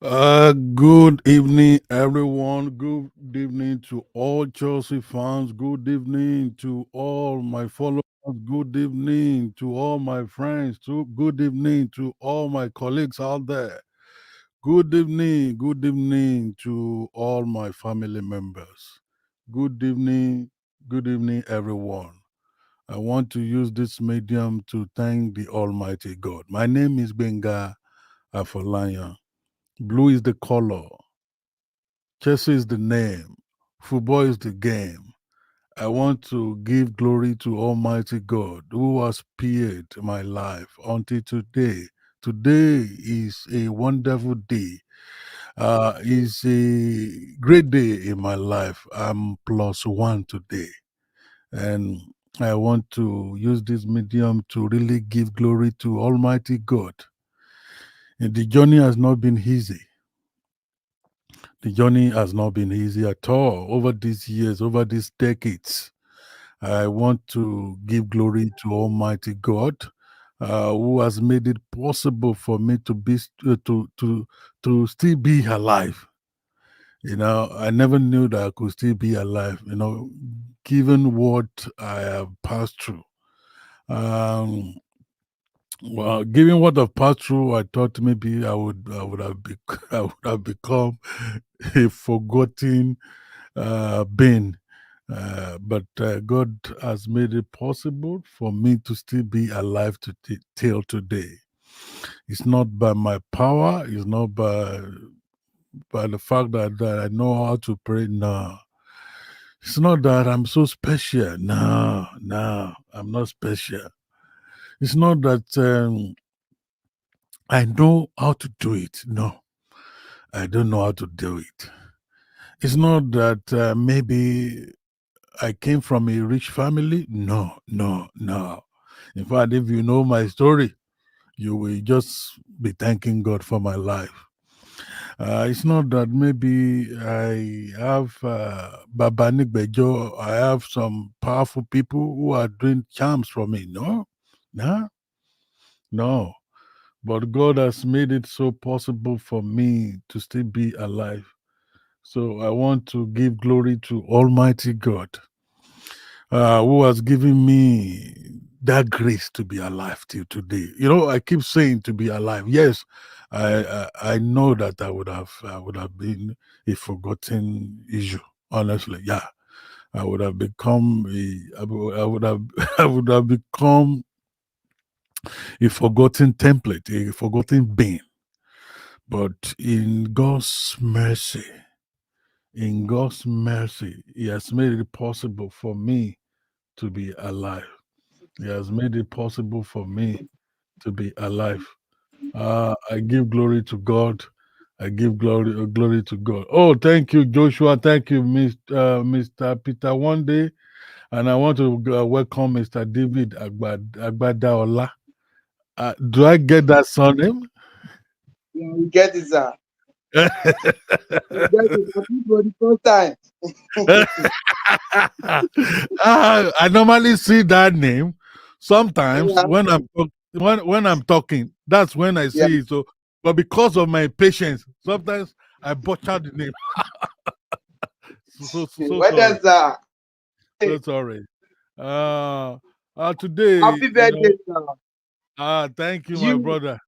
Good evening, everyone. Good evening to all Chelsea fans. Good evening to all my followers. Good evening to all my friends. Good evening to all my colleagues out there. Good evening. Good evening to all my family members. Good evening. Good evening, everyone. I want to use this medium to thank the Almighty God. My name is Benga Afolayan. Blue is the color. Chelsea is the name. Football is the game. I want to give glory to Almighty God who has spared my life until today. Today is a wonderful day. It's a great day in my life. I'm plus one today. And I want to use this medium to really give glory to Almighty God. And the journey has not been easy. The journey has not been easy at all over these years, over these decades. I want to give glory to Almighty God, who has made it possible for me to be to still be alive. I never knew that I could still be alive. Given what I have passed through. Um, well, given what I've passed through, I thought maybe I would have become a forgotten being. But God has made it possible for me to still be alive till today. It's not by my power. It's not by the fact that I know how to pray. No, it's not that I'm so special. No, no, I'm not special. It's not that I know how to do it. No, I don't know how to do it. It's not that maybe I came from a rich family. No, no, no. In fact, if you know my story, you will just be thanking God for my life. It's not that maybe I have Baba Nigbejo, I have some powerful people who are doing charms for me. No, no, no. But God has made it so possible for me to still be alive. So I want to give glory to Almighty God, who has given me that grace to be alive till today. I keep saying to be alive. Yes, I know that I would have been a forgotten issue. Honestly, yeah, I would have become I would have I would have become a forgotten template, a forgotten being. But in God's mercy, He has made it possible for me to be alive. He has made it possible for me to be alive. I give glory to God. I give glory to God. Oh, thank you, Joshua. Thank you, Mr. Peter One Day. And I want to welcome Mr. David Agbadaola. Do I get that surname? Yeah, we get it, sir. We get it. I think for the first time. I normally see that name sometimes Yeah, when I'm talking. That's when I yeah. see it. So, but because of my patience, sometimes I butcher the name. So What sorry, does that? so sorry. Uh, Today, Happy birthday, sir. thank you, my You, brother.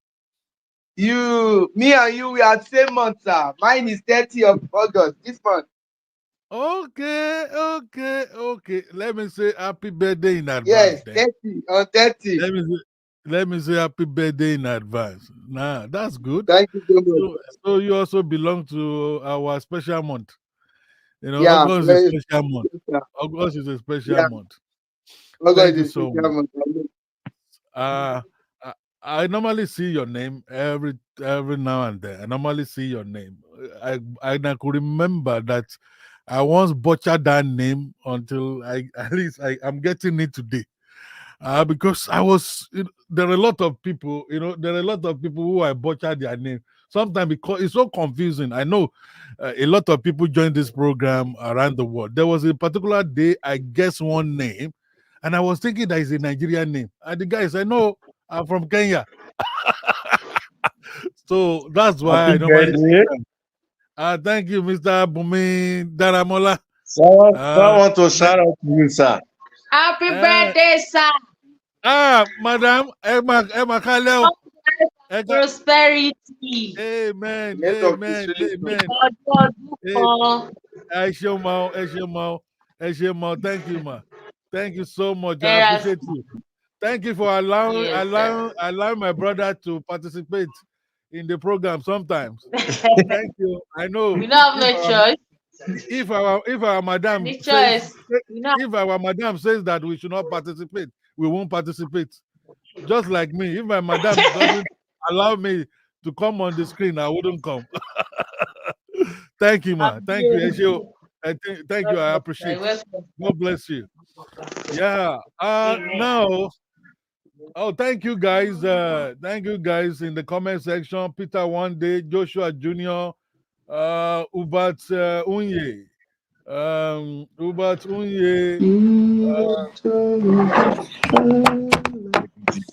me and you, we are same month, sir. Mine is 30th of August this month. Okay, okay, okay. Let me say happy birthday in advance Yes, then. 30 on 30. Let me say, let me say happy birthday in advance. Nah, that's good. Thank you so much. So you also belong to our special month. Yeah, August is very a special month. sir. August is a special Yeah, month. August Thank you is so special much. month. Uh, I, I normally see your name every now and then. I normally see your name. I could remember that I once butchered that name until I at least I'm getting it today. Because there are a lot of people, there are a lot of people who I butchered their name. Sometimes because it's so confusing. I know a lot of people join this program around the world. There was a particular day I guessed one name, and I was thinking that is a Nigerian name. And the guy said, "No, I'm from Kenya." So that's why I Happy normally say birthday. thank you, Mr. Bumi Daramola. Someone Uh, want to shout out to you, sir. Happy uh, birthday, sir. Madam Emma Kaleo. Prosperity. Amen, Network is amen, really good. amen. Hey, Eshomao, Eshomao, Eshomao. Thank you, ma. Thank you so much. I Yes, appreciate you. Thank you for allowing yes, allowing allowing my brother to participate in the program sometimes. sir. Thank you. I know We don't have if no our choice. if our madam The says choice. We don't. if our madam says that we should not participate, we won't participate. Just like me, if my madam doesn't allow me to come on the screen, I wouldn't come. Thank you, ma. Thank you, Eshio. Thank you. I appreciate. God bless you. Yeah. Amen. Now, oh, thank you guys. Thank you guys in the comment section. Peter One Day, Joshua Jr., Ubat Unye, Ubat Unye,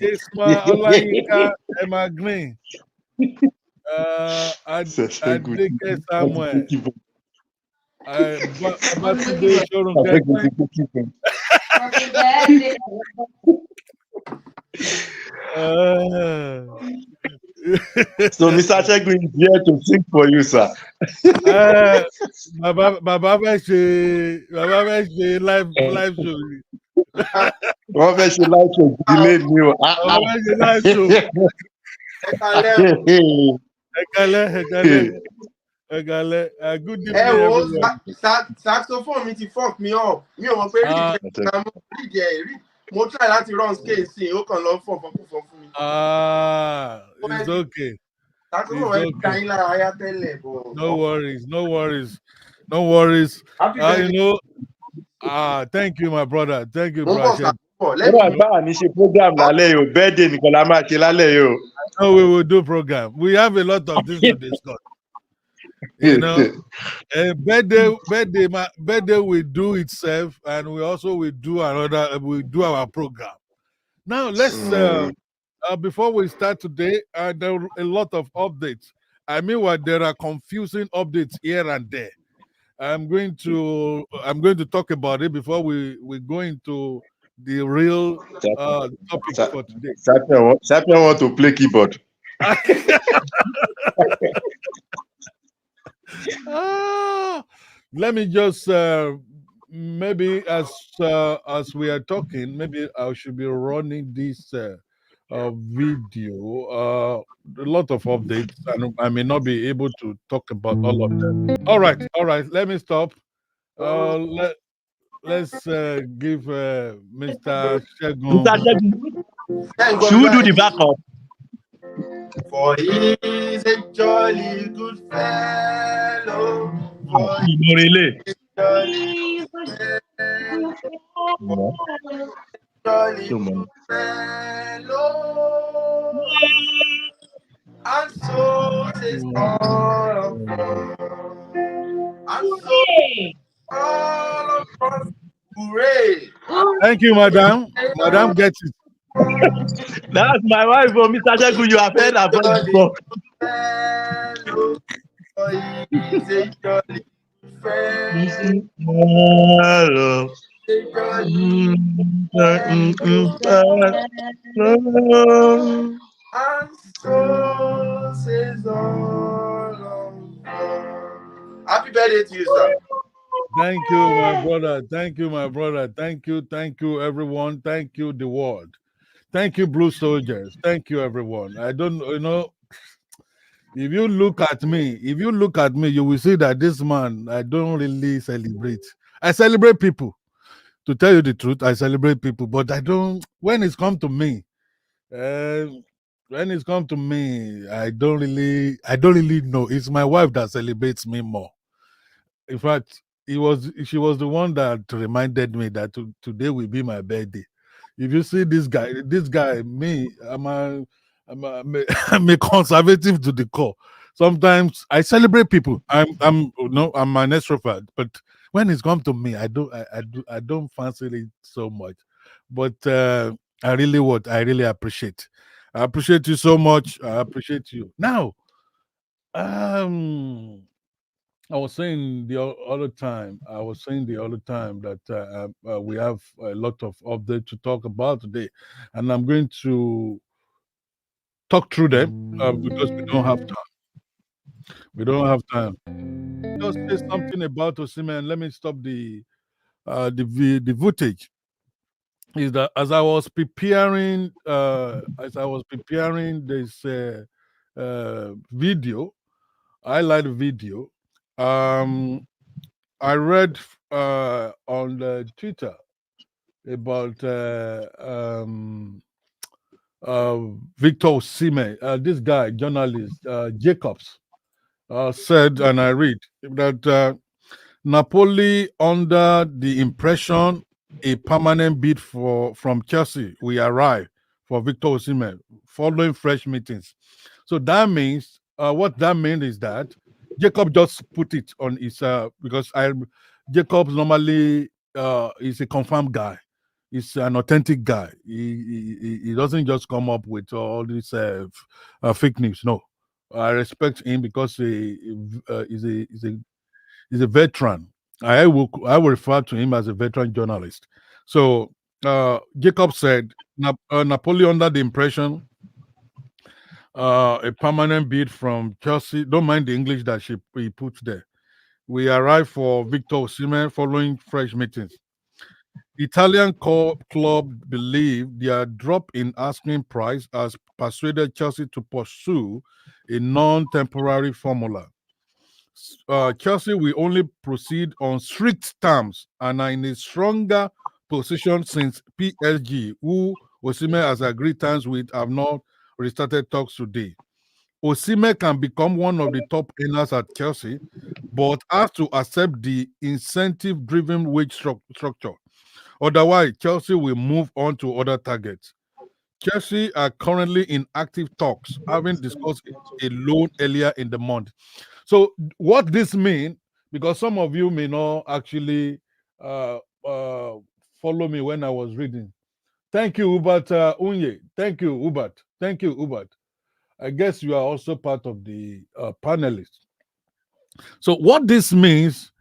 Isma Olayinka, Emma Green, Adike Samuel, Babatunde Shorunke. Happy birthday. Uh, So Mr. Shegun is here to sing for you, sir. bàbá fẹ́ ṣe live show ni. Wọ́n fẹ́ ṣe láìpẹ́ ìdílé ni o. Bàbá fẹ́ ṣe live show. Ẹ̀kálẹ́. Good evening everyone. Saxophone mi ti fuck me up. Mi ò mọ̀ pé rí ìjẹ́ mo rí ìjẹ́ rí. Mo try láti run scale sí i, ó kàn lọ fún fún mi. It's okay. Saxophone wẹ̀ gba yín lára ayá tẹ́lẹ̀ bọ̀. No worries. Thank you, my brother. Thank you, Mo ń bro. bọ̀ Saxophone. Wọ́n bá mi ṣe program lálẹ́ yìí o, birthday nìkan la máa ṣe lálẹ́ yìí o. No, we will do program. We have a lot of things to discuss. You know, birthday will do itself, and we also will do our program. Now let's before we start today, there are a lot of updates. I mean, there are confusing updates here and there. I'm going to talk about it before we go into the real topic for today. Sapien want to play keyboard. Let me just maybe as we are talking, maybe I should be running this video. A lot of updates, and I may not be able to talk about all of them. All right. Let me stop. Let's give Mr. Shegun. Should we do the backup? For he is a jolly good fellow. For he is a jolly good fellow. Jolly good fellow. And so says all of us. And so all of us. Hooray! Thank you, madam. Madam gets it. That's my wife, Mr. Shegun. You have heard her voice before. He's a jolly friend. Hello. And so says all of us. Happy birthday to you, sir. Thank you, my brother. Thank you, everyone. Thank you, the world. Thank you, Blue Soldiers. Thank you, everyone. I don't, if you look at me, you will see that this man, I don't really celebrate. I celebrate people. To tell you the truth, I celebrate people, but I don't. When it's come to me, I don't really know. It's my wife that celebrates me more. In fact, she was the one that reminded me that today will be my birthday. If you see this guy, me, I'm a conservative to the core. Sometimes I celebrate people. I'm an extrovert, but when it's come to me, I don't fancy it so much. But I really appreciate. I appreciate you so much. I appreciate you. Now, I was saying the other time. I was saying the other time that we have a lot of updates to talk about today, and I'm going to talk through them because we don't have time. We don't have time. Just say something about Osimhen. Let me stop the footage. Is that as I was preparing this video, highlight video. I read on the Twitter about Victor Osimhen. This guy, journalist Jacobs, said, and I read that Napoli under the impression a permanent bid from Chelsea will arrive for Victor Osimhen following fresh meetings. So that means what that means is that Jacob just put it on his because Jacobs normally is a confirmed guy. He's an authentic guy. He doesn't just come up with all these fake news. No, I respect him because he's a veteran. I will refer to him as a veteran journalist. So Jacob said Napoli under the impression a permanent bid from Chelsea. Don't mind the English that he put there. We arrived for Victor Osimhen following fresh meetings. Italian club believe their drop in asking price has persuaded Chelsea to pursue a non-temporary formula. Chelsea will only proceed on strict terms and are in a stronger position since PSG, who Osimhen has agreed terms with, have not restarted talks today. Osimhen can become one of the top earners at Chelsea, but has to accept the incentive-driven wage structure. Otherwise, Chelsea will move on to other targets. Chelsea are currently in active talks, having discussed a loan earlier in the month. So what this means, because some of you may not actually follow me when I was reading. Thank you, Hubert Unye. Thank you, Hubert. Thank you, Hubert. I guess you are also part of the panelists. So what this means,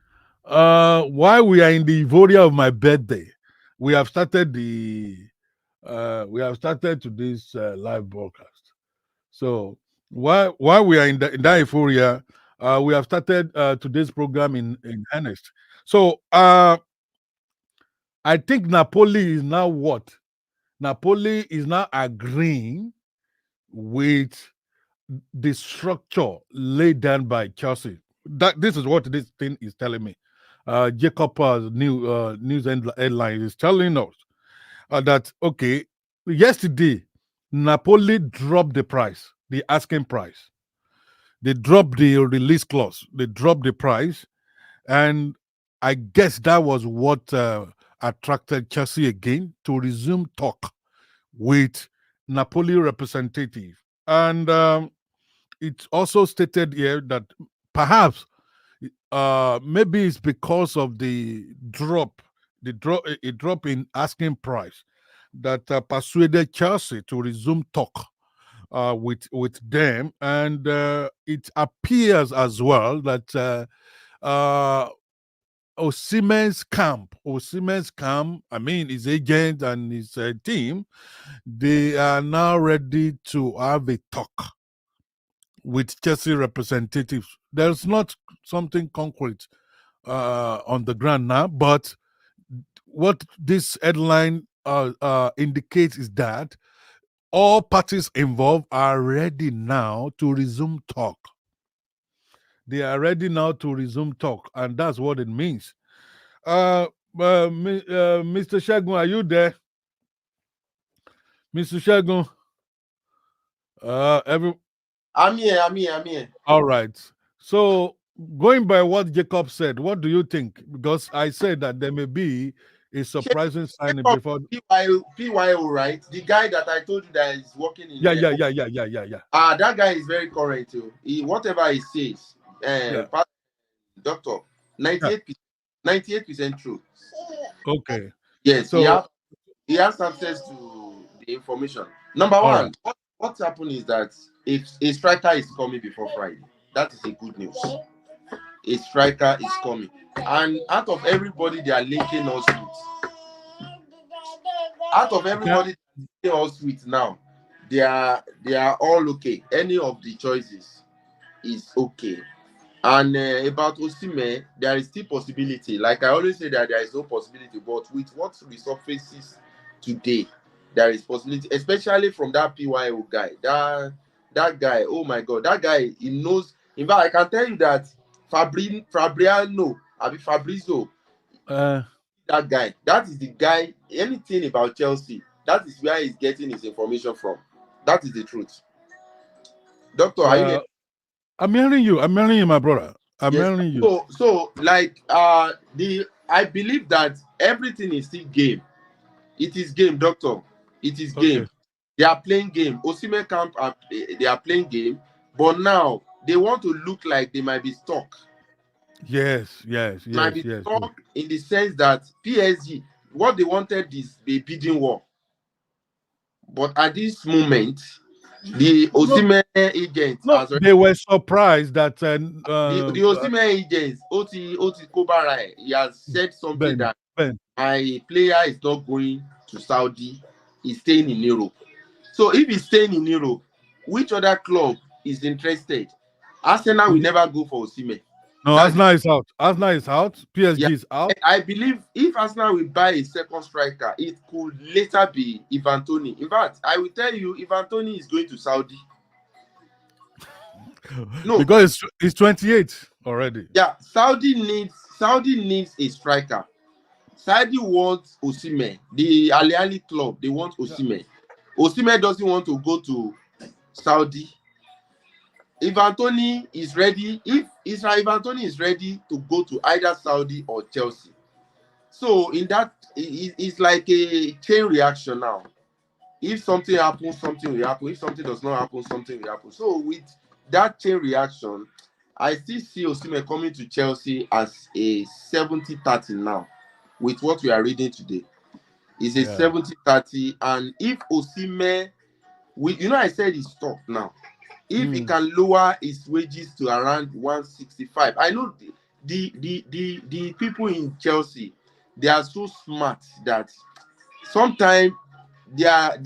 while we are in the euphoria of my birthday, we have started today's live broadcast. So while we are in that euphoria, we have started today's program in earnest. So I think Napoli is now what? Napoli is now agreeing with the structure laid down by Chelsea. This is what this thing is telling me. Jacob's news headline is telling us that, okay, yesterday, Napoli dropped the price, the asking price. They dropped the release clause. They dropped the price. And I guess that was what attracted Chelsea again to resume talk with Napoli representative. And it's also stated here that perhaps maybe it's because of the drop in asking price that persuaded Chelsea to resume talk with them, and it appears as well that Osimhen's camp, I mean his agent and his team, they are now ready to have a talk with Chelsea representatives. There's not something concrete on the ground now, but what this headline indicates is that all parties involved are ready now to resume talk. They are ready now to resume talk, and that's what it means. Mr. Shagun, are you there? Mr. Shagun? I'm here. All right. So, going by what Jacob said, what do you think? Because I said that there may be a surprising signing before PYO, right? The guy that I told you that is working in yeah. That guy is very correct too. Whatever he says, doctor, 98% true. Okay. Yes, so he has access to the information. Number one, what's happened is that if a striker is coming before Friday, that is a good news. A striker is coming, and out of everybody they are linking us with, now, they are all okay. Any of the choices is okay. And about Osimhen, there is still possibility. Like I always say that there is no possibility, but with what resurfaces today, there is possibility, especially from that PYO guy. That guy, oh my God, that guy, he knows. In fact, I can tell you that Fabrizio, that guy, that is the guy. Anything about Chelsea, that is where he's getting his information from. That is the truth. Doctor, are you there? I'm hearing you. I'm hearing you, my brother. I'm hearing you. So like I believe that everything is still game. It is game, doctor. It is game. They are playing game. Osimhen camp, they are playing game, but now they want to look like they might be stuck. Yes. Stuck in the sense that PSG, what they wanted is a bidding war. But at this moment, the Osimhen agents, they were surprised that the Osimhen agents, Oti Kobarai, he has said something that my player is not going to Saudi, he's staying in Europe. So if he's staying in Europe, which other club is interested? Arsenal will never go for Osimhen. No, Arsenal is out. Arsenal is out. PSG is out. I believe if Arsenal will buy a second striker, it could later be Ivan Toney. In fact, I will tell you, Ivan Toney is going to Saudi. No, because it's 28 already. Yeah, Saudi needs a striker. Saudi wants Osimhen. The Al Ahly club, they want Osimhen. Osimhen doesn't want to go to Saudi. Ivan Toney is ready. If Ivan Toney is ready to go to either Saudi or Chelsea. So in that, it's like a chain reaction now. If something happens, something will happen. If something does not happen, something will happen. So with that chain reaction, I still see Osimhen coming to Chelsea as a 70-30 now. With what we are reading today, it's a 70-30, and if Osimhen, I said he's top now. If he can lower his wages to around 165, I know the people in Chelsea, they are so smart that sometimes their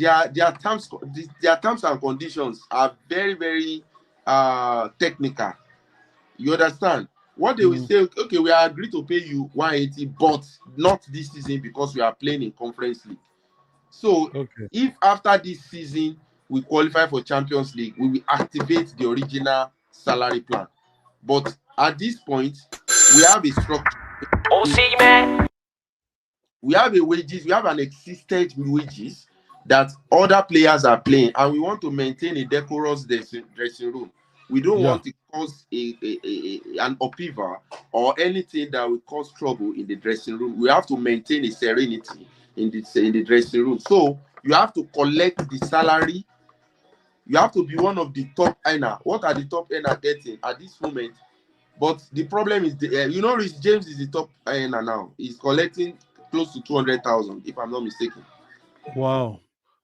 terms and conditions are very, very technical. You understand? What they will say, okay, we agree to pay you 180, but not this season because we are playing in Conference League. So if after this season we qualify for Champions League, we will activate the original salary plan. But at this point, we have a structure. We have a wages, we have an existed wages that other players are playing, and we want to maintain a decorous dressing room. We don't want to cause an upheaval or anything that will cause trouble in the dressing room. We have to maintain a serenity in the dressing room. So you have to collect the salary. You have to be one of the top earner. What are the top earner getting at this moment? But the problem is, Rich James is the top earner now. He's collecting close to 200,000, if I'm not mistaken. Wow.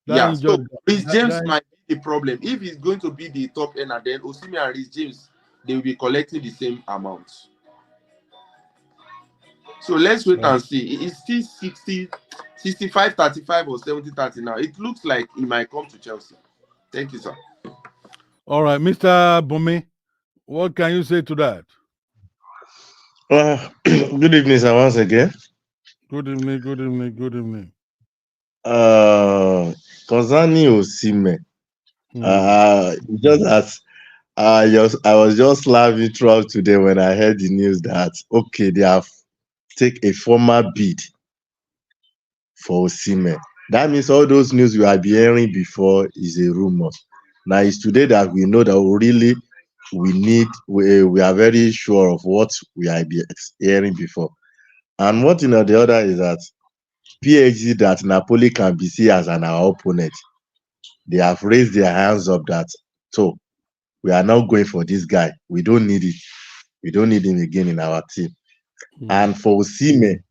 So Rich James might be the problem. If he's going to be the top earner, then Osimhen and Rich James, they will be collecting the same amount. So let's wait and see. It's still 65-35 or 70-30 now. It looks like he might come to Chelsea. Thank you, sir. All right, Mr. Bome, what can you say to that? Good evening, sir, once again. Good evening. Concerning Osimhen, just as I was just laughing throughout today when I heard the news that they have taken a formal bid for Osimhen. That means all those news we have been hearing before is a rumor. Now it's today that we know that we are very sure of what we have been hearing before. And one thing or the other is that PSG, that Napoli can be seen as our opponent, they have raised their hands up that, so we are now going for this guy. We don't need it. We don't need him again in our team. And for Osimhen,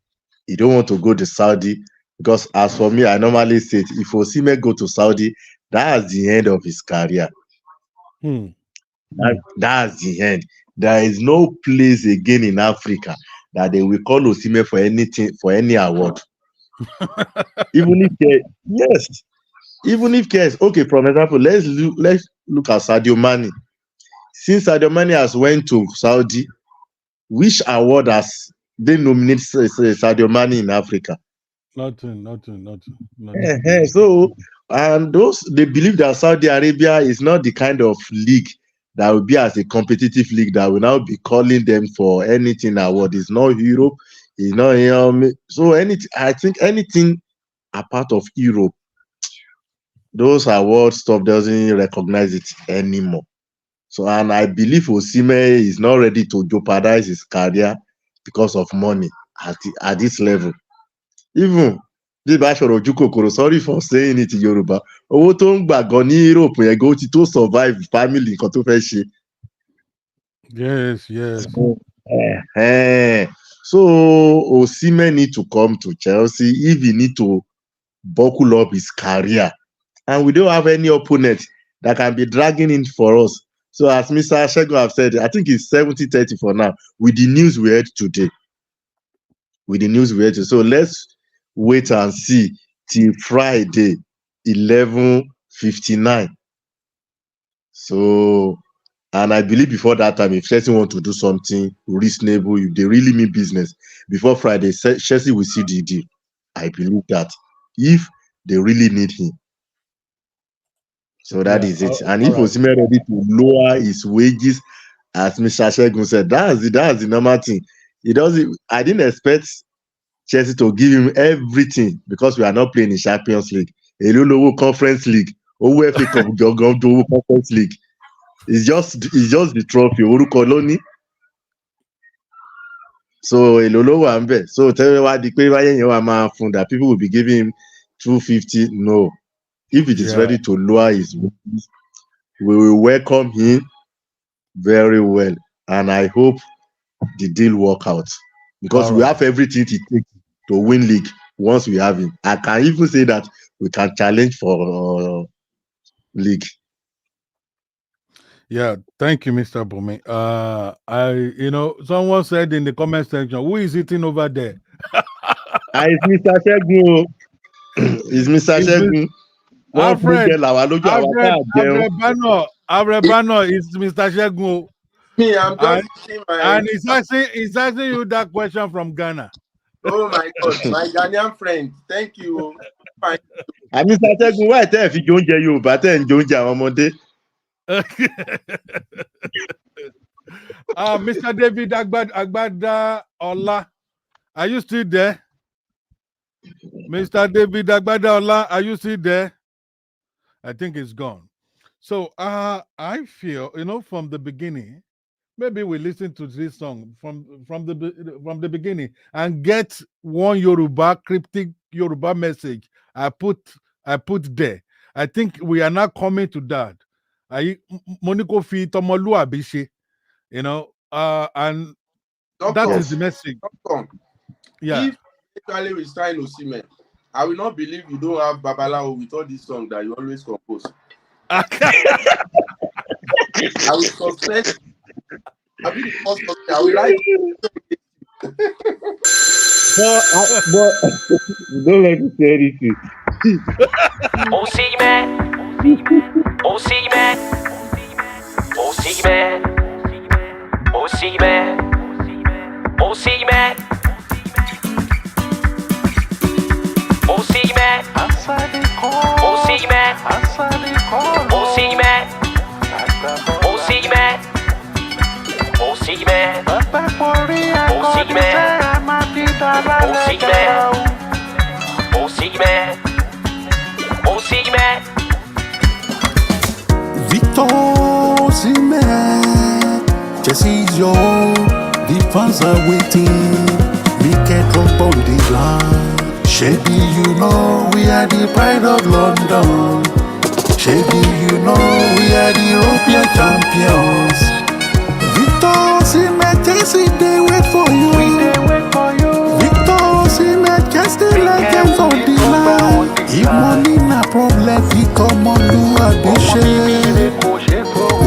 he don't want to go to Saudi, because as for me, I normally say if Osimhen go to Saudi, that's the end of his career. That's the end. There is no place again in Africa that they will call Osimhen for anything, for any award. Even if yes, even if case, okay, for example, let's look at Sadio Mane. Since Sadio Mane has went to Saudi, which award has they nominated Sadio Mane in Africa? Nothing. So, and those they believe that Saudi Arabia is not the kind of league that will be as a competitive league that will now be calling them for anything award. It's not Europe, it's not so anything. I think anything apart of Europe, those award stuff doesn't recognize it anymore. So, and I believe Osimhen is not ready to jeopardize his career because of money at this level. Even bí bá ṣọ̀rọ̀ ojú kòkòrò, sorry for saying it in Yoruba, owó tó ń gbà gan ní Europe yẹn go to survive family nǹkan tó fẹ́ ṣe. Yes. So Osimhen need to come to Chelsea if he need to buckle up his career, and we don't have any opponent that can be dragging in for us. So as Mr. Segun have said, I think it's 70-30 for now with the news we heard today. So let's wait and see till Friday 11:59. So, and I believe before that time, if Chelsea want to do something reasonable, if they really mean business, before Friday, Chelsea will see the deal. I believe that if they really need him. So that is it. And if Osimhen ready to lower his wages, as Mr. Segun said, that's the normal thing. I didn't expect Chelsea to give him everything because we are not playing in Champions League. Conference League. FA Cup Conference League. It's just the trophy. So So tell me what that people will be giving him 250. No. If it is ready to lower his wages, we will welcome him very well. And I hope the deal work out. Because we have everything it takes to win league once we have him. I can even say that we can challenge for league. Yeah, thank you, Mr. Bome. Someone said in the comment section, who is eating over there? It's Mr. Segun. It's Mr. Segun. Alfred Bano is Mr. Segun. Me, I'm just and he's asking you that question from Ghana. Oh my God, my Ghanaian friend. Thank you. Mr. Segun, why tell if you don't get you, but then don't get Monday. Mr. David Agbada Ola, are you still there? Mr. David Agbada Ola, are you still there? I think it's gone. So I feel, from the beginning, maybe we listen to this song from the beginning and get one Yoruba cryptic Yoruba message I put there. I think we are now coming to that. Moniko fi tomolu abishe, and that is the message. Yeah. If actually we sign Osimhen, I will not believe you don't have Babalawo with all these songs that you always compose. I will suspect. I will write. But don't let me say anything. Osimhen. Osimhen. Osimhen. Osimhen. Osimhen. Osimhen. Osimhen. Osimhen. Osimhen. Osimhen. Osimhen. Osimhen. Victor Osimhen, Chelsea's your the fans are waiting. We can't drop on the line. Shady, you know we are the pride of London. Shady, you know we are the European champions. Victor Osimhen, Chelsea, they wait for you. Victor Osimhen, Chelsea legends on the line. If money na problem, he come on do a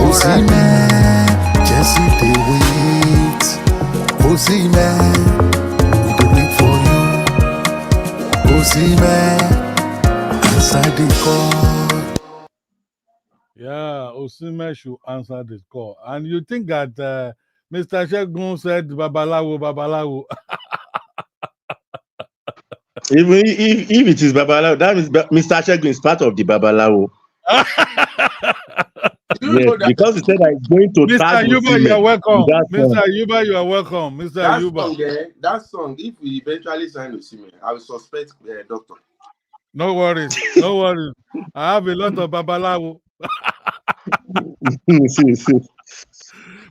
Osimhen. answer the call. Yeah, Osimhen should answer this call. And you think that Mr. Shegun said Babalawo, Babalawo. Even if it is Babalawo, that means Mr. Shegun is part of the Babalawo. Do you Yes, know that because he said that he's going to Mr. tag Yuba, you are Osimhen welcome. with that Mr. song. Yuba, you are welcome. Mr. that Yuba. song there? That song, if we eventually sign Osimhen, I will suspect doctor. No worries. No worries. I have a lot of Babalawo. See.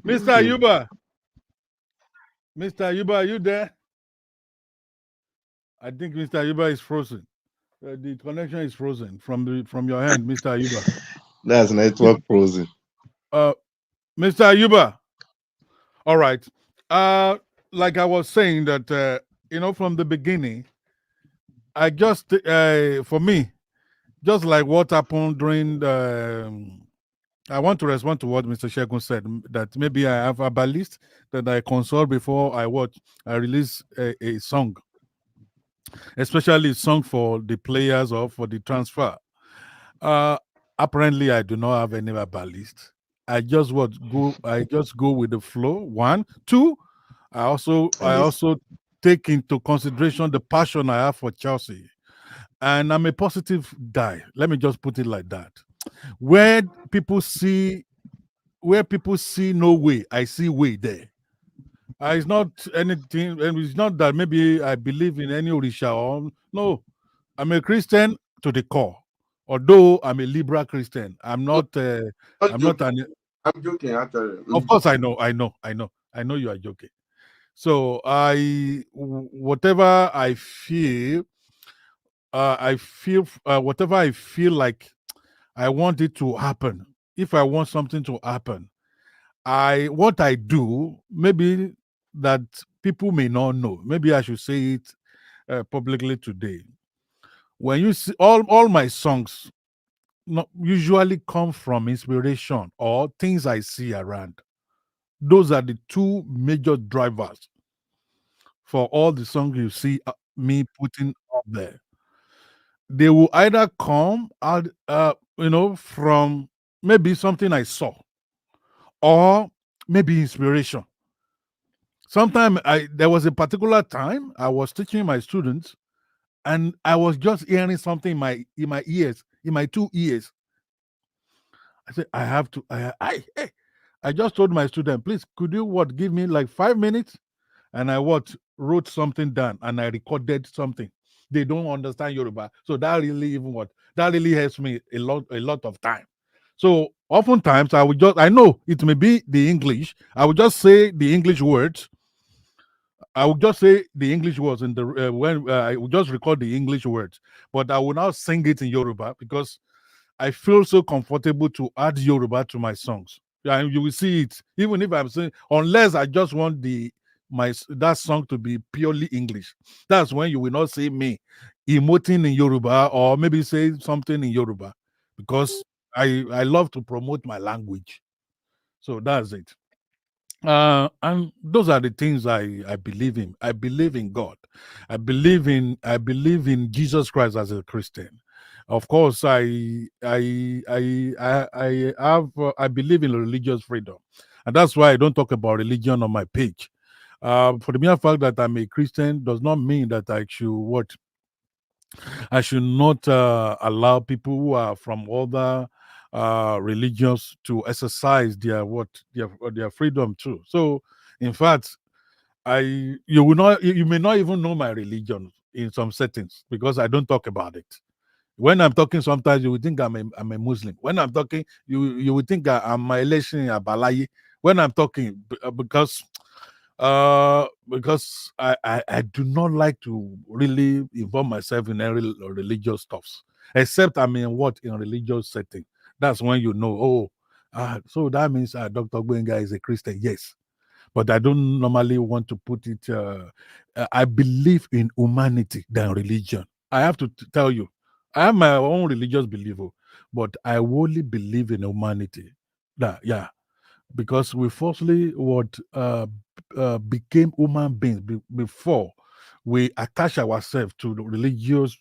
Mr. Yuba. Mr. Yuba, are you there? I think Mr. Yuba is frozen. The connection is frozen from your hand, Mr. Yuba. That's network frozen. Mr. Yuba. All right. Like I was saying that from the beginning, I just for me, just like what happened during I want to respond to what Mr. Shegun said, that maybe I have a list that I consult before I release a song, especially a song for the players or for the transfer. Apparently, I do not have any list. I just go with the flow. 1, 2. I also take into consideration the passion I have for Chelsea, and I'm a positive guy. Let me just put it like that. Where people see no way, I see way there. It's not anything, and it's not that maybe I believe in any Orisha or no. I'm a Christian to the core. Although I'm a liberal Christian, I'm not. I'm joking. Actually, of course, I know you are joking. So whatever I feel whatever I feel like I want it to happen. If I want something to happen, what I do, maybe that people may not know. Maybe I should say it publicly today. When you see all my songs usually come from inspiration or things I see around. Those are the two major drivers for all the songs you see me putting up there. They will either come out, from maybe something I saw, or maybe inspiration. Sometimes there was a particular time I was teaching my students, and I was just hearing something in my ears, in my 2 ears. I said, I have to. I just told my student, please, could you give me like 5 minutes? And I wrote something down, and I recorded something. They don't understand Yoruba, so that really helps me a lot of time. So oftentimes I know it may be the English. I would just say the English words. I would just say the English words in the when I would just record the English words, but I will now sing it in Yoruba because I feel so comfortable to add Yoruba to my songs. Yeah, and you will see it, even if I'm saying, unless I just want that song to be purely English. That's when you will not see me emoting in Yoruba or maybe say something in Yoruba, because I love to promote my language. So that's it. And those are the things I believe in. I believe in God. I believe in Jesus Christ as a Christian. Of course, I believe in religious freedom, and that's why I don't talk about religion on my page. For the mere fact that I'm a Christian does not mean that I should not allow people who are from other religions to exercise their freedom too. So, in fact, you may not even know my religion in some settings because I don't talk about it. When I'm talking, sometimes you would think I'm a Muslim. When I'm talking, you would think I'm my election Abalaye. When I'm talking, because I do not like to really involve myself in any religious stuffs, except I'm in religious setting. That's when you know, so that means Dr. Gbenga is a Christian. Yes, but I don't normally want to put it. I believe in humanity than religion. I have to tell you, I have my own religious belief, but I wholly believe in humanity. Yeah, because we falsely became human beings before we attach ourselves to the religious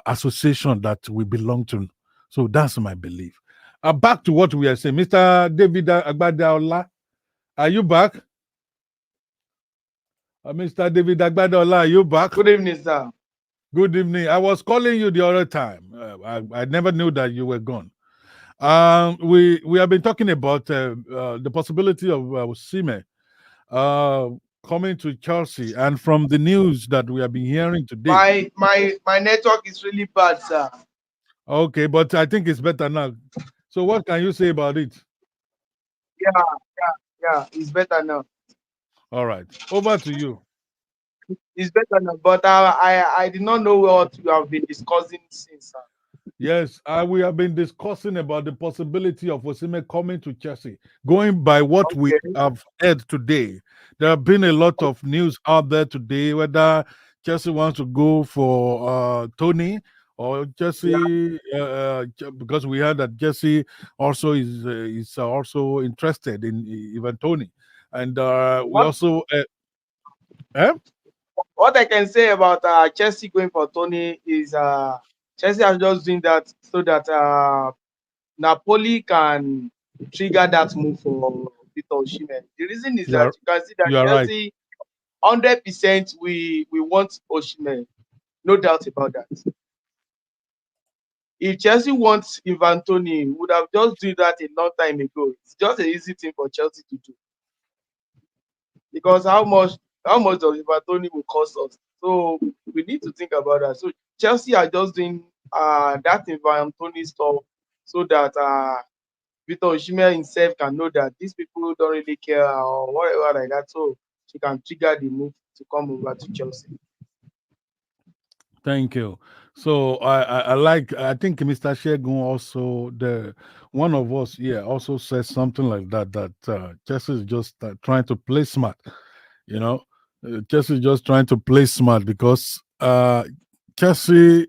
association that we belong to. So that's my belief. Back to what we are saying. Mr. David Agbadeola, are you back? Mr. David Agbadeola, are you back? Good evening, sir. Good evening. I was calling you the other time. I never knew that you were gone. We have been talking about the possibility of Osimhen coming to Chelsea, and from the news that we have been hearing today. My network is really bad, sir. Okay, but I think it's better now. So, what can you say about it? Yeah, it's better now. All right, over to you. It's better now, but I did not know what you have been discussing since, sir. Yes, we have been discussing about the possibility of Osimhen coming to Chelsea. Going by what we have heard today, there have been a lot of news out there today whether Chelsea wants to go for Tony or Chelsea, because we heard that Chelsea also is also interested in Ivan Tony, and we also. What I can say about Chelsea going for Tony is Chelsea are just doing that so that Napoli can trigger that move for Victor Osimhen. The reason is that you can see that Chelsea, 100% we want Osimhen, no doubt about that. If Chelsea wants Ivan Toney, would have just done that a long time ago. It's just an easy thing for Chelsea to do. Because how much does Ivan Toney will cost us? So we need to think about that. So Chelsea are just doing that Ivan Toney stuff so that Victor Osimhen himself can know that these people don't really care or whatever like that. So she can trigger the move to come over to Chelsea. Thank you. So I think Mr. Shegun also, the one of us here also says something like that Chelsea is just trying to play smart, Chelsea is just trying to play smart because Chelsea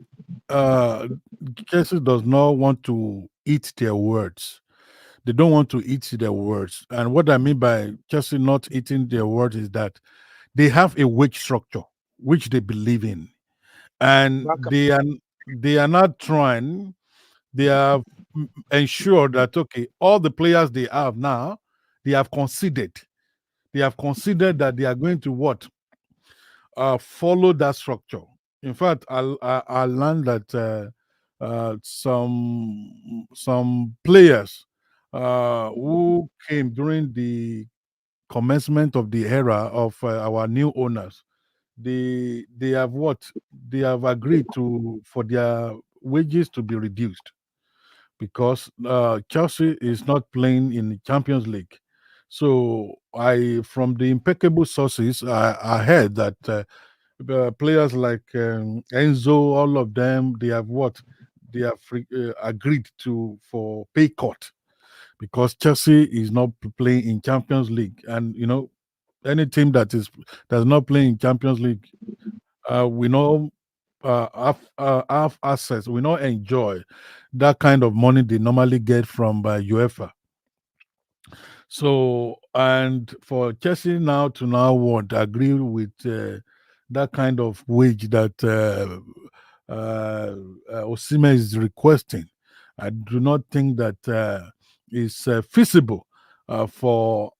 does not want to eat their words. They don't want to eat their words. And what I mean by Chelsea not eating their words is that they have a wage structure which they believe in, and they are not trying. They have ensured that all the players they have now, they have considered that they are going to follow that structure. In fact, I learned that some players who came during the commencement of the era of our new owners, they have agreed for their wages to be reduced because Chelsea is not playing in the Champions League. So from the impeccable sources, I heard that players like Enzo, all of them, they have agreed for pay cut because Chelsea is not playing in Champions League, and any team that does not play in Champions League, we know have access. We not enjoy that kind of money they normally get from UEFA. So, and for Chelsea now to want to agree with that kind of wage that Osimhen is requesting, I do not think that is feasible for.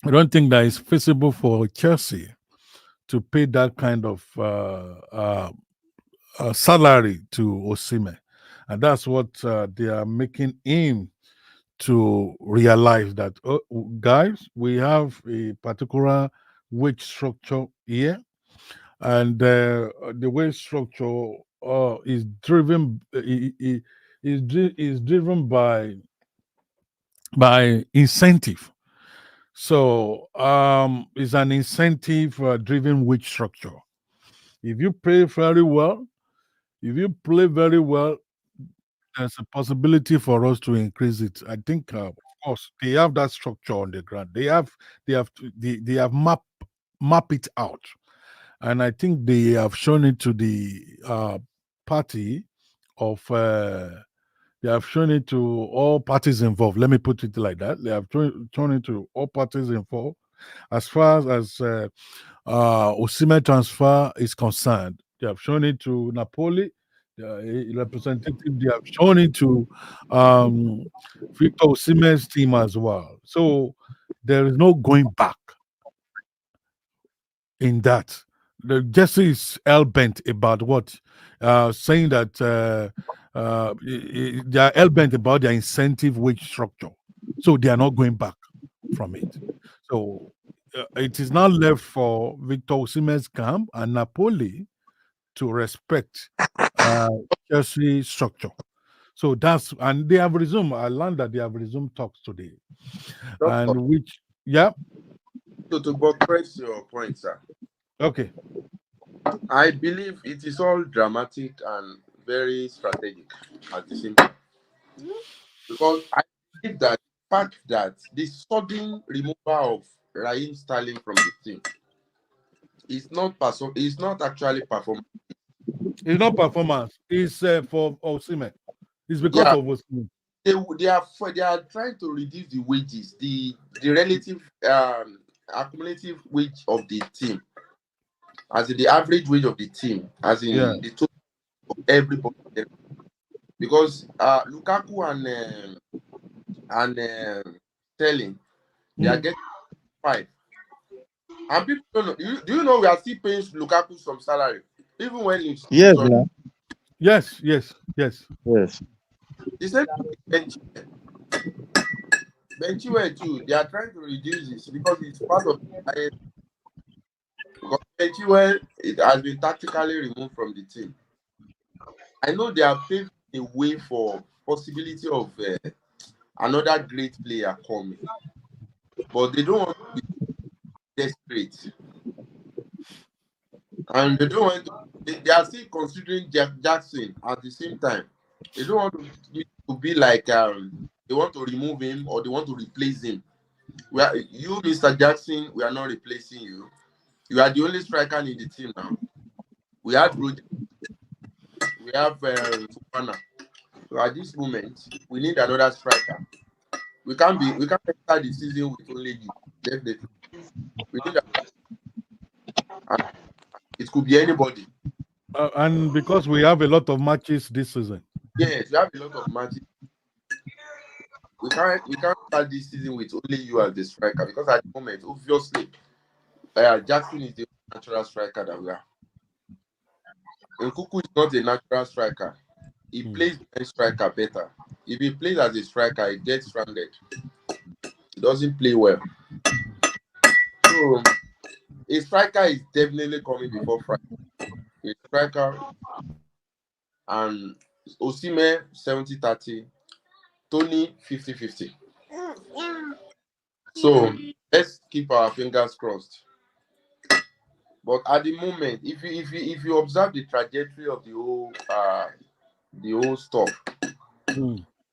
I don't think that is feasible for Chelsea to pay that kind of salary to Osimhen, and that's what they are making him to realize that, guys, we have a particular wage structure here, and the wage structure is driven is driven by incentive. So it's an incentive driven wage structure. If you play very well, there's a possibility for us to increase it. I think, of course, they have that structure on the ground. They have map it out, and I think they have shown it to the party of. They have shown it to all parties involved. Let me put it like that. They have shown it to all parties involved, as far as Osimhen transfer is concerned. They have shown it to Napoli. Representative, they have shown it to Victor Osimhen's team as well. So there is no going back in that. The Jesse is hell bent about what, saying that they are hell bent about their incentive wage structure, so they are not going back from it. So it is now left for Victor Osimhen's camp and Napoli to respect Chelsea structure. So that's, and they have resumed. I learned that they have resumed talks today, Doctor, and which, yeah, to buttress your point, sir, okay. I believe it is all dramatic and very strategic at the same time. Because I believe that the fact that the sudden removal of Raheem Sterling from the team is not actually performance. It's not performance. It's for Osimhen. It's because Yeah, of Osimhen. they are trying to reduce the wages, the relative accumulative wage of the team, as in the average wage of the team, as in Yeah. the total of everybody. Because Lukaku and Sterling, they are Mm. getting 5. And people don't know. Do you know we are still paying Lukaku some salary, even when he's Yes, on now. Yes. Yes. the same thing with Benchwell too. They are trying to reduce this because it's part of the diet. Because Benchwell, it has been tactically removed from the team. I know they are paving a way for possibility of another great player coming, but they don't want to be desperate, and they don't want to. They are still considering Jackson at the same time. They don't want to be like they want to remove him or they want to replace him. You, Mr. Jackson, we are not replacing you. You are the only striker in the team now. We have Roger, we have Fofana. So at this moment, we need another striker. We can't start the season with only you. Definitely, we need. It could be anybody. And because we have a lot of matches this season. Yes, we have a lot of matches. We can't start this season with only you as the striker because at the moment, obviously, Jackson is the natural striker that we are. And Kuku is not a natural striker. He plays the striker better. If he plays as a striker, he gets stranded. He doesn't play well. So a striker is definitely coming before Friday. A striker and Osimhen 70-30, Tony 50-50. So let's keep our fingers crossed. But at the moment, if you observe the trajectory of the whole stuff,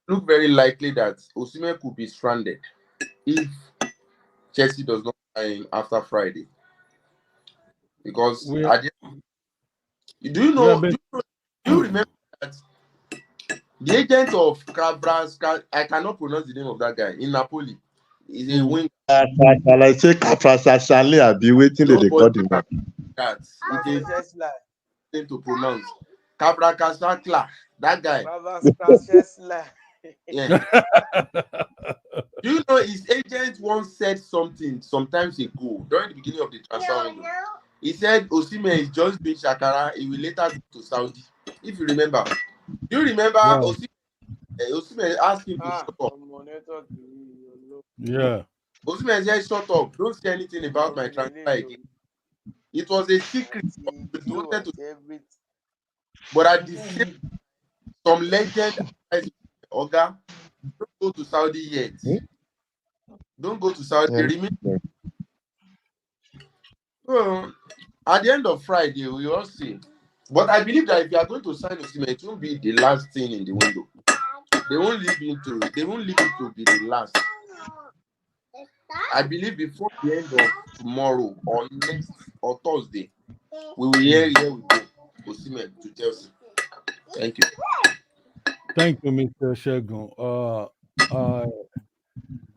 look very likely that Osimhen could be stranded if Chelsea does not sign after Friday. Because do you remember that the agent of Cabras, I cannot pronounce the name of that guy in Napoli, is a wing. Can I say Kafrasashali be waiting to the court him? That it is thing to pronounce. Cabrakasakla, that guy. Yeah. Do you know his agent once said something sometimes ago during the beginning of the transfer window? He said Osimhen is just being shakara. He will later go to Saudi. If you remember, do you remember Osimhen asked him to shut up? Yeah. Osimhen said, "Shut up! Don't say anything about my transfer again." It was a secret. But at the same, some legend, Oga, don't go to Saudi yet. Don't go to Saudi. So, at the end of Friday, we all see. But I believe that if you are going to sign Osimhen, it won't be the last thing in the window. They won't leave it to be the last. I believe before the end of tomorrow or next or Thursday, we will hear we go Osimhen to Chelsea. Thank you. Thank you, Mr. Shegun.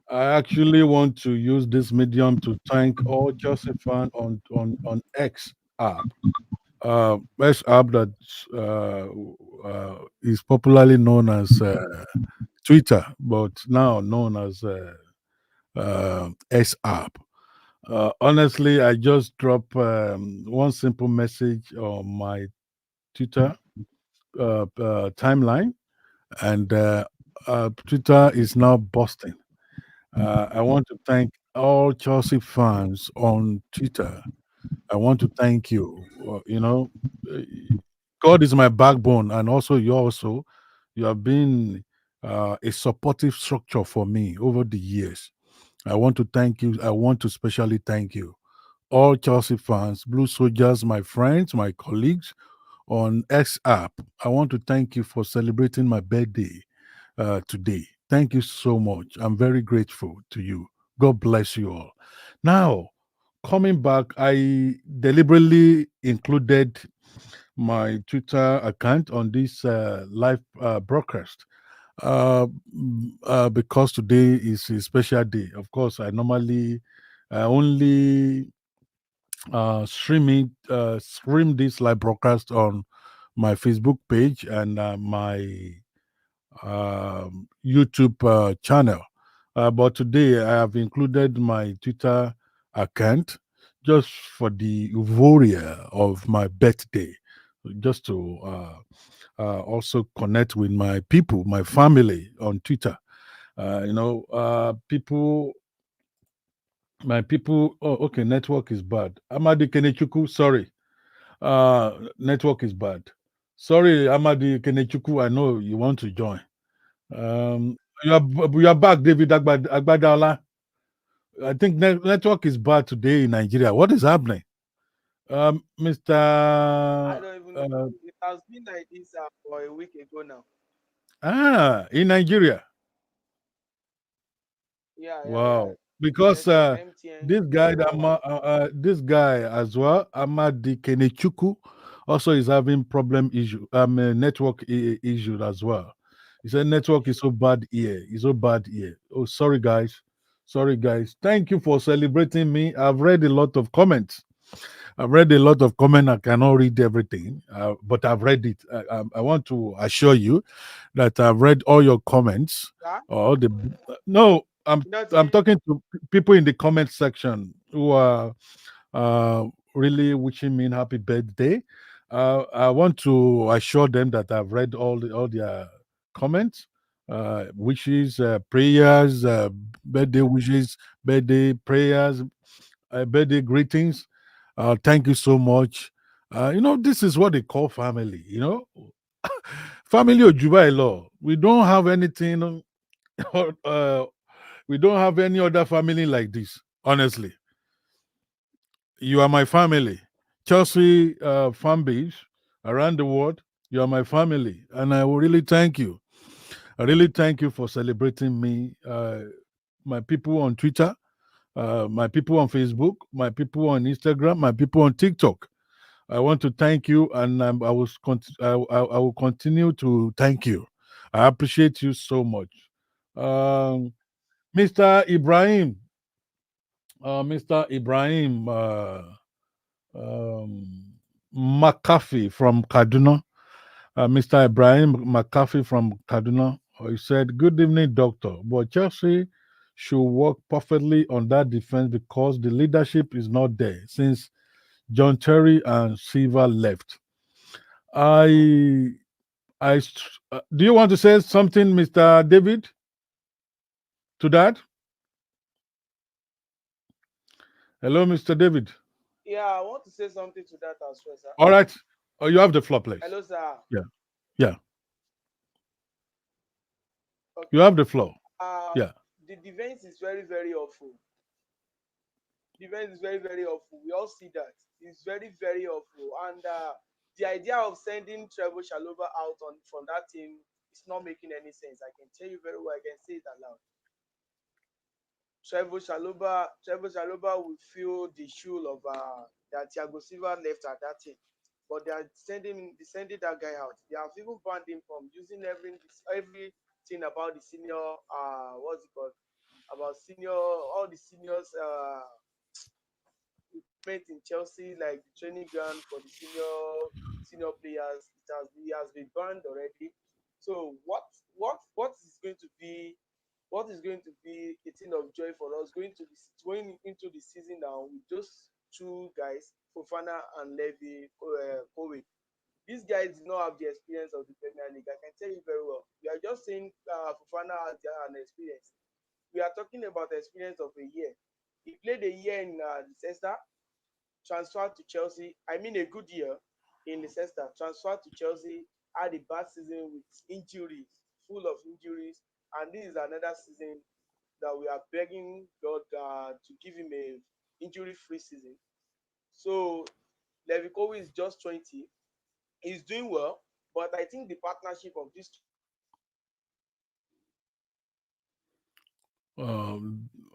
I actually want to use this medium to thank all Chelsea fans on X app. X app that is popularly known as Twitter, but now known as X app. Honestly, I just drop one simple message on my Twitter timeline, and Twitter is now busting. I want to thank all Chelsea fans on Twitter. I want to thank you. Uh, God is my backbone, and also you also you have been a supportive structure for me over the years. I want to thank you. I want to specially thank you, all Chelsea fans, Blue Soldiers, my friends, my colleagues on X app. I want to thank you for celebrating my birthday today. Thank you so much. I'm very grateful to you. God bless you all. Now, coming back, I deliberately included my Twitter account on this live broadcast because today is a special day. Of course, I only stream this live broadcast on my Facebook page and my YouTube channel. But today I have included my Twitter account just for the euphoria of my birthday, just to also connect with my people, my family on Twitter. People, my people. Oh, okay, network is bad. Amadi Kenechuku, sorry. Network is bad. Sorry, Amadi Kenechuku. I know you want to join. You are back, David Agbadala. I think network is bad today in Nigeria. What is happening, Mister? I don't even know. It has been like this for a week ago now. In Nigeria. Yeah. Wow. Because MTN worldwide. this guy as well, Amadi Kenechuku, also is having problem issue. Network issue as well. He said network is so bad here. It's so bad here. Oh, sorry guys. Sorry guys. Thank you for celebrating me. I've read a lot of comments. I've read a lot of comments. I cannot read everything, but I've read it. I want to assure you that I've read all your comments. Yeah? All the no, I'm Nothing. talking to people in the comment section who are really wishing me happy birthday. I want to assure them that I've read all their comments, wishes, prayers, birthday wishes, birthday prayers, birthday greetings. Thank you so much. This is what they call family. Family Ojuba law. We don't have anything. uh, we don't have any other family like this. Honestly, you are my family. Chelsea fan base around the world. You are my family, and I will really thank you. I really thank you for celebrating me. My people on Twitter, my people on Facebook, my people on Instagram, my people on TikTok. I want to thank you, and I will continue to thank you. I appreciate you so much, Mr. Ibrahim. Mr. Ibrahim McAfee from Kaduna. Mr. Ibrahim McAfee from Kaduna. He said, "Good evening, doctor. But Chelsea should work perfectly on that defense because the leadership is not there since John Terry and Silva left." I, do you want to say something, Mr. David, to that? Hello, Mr. David. Yeah, I want to say something to that as well, sir. All right. Oh, you have the floor, please. Hello, sir. Yeah. Yeah. You Okay. have the floor. Yeah. The defense is very, very awful. Defense is very, very awful. We all see that. It's very, very awful. And the idea of sending Trevor Shalova out from that team is not making any sense. I can tell you very well. I can say it aloud. Trevor Shalova will fill the shoe of that Thiago Silva left at that team. But they are sending that guy out. They have even banned him from using everything about the senior what's it called? about all the seniors equipment in Chelsea, like the training ground for the senior players. It has been banned already. So what is going to be a thing of joy for us going into the season now with those two guys, Fofana and Levy Kowe. These guys do not have the experience of the Premier League. I can tell you very well. We are just saying Fofana has an experience. We are talking about the experience of a year. He played a year in Leicester, transferred to Chelsea. I mean, a good year in Leicester, transferred to Chelsea, had a bad season with injuries, full of injuries, and this is another season that we are begging God to give him a injury-free season. So Levi Kowi is just 20. He's doing well, but I think the partnership of these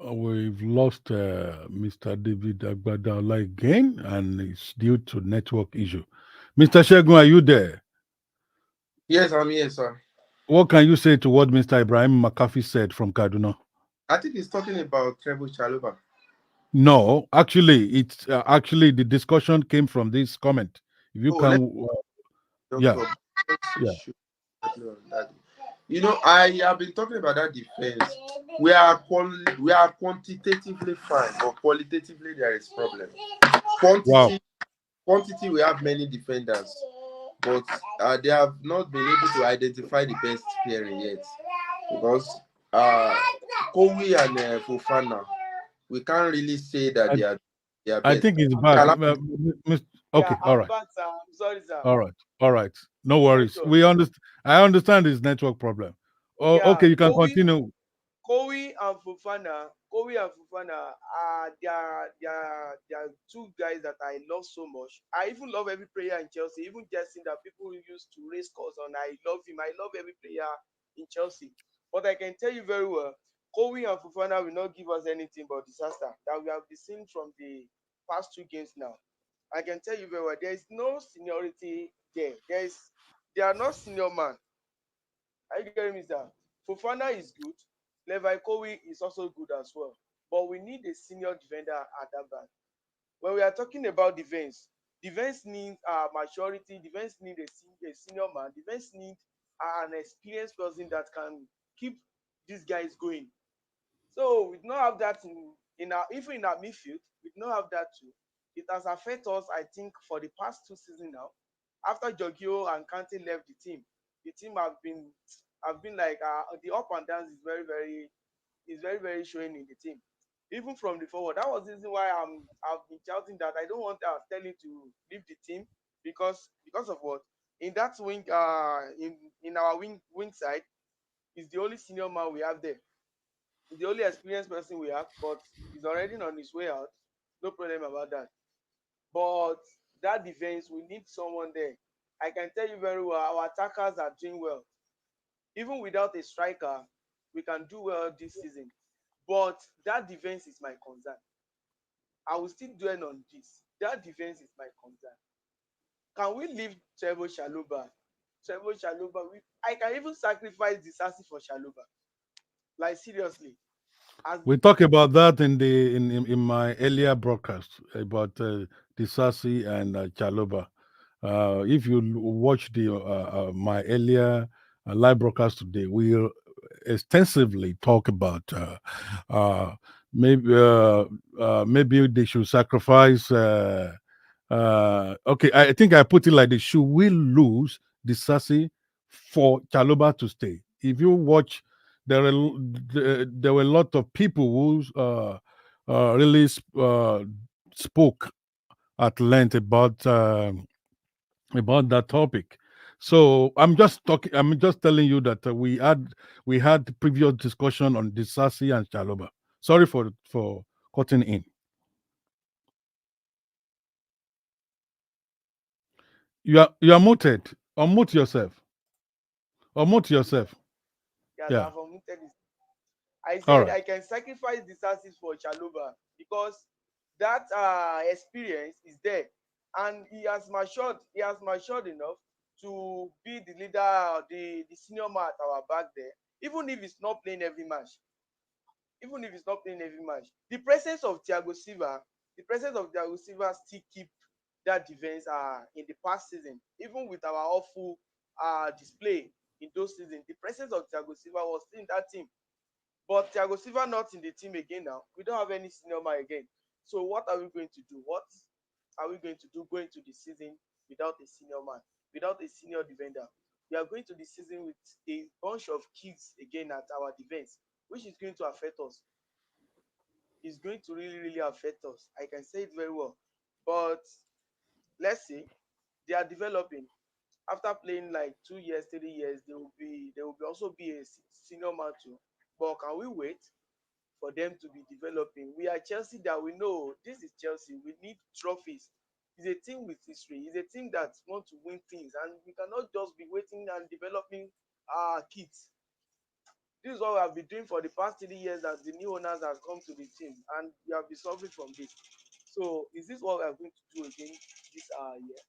We've lost Mr. David Agbadaola again, and it's due to network issue. Mr. Shegun, are you there? Yes, I'm here, sir. What can you say to what Mr. Ibrahim McAfee said from Kaduna? I think he's talking about Trevor Chalobah. No, actually, it's actually the discussion came from this comment. If you Oh, let can, Dr. yeah, yeah. You know, I have been talking about that defense. We are quantitatively fine, but qualitatively there is problem. Wow. Quantity, we have many defenders, but they have not been able to identify the best pairing yet. Because Kowi and Fofana, we can't really say that they are I best. think he's back. Okay, Yeah, all I'm right. back, sir. I'm sorry, sir. All right. No worries. Network. We understand. I understand his network problem. Oh, Yeah, okay, you can continue. Kowi and Fofana are two guys that I love so much. I even love every player in Chelsea, even Justin that people used to raise calls on. I love him. I love every player in Chelsea. But I can tell you very well, Kowi and Fofana will not give us anything but disaster that we have been seeing from the past two games now. I can tell you very well, there is no seniority there. They are not senior man. Are you getting me, sir? Fofana is good. Levi Kowi is also good as well. But we need a senior defender at that back. When we are talking about defense needs maturity. Defense needs a senior man. Defense needs an experienced person that can keep these guys going. So we do not have that in our even in our midfield. We do not have that too. It has affected us, I think, for the past two seasons now. After Jorginho and Kante left the team have been like the up and downs is very showing in the team. Even from the forward, that was the reason why I've been shouting that I don't want Sterling to leave the team because of what in that wing in our wing side is the only senior man we have there. He's the only experienced person we have, but he's already on his way out. No problem about that. But that defense, we need someone there. I can tell you very well, our attackers are doing well. Even without a striker, we can do well this season. But that defense is my concern. I will still dwell on this. That defense is my concern. Can we leave Trevor Chalobah? I can even sacrifice Disasi for Chalobah. Like seriously. We talk about that in my earlier broadcast about Disasi and Chaloba. If you watch the my earlier live broadcast today, we extensively talk about uh, maybe maybe they should sacrifice. Okay, I think I put it like this: should we lose Disasi for Chaloba to stay? If you watch, there were a lot of people who really spoke at length about that topic. So I'm just talking. I'm just telling you that we had previous discussion on Disasi and Chaloba. Sorry for cutting in. You are muted. Unmute yourself. Unmute yourself. Yes, Yeah. I've omitted this. I All said right. I can sacrifice Disasi for Chalobah because that experience is there, and he has matured. He has matured enough to be the leader, the senior man at our back there. Even if he's not playing every match, even if he's not playing every match. The presence of Thiago Silva still keep that defense in the past season, even with our awful display in those seasons. The presence of Thiago Silva was still in that team. But Thiago Silva not in the team again now. We don't have any senior man again. So what are we going to do? What are we going to do going to the season without a senior man, without a senior defender? We are going to the season with a bunch of kids again at our defense, which is going to affect us. It's going to really, really affect us. I can say it very well. But let's see. They are developing. After playing like 2 years, 3 years, they will also be a senior man too. But can we wait for them to be developing? We are Chelsea that we know this is Chelsea. We need trophies. It's a team with history. It's a team that wants to win things, and we cannot just be waiting and developing our kids. This is what we have been doing for the past 3 years as the new owners have come to the team, and we have been suffering from this. So, is this what we are going to do again this year?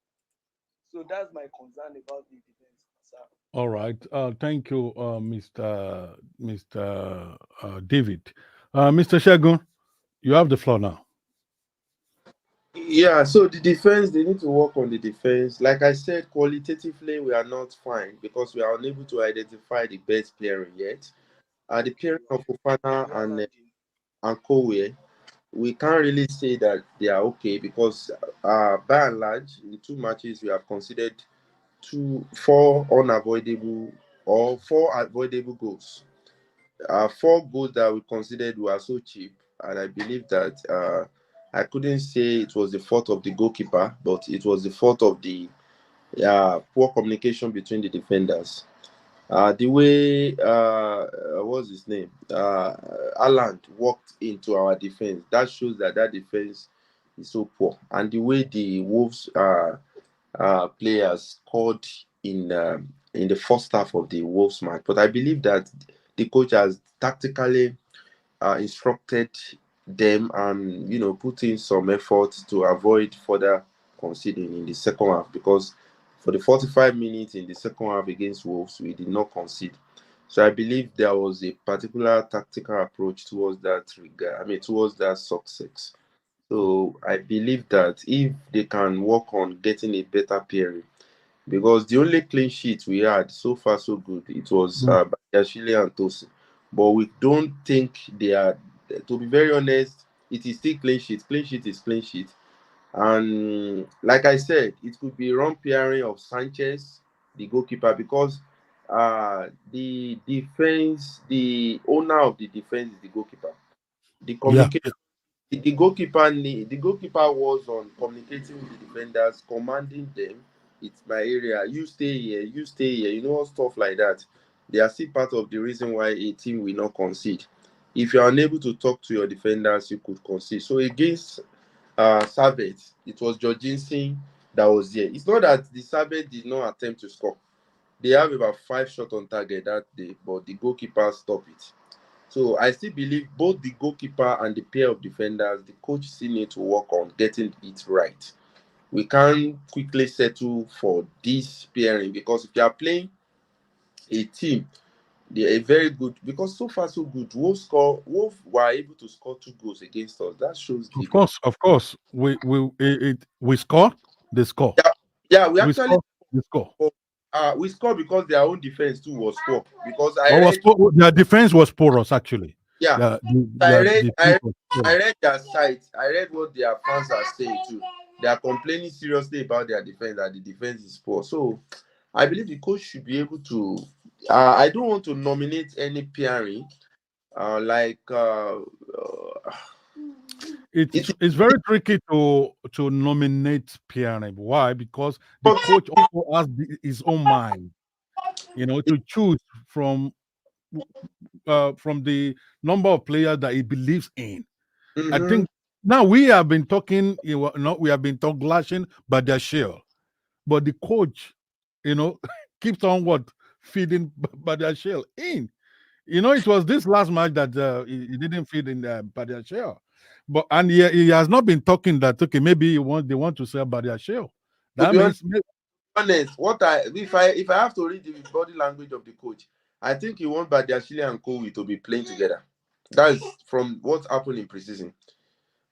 So that's my concern about the defense, sir. All right. Thank you, Mr. David. Mr. Shagun, you have the floor now. Yeah, so the defense, they need to work on the defense. Like I said, qualitatively, we are not fine because we are unable to identify the best pairing yet. The pairing of Fofana and Kowe, we can't really say that they are okay because by and large, in 2 matches, we have considered 4 unavoidable or 4 avoidable goals. 4 goals that we considered were so cheap, and I believe that I couldn't say it was the fault of the goalkeeper, but it was the fault of the poor communication between the defenders. The way what's his name? Haaland walked into our defense. That shows that defense is so poor. And the way the Wolves players scored in the first half of the Wolves match. But I believe that the coach has tactically instructed them and put in some effort to avoid further conceding in the second half, because for the 45 minutes in the second half against Wolves, we did not concede. So I believe there was a particular tactical approach towards that towards that success. So I believe that if they can work on getting a better pairing, because the only clean sheet we had so far so good, it was Badiashile and Tosin. But we don't think they are, to be very honest, it is still clean sheet. Clean sheet is clean sheet. And like I said, it could be wrong pairing of Sanchez, the goalkeeper, because the defense, the owner of the defense is the goalkeeper. The communication, the goalkeeper was on communicating with the defenders, commanding them. It's my area. You stay here. You stay here. Stuff like that. They are still part of the reason why a team will not concede. If you are unable to talk to your defenders, you could concede. So against Servette, it was Jorgensen that was there. It's not that the Servette did not attempt to score. They have about 5 shots on target that day, but the goalkeeper stopped it. So I still believe both the goalkeeper and the pair of defenders, the coach still need to work on getting it right. We can't quickly settle for this pairing, because if you are playing a team, they are very good, because so far so good. Wolves were able to score 2 goals against us. That shows. Of course, we score. They score. Yeah, we actually score. We scored because their own defense too was poor. Because their defense was porous actually. Yeah, I read their site. I read what their fans are saying too. They are complaining seriously about their defense, that the defense is poor. So I believe the coach should be able to. I don't want to nominate any pairing. It's very tricky to nominate pairing. Why? Because the coach also has his own mind, to choose from the number of players that he believes in. I think now we have been talking, we have been glashing Badiashile, but the coach, keeps on feeding Badiashile in. It was this last match that he didn't feed in Badiashile. But he has not been talking that maybe they want to sell Badiashile. That means honest. If I have to read the body language of the coach, I think he wants Badiashile and Kowi to be playing together. That is from what happened in preseason.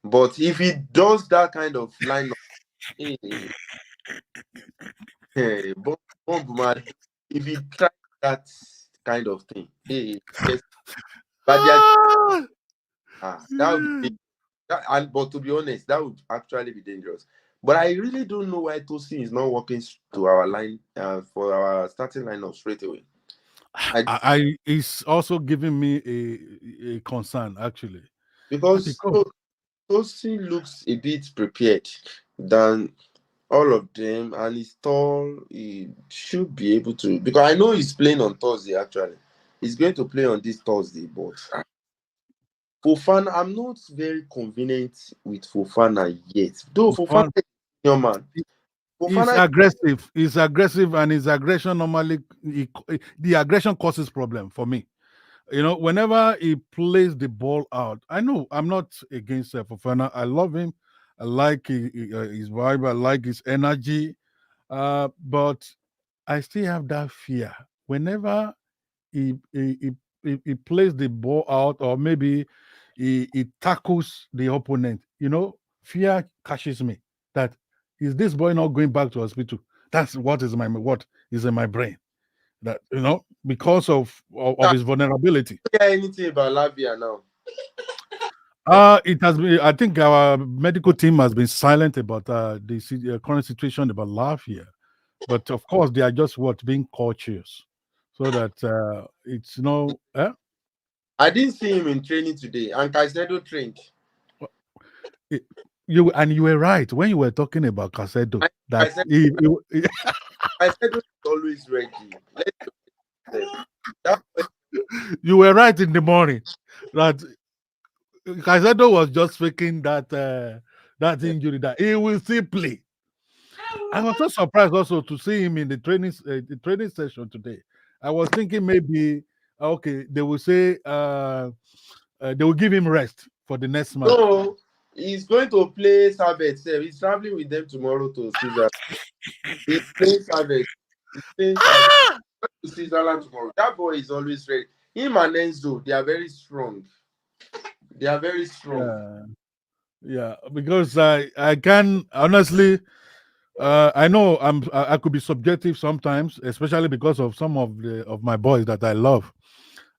But if he does that kind of lineup, eh, man, if he tries that kind of thing, yes, but that would be but to be honest, that would actually be dangerous. But I really don't know why Tosin is not working to our line for our starting lineup straight away. It's also giving me a concern actually. Because Tosin looks a bit prepared than all of them, and he's tall. He should be able to, because I know he's playing on Thursday. Actually, he's going to play on this Thursday. But Fofana, I'm not very convenient with Fofana yet. Though Fofana is your man. He's aggressive, and his aggression normally the aggression causes problem for me. You know, whenever he plays the ball out, I know I'm not against Fofana. I love him. I like his vibe. I like his energy. But I still have that fear whenever he plays the ball out, or maybe he tackles the opponent. You know, fear catches me. That is this boy not going back to hospital? That's what is in my brain. That, you know, because of his vulnerability. Hear anything about Lavia now? It has been. I think our medical team has been silent about the current situation about Lavia, but of course they are just being cautious, so that it's no. I didn't see him in training today, and Caicedo trained. You were right when you were talking about Caicedo. Caicedo is always ready. You were right in the morning that Caicedo was just faking that injury, that he will still play. I was so surprised also to see him in the training session today. I was thinking maybe okay, they will say they will give him rest for the next match. No, he's going to play Sabet. He's traveling with them tomorrow to Switzerland. He's playing Sabet. He's playing Sabet to Switzerland tomorrow. That boy is always ready. Him and Enzo, they are very strong. They are very strong. Yeah, because I can honestly. I know I could be subjective sometimes, especially because of some of my boys that I love.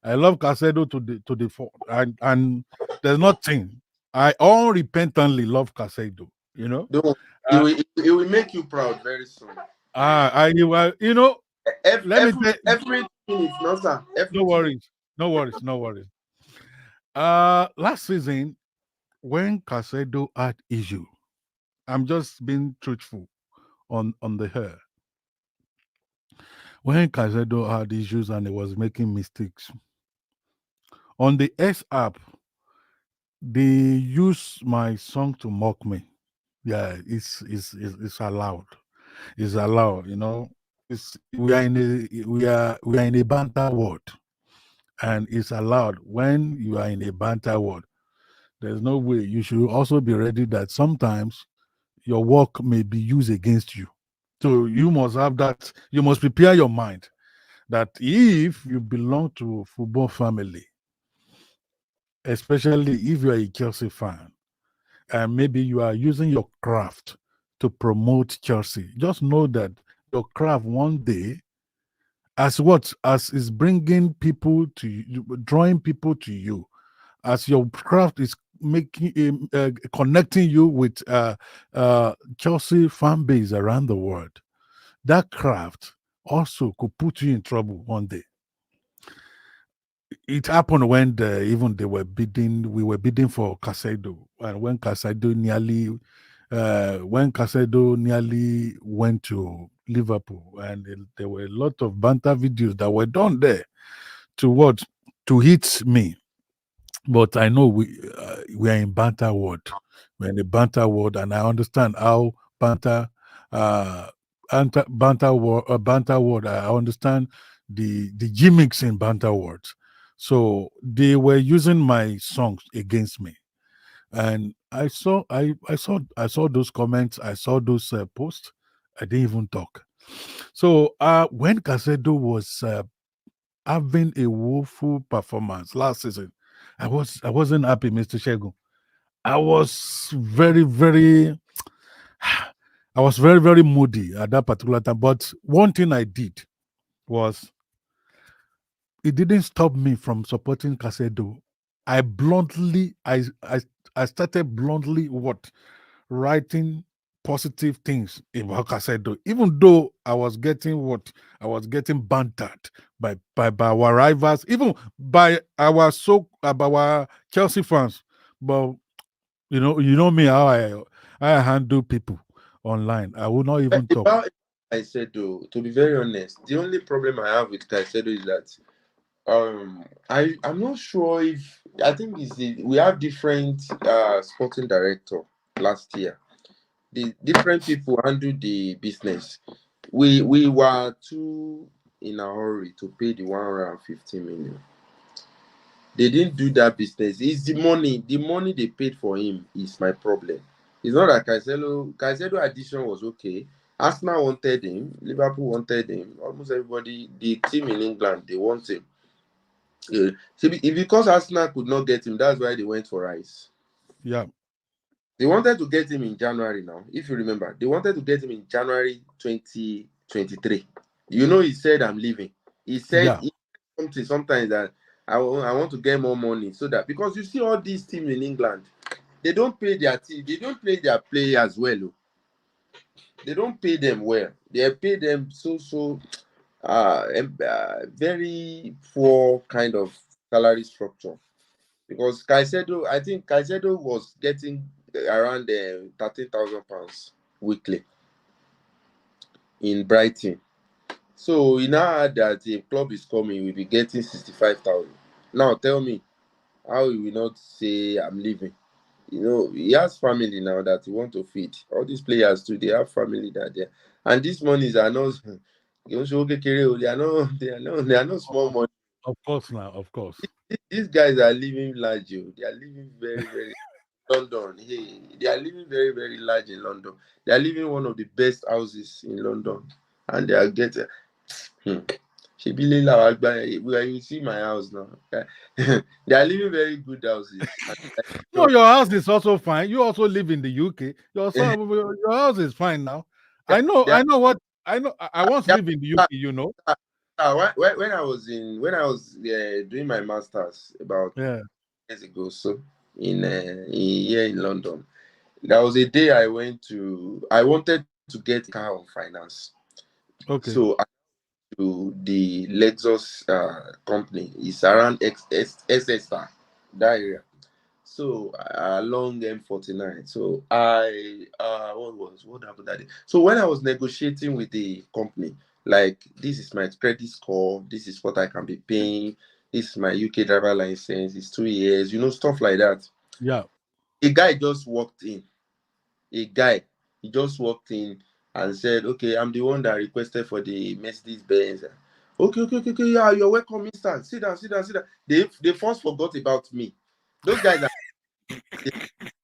I love Caicedo to the full, and there's nothing. I unrepentantly love Caicedo. You know, it will make you proud very soon. You know, every minute, no sir. No worries. Last season when Caicedo had issue, I'm just being truthful on the hair. When Caicedo had issues and he was making mistakes on the S app, they use my song to mock me. Yeah, it's allowed. It's allowed. You know, we are in a banter world, and it's allowed when you are in a banter world. There's no way. You should also be ready that sometimes your work may be used against you. So you must have that. You must prepare your mind that if you belong to a football family, especially if you are a Chelsea fan, and maybe you are using your craft to promote Chelsea, just know that your craft one day, as is bringing people to you, drawing people to you, as your craft is making connecting you with Chelsea fan base around the world, that craft also could put you in trouble one day. It happened when we were bidding for Caicedo, and when Caicedo nearly went to Liverpool, and there were a lot of banter videos that were done there to hit me. But I know we are in banter world. We're in the banter world, and I understand how banter world. I understand the gimmicks in banter words. So they were using my songs against me, and I saw those comments. I saw those posts. I didn't even talk. So when Caicedo was having a woeful performance last season, I wasn't happy, Mr. Shegun. I was very, very I was very, very moody at that particular time. But one thing I did was it didn't stop me from supporting Casedo. I started bluntly what writing positive things about Casedo, even though I was getting bantered by our rivals, even by our Chelsea fans. But you know me how I handle people online. I will not even talk. About Caicedo, to be very honest, the only problem I have with Caicedo is that I'm not sure if I think we have different sporting director last year. The different people handle the business. We were too in a hurry to pay the 150 million. They didn't do that business. It's the money they paid for him is my problem. It's not that Caicedo addition was okay. Arsenal wanted him, Liverpool wanted him, almost everybody, the team in England, they want him. Because Arsenal could not get him, that's why they went for Rice. Yeah. They wanted to get him in January now, if you remember. They wanted to get him in January 2023. He said, I'm leaving. He said something sometimes that I want to get more money so that, because you see all these teams in England, they don't pay their team, they don't pay their players well. They don't pay them well. They pay them very poor kind of salary structure. Because I think Caicedo was getting around £13,000 weekly in Brighton. So he now heard that the club is coming, we'll be getting 65,000. Now tell me, how he will not say I'm leaving? He has family now that he want to feed. All these players too, they have family that there, and these monies are not. They are not small money. Of course, now, of course. These guys are living large. They are living very, very London. Hey, they are living very, very large in London. They are living one of the best houses in London, and they are getting. Where you see my house now, they are living very good houses. No, your house is also fine. You also live in the UK. Your house is fine now. I know. I once lived in the UK. When I was doing my masters about years ago, so here in London, there was a day I wanted to get a car on finance. Okay. So I to the Lexus company. It's around SSR, that area. So along M49. So what happened that day? So when I was negotiating with the company, like, this is my credit score, this is what I can be paying, this is my UK driver license, it's 2 years, stuff like that. Yeah. A guy just walked in. He just walked in and said, okay, I'm the one that requested for the Mercedes Benz. Okay, yeah, you're welcome, mister. Sit down. They first forgot about me. Those guys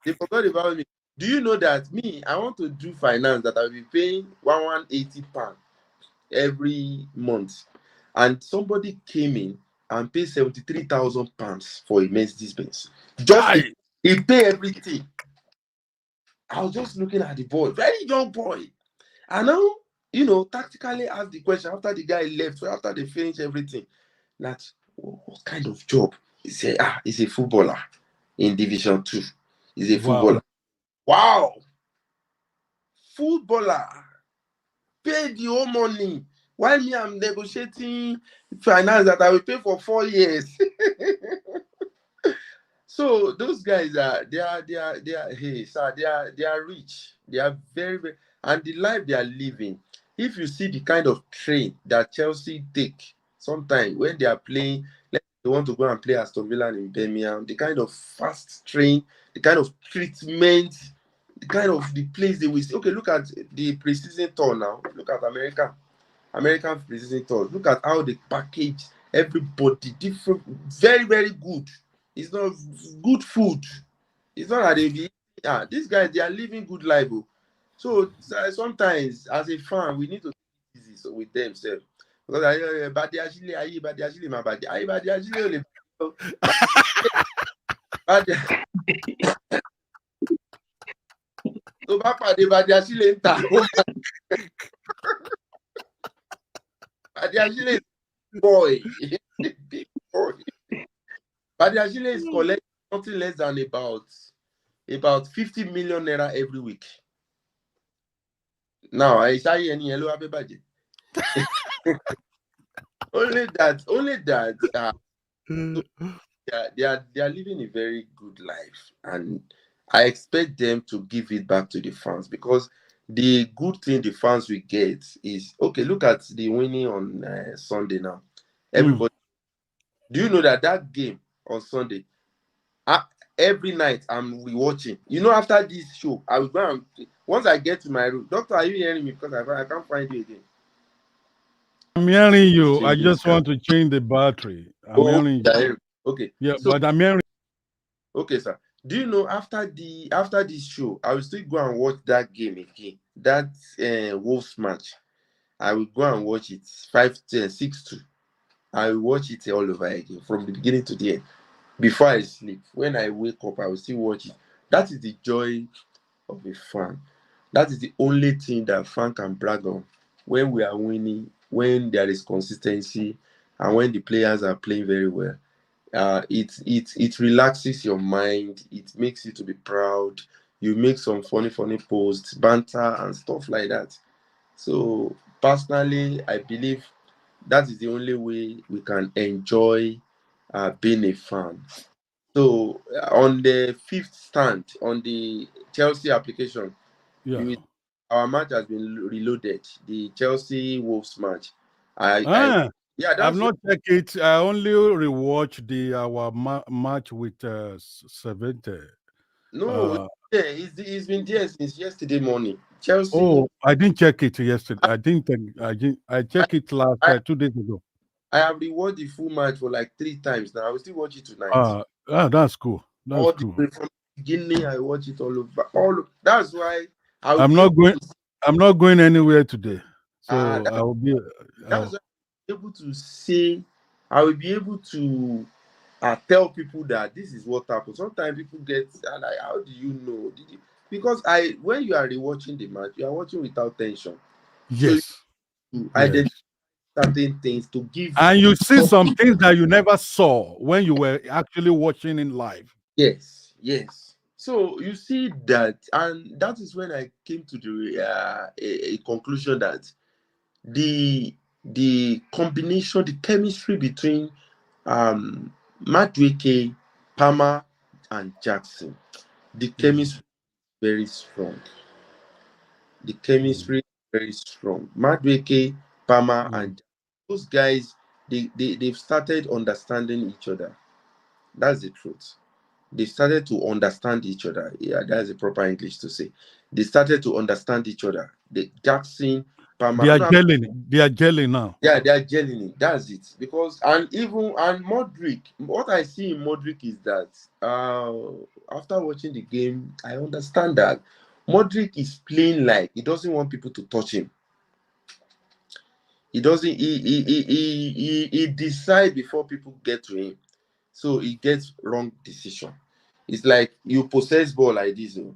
they forgot about me. Do you know that I want to do finance that I'll be paying £180 every month, and somebody came in and paid £73,000 for a Mercedes Benz. He paid everything. I was just looking at the boy, very young boy. And now, tactically asked the question after the guy left, after they finished everything, that what kind of job? He said, he's a footballer in Division 2. He's a footballer. Wow. Footballer. Pay the whole money. While me, I'm negotiating finance that I will pay for 4 years. So those guys they are rich. They are very, very, and the life they are living. If you see the kind of train that Chelsea take sometimes when they are playing, like they want to go and play Aston Villa in Birmingham, the kind of fast train, the kind of treatment, the kind of the place they will see. Okay, look at the preseason tour now. Look at American preseason tour. Look at how they package everybody different, very, very good. It's not good food. It's not that they be. These guys, they are living good life. So sometimes, as a fan, we need to be easy with themselves. Because tó bá pàdé Badiashile ń tà Badiashile is boy. Big boy. Badiashile is collecting something less than about 50 million naira every week. Now, I say any yellow budget. Only that. They are living a very good life, and I expect them to give it back to the fans, because the good thing the fans will get is, okay, look at the winning on Sunday now. Everybody, do you know that game on Sunday, every night I'm rewatching. You know, after this show, I will go and, once I get to my room, Doctor, are you hearing me? Because I can't find you again. I'm hearing you. I just want to change the battery. I'm hearing you. Okay. Yeah, so, but I'm hearing. Okay, sir. Do you know after this show, I will still go and watch that game again. That Wolves match. I will go and watch it 6-2. I will watch it all over again from the beginning to the end. Before I sleep, when I wake up, I will still watch it. That is the joy of a fan. That is the only thing that fan can brag on. When we are winning, when there is consistency, and when the players are playing very well, it relaxes your mind. It makes you to be proud. You make some funny posts, banter, and stuff like that. So personally, I believe that is the only way we can enjoy being a fan. So on the 5th stand on the Chelsea application, our match has been reloaded. The Chelsea Wolves match. I've not checked it. I only rewatched our match with Sevente. No, it's been there since yesterday morning. Chelsea. Oh, I didn't check it yesterday. I checked it last 2 days ago. I have rewatched the full match for like 3 times now. I will still watch it tonight. That's cool. That's cool. From the beginning, I watch it all over. That's why I'm not going anywhere today. So I will be. That's why I'm able to say. I will be able to tell people that this is what happened. Sometimes people get like, how do you know? Because when you are rewatching the match, you are watching without tension. Yes. So identify certain things to give, and you see some things that you never saw when you were actually watching in live. Yes. So you see that, and that is when I came to the a conclusion that the combination, the chemistry between Madueke, Palmer, and Jackson, the chemistry is very strong. The chemistry is very strong. Madueke, Palmer, and those guys, they've started understanding each other. That's the truth. They started to understand each other. Yeah, that's the proper English to say. They started to understand each other. The Jackson, Palmer, they are gelling now. Yeah, they are gelling. That's it. Because and Modric, what I see in Modric is that after watching the game, I understand that Modric is playing like he doesn't want people to touch him. He doesn't. He decides before people get to him, so he gets wrong decision. It's like you possess ball like this, and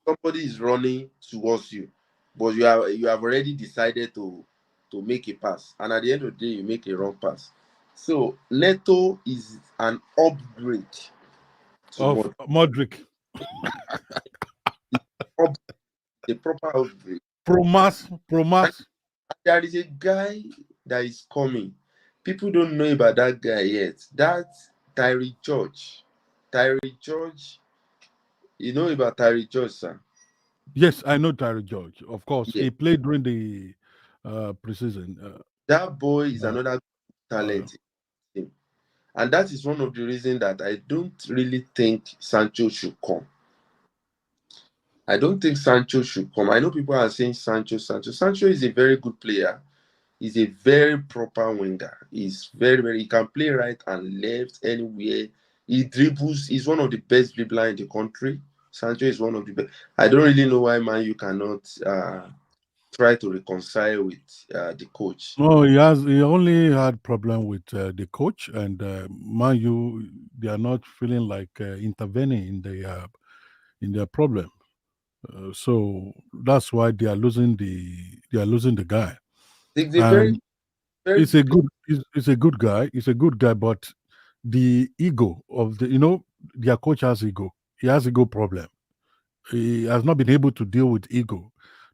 somebody is running towards you, but you have already decided to make a pass, and at the end of the day, you make a wrong pass. So Neto is an upgrade of Modric. The proper upgrade. Promas. There is a guy that is coming. People don't know about that guy yet. That's Tyree George. Tyree George. You know about Tyree George, sir? Yes, I know Tyree George. Of course, he played during the preseason. That boy is another talent. And that is one of the reasons that I don't really think Sancho should come. I don't think Sancho should come. I know people are saying Sancho. Sancho is a very good player. He's a very proper winger. He's very, he can play right and left anywhere. He dribbles. He's one of the best dribblers in the country. Sancho is one of the best. I don't really know why man you cannot try to reconcile with the coach. No, he only had problem with the coach and Man U. They are not feeling like intervening in their problem. So that's why they are losing the guy. It's a very, And very he's a big good he's a good guy. He's a good guy, but the ego of their coach has ego. He has ego problem. He has not been able to deal with ego.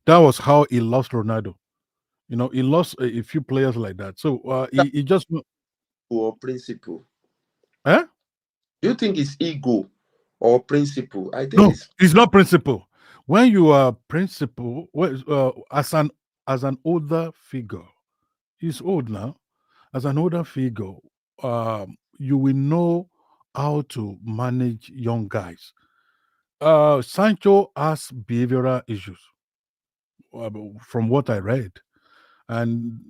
That was how he lost Ronaldo. He lost a few players like that. So he just or principle. eh? Do you think it's ego or principle? I think No, it's it's not principle. When you are principal, as an older figure, he's old now. As an older figure, you will know how to manage young guys. Sancho has behavioral issues, from what I read, and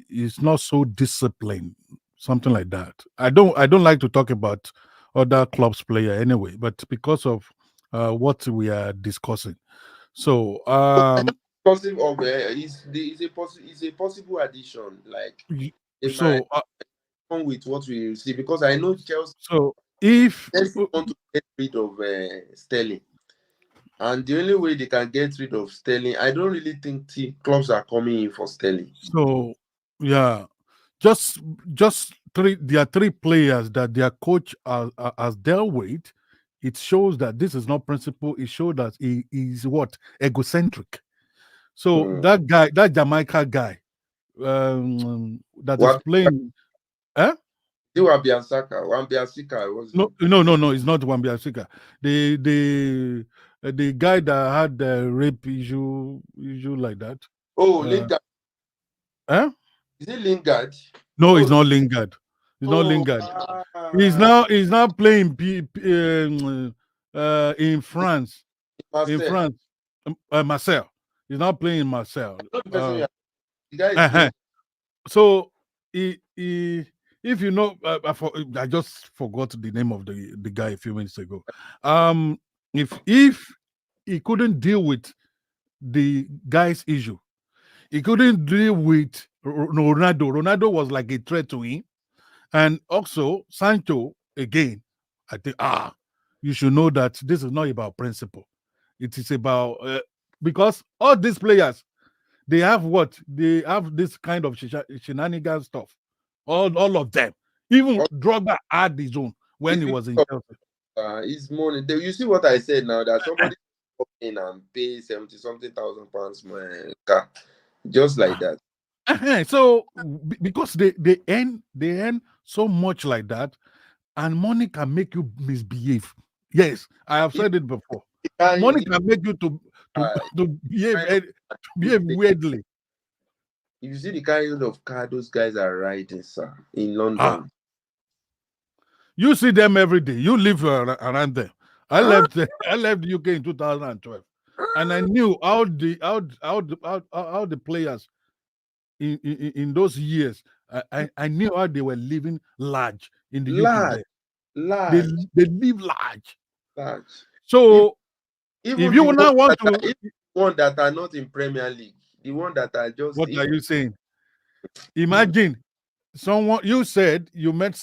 he's not so disciplined, something like that. I don't like to talk about other clubs player anyway, but because of what we are discussing. So possible of is a possible addition. Like y- they might so come with what we see because I know Chelsea if want to get rid of Sterling, and the only way they can get rid of Sterling, I don't really think clubs are coming in for Sterling. so yeah, just three. There are three players that their coach has dealt with. It shows that this is not principle. It shows that he is what egocentric. So that guy, that Jamaica guy, that is What? playing. Eh? Do Wan-Bissaka was No. It's not Wambiasika. The guy that had the rape issue like that. Lingard. Eh? Is it Lingard? No, it's not Lingard. It's not Lingard. He's now playing in France. Marcel. In France, Marcel. He's now playing in Marcel. The guy is So if you know, I just forgot the name of the guy a few minutes ago. If he couldn't deal with the guy's issue, he couldn't deal with Ronaldo. Ronaldo was like a threat to him, and also Sancho again. I think you should know that this is not about principle. It is about because all these players, they have this kind of shenanigan stuff. All of them. Even Drogba had his own when he was in Chelsea. His money. You see what I said now that somebody come in and pay 70-something thousand pounds more car, just like that. So because they earn so much like that, and money can make you misbehave. Yes, I have said it before. Money can make you to behave weirdly. You see the kind of car those guys are riding, sir, in London. You see them every day. You live around them. I left the UK in 2012, and I knew how the players in those years. I knew how they were living large in the UK. Large. They live large. So if you now want one that are not in Premier League, the one that are just what are you saying? Imagine someone you said you met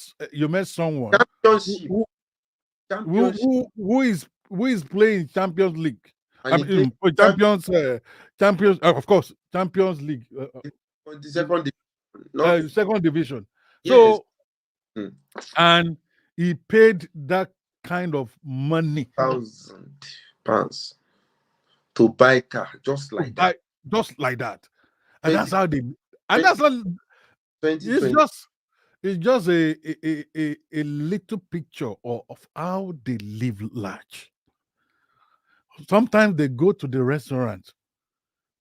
someone who is playing Champions League. Champions of course, Champions League. The second division. Yes. So and he paid that kind of money, £1,000 to buy a car just like that. And that's how they. And that's how. It's just a little picture of how they live large. Sometimes they go to the restaurant.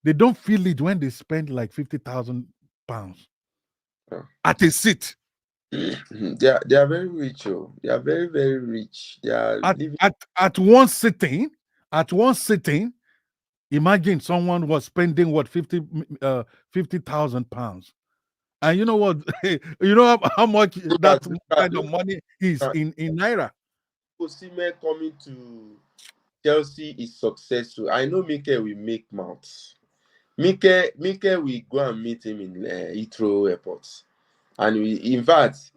They don't feel it when they spend like £50,000 at a seat. They are very rich. They are very, very rich. They are at one sitting. Imagine someone was spending what £50,000, and you know what? You know how much that kind of money is in naira. Osimhen coming to Chelsea is successful. I know Mikel will make mouths Mike we go and meet him in Heathrow Airport. And we, in fact,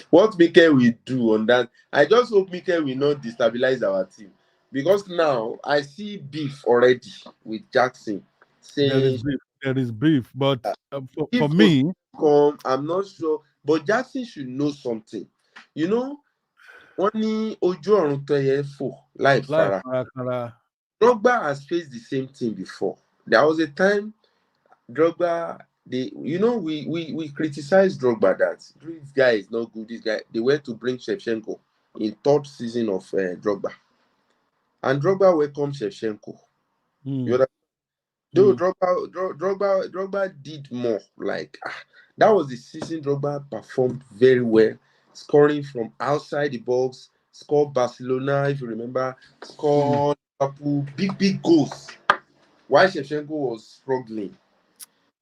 what Mike will do on that, I just hope Mike will not destabilize our team. Because now I see beef already with Jackson saying There is beef, but for if me, come, I'm not sure. But Jackson should know something. You know, only Ojo Oruntoye life life, Farah. Drogba has faced the same thing before. There was a time Drogba, we criticized Drogba that this guy is not good. This guy, they went to bring Shevchenko in third season of Drogba, and Drogba welcomed Shevchenko. You know, though Drogba did more. Like that was the season Drogba performed very well, scoring from outside the box, scored Barcelona, if you remember, scored Liverpool, big goals. While Shevchenko was struggling.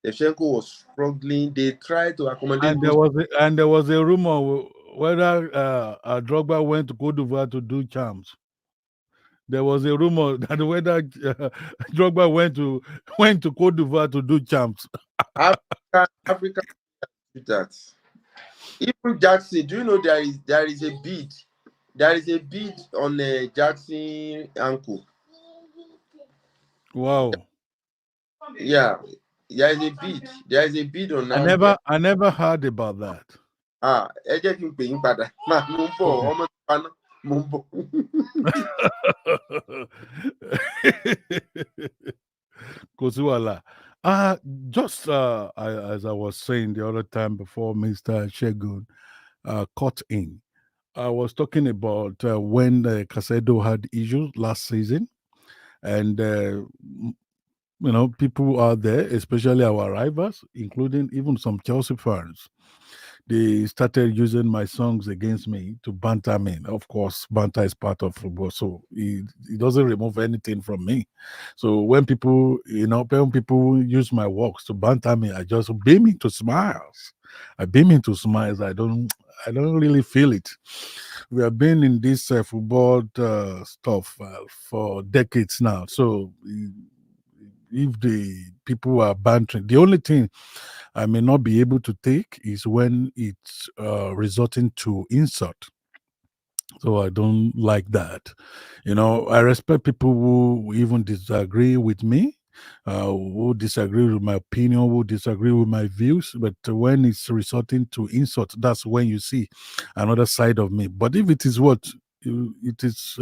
They tried to accommodate. And there was a rumor whether Drogba went to Cote d'Ivoire to do charms. There was a rumor that whether Drogba went to Cote d'Ivoire to do charms. Africa do that. Even Jackson, do you know there is a bead? There is a bead on Jackson ankle. Wow. Yeah, there is a bead. There is a bead on. I never heard about that. Ẹ jẹ́ kí n pè yín padà. Mo ń bọ̀, ọmọ ti paná. Mo ń bọ̀. Kò sí wàhálà. Just as I was saying the other time before Mr. Shegun cut in, I was talking about when Casedo had issues last season, and people out there, especially our rivals, including even some Chelsea fans, they started using my songs against me to banter me. Of course, banter is part of football, so it doesn't remove anything from me. So when people use my works to banter me, I just beam into smiles. I don't really feel it. We have been in this football stuff for decades now. So if the people are bantering, the only thing I may not be able to take is when it's resulting to insult. So I don't like that. I respect people who even disagree with me, who disagree with my opinion, who disagree with my views. But when it's resulting to insult, that's when you see another side of me. But if it is it is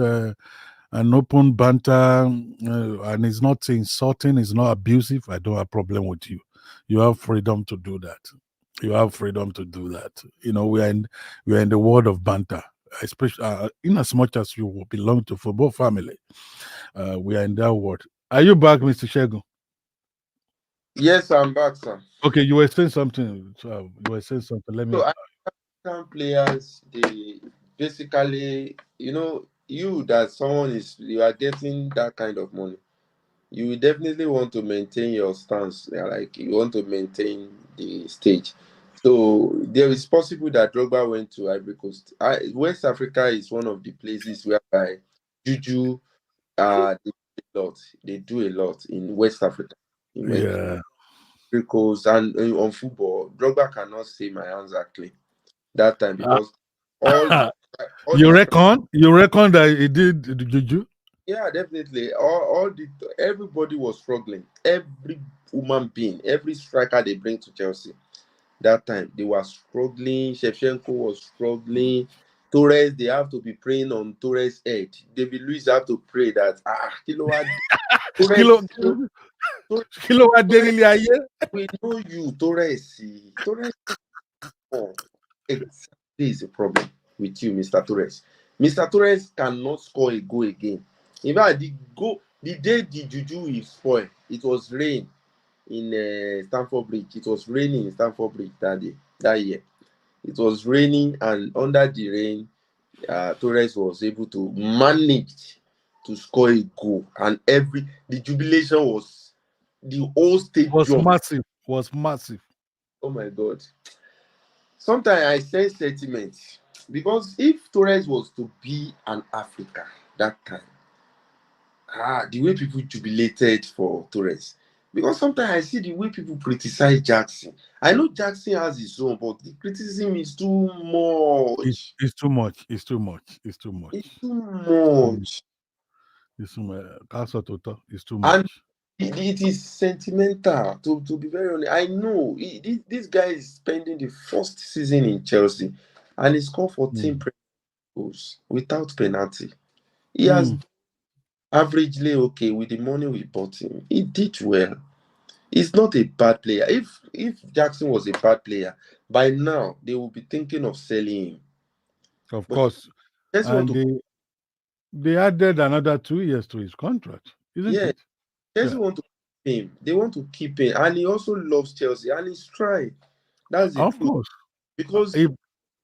an open banter and it's not insulting, it's not abusive, I don't have a problem with you. You have freedom to do that. We are in the world of banter, especially in as much as you belong to football family. We are in that world. Are you back, Mr. Shegun? Yes, I'm back, sir. Okay, you were saying something. Let me. African players, they basically, that someone you are getting that kind of money, you will definitely want to maintain your stance. Like you want to maintain the stage. So there is possible that Drogba went to Ivory Coast. West Africa is one of the places whereby Juju they do a lot in West Africa. Yeah. Ivory Coast and on football, Drogba cannot say my hands are clean that time because you reckon that he did the Juju? Yeah, definitely. Everybody was struggling. Every human being, every striker they bring to Chelsea that time, they were struggling. Shevchenko was struggling. Torres, they have to be praying on Torres' head. David Luiz have to pray that we know you, Torres. Torres is a problem with you, Mr. Torres. Mr. Torres cannot score a goal again. In fact, the day the Juju is spoiled, it was rain in Stamford Bridge. It was raining in Stamford Bridge that year. It was raining, and under the rain, Torres was able to manage to score a goal, and the jubilation was the whole stadium was massive. Oh my God! Sometimes I sense sentiment because if Torres was to be an African that time, the way people jubilated for Torres. Because sometimes I see the way people criticize Jackson. I know Jackson has his own, but the criticism is too much. It's too much. It's too much. It's too much. It's too Too much. much. It's too much. Casa Toto. It's too And much. it is sentimental, to be very honest. I know this guy is spending the first season in Chelsea and he scored 14 goals without penalty. He has averagely okay with the money we bought him. He did well. He's not a bad player. If Jackson was a bad player, by now they will be thinking of selling him. Of But course. Chelsea want And to, they added another 2 years to his contract, isn't yeah, it? Chelsea Yeah. want to keep him. They want to keep him, and he also loves Chelsea, and he's trying. That's the Of truth. course. Because If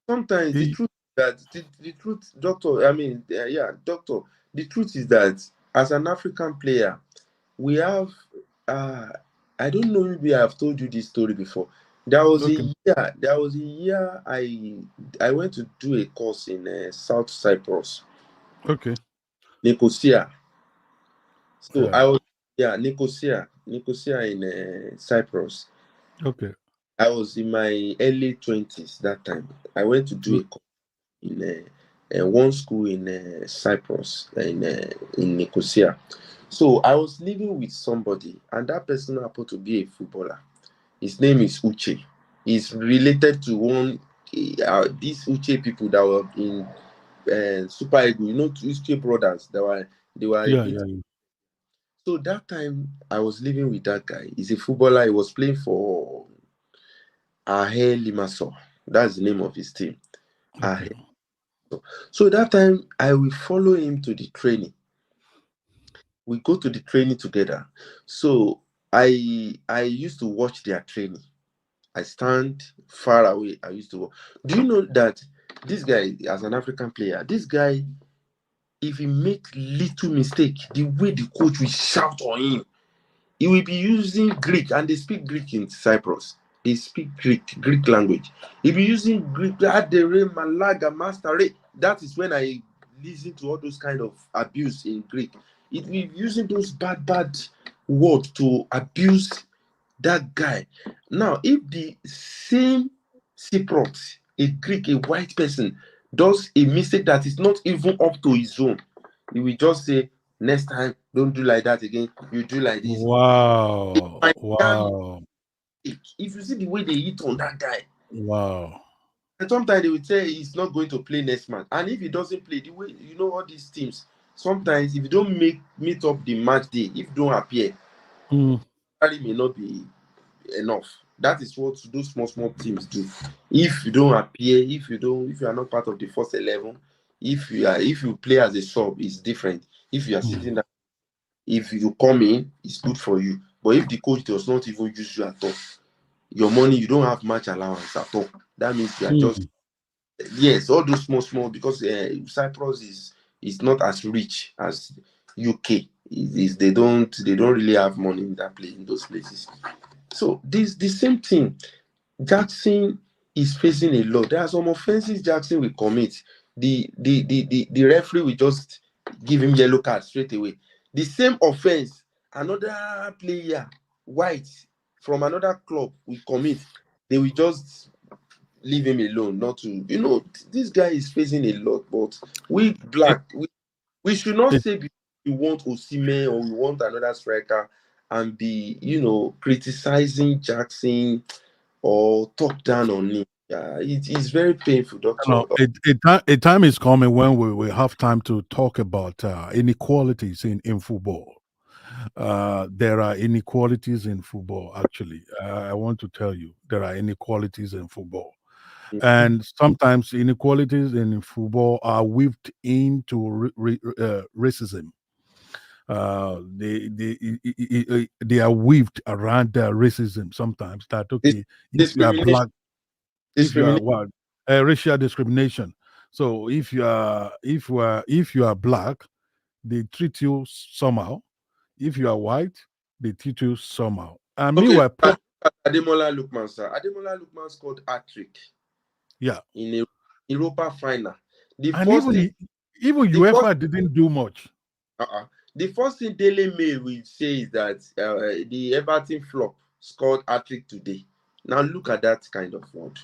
sometimes the he, truth is that the truth, doctor. I mean, doctor. The truth is that as an African player, we have. I don't know if I have told you this story before. There was okay. a year I went to do a course in South Cyprus, Okay. Nicosia. So Yeah. I was Nicosia in Cyprus. Okay. I was in my early 20s that time. I went to do a course in one school in Cyprus, in Nicosia. So I was living with somebody, and that person happened to be a footballer. His name is Uche. He's related to one these Uche people that were in Super Eagles. You know, Uche brothers. They were a Yeah, bit. yeah. So that time I was living with that guy. He's a footballer. He was playing for Ahe Limassol. That's the name of his team. Okay. So that time I will follow him to the training. We go to the training together. So I used to watch their training. I stand far away. I used to watch. Do you know that this guy, as an African player, this guy, if he make little mistake, the way the coach will shout on him, he will be using Greek, and they speak Greek in Cyprus. They speak Greek language. He'll be using Greek, Adere, Malaga, Master. That is when I listen to all those kind of abuse in Greek. It will be using those bad words to abuse that guy. Now, if the same Cypriot, a Greek, a white person, does a mistake that is not even up to his own, he will just say, next time, don't do like that again. You do like this. Wow. Wow. If you see the way they hit on that guy, Wow. and sometimes they will say he's not going to play next month. And if he doesn't play, the way you know all these teams, sometimes if you don't meet up the match day, if you don't appear, it may not be enough. That is what those small teams do. If you don't appear, if you are not part of the first 11, if you play as a sub, it's different. If you are sitting there, if you come in, it's good for you. But if the coach does not even use you at all, your money, you don't have much allowance at all. That means you are just yes, all those small because Cyprus is not as rich as UK. They don't really have money in that place, in those places. So the same thing. Jackson is facing a lot. There are some offenses Jackson will commit. The referee will just give him yellow card straight away. The same offense, another player, white, from another club will commit. They will just leave him alone. Not to, this guy is facing a lot. But we black, we should not say we want Osimhen or we want another striker and be, criticizing Jackson or talk down on him. Yeah, it's very painful, doctor. No, a time is coming when we will have time to talk about inequalities in football. There are inequalities in football, actually. I want to tell you, there are inequalities in football. And sometimes inequalities in football are weaved into racism. They are weaved around racism sometimes. That okay, if you are black, if you are what, racial discrimination. So if you are black, they treat you somehow. If you are white, they treat you somehow. And meanwhile, Ademola Lookman, sir. Ademola Lookman scored hat-trick. Yeah. In a Europa final. Even UEFA didn't do much. the first thing Daily Mail will say is that the Everton flop scored hat-trick today. Now look at that kind of word.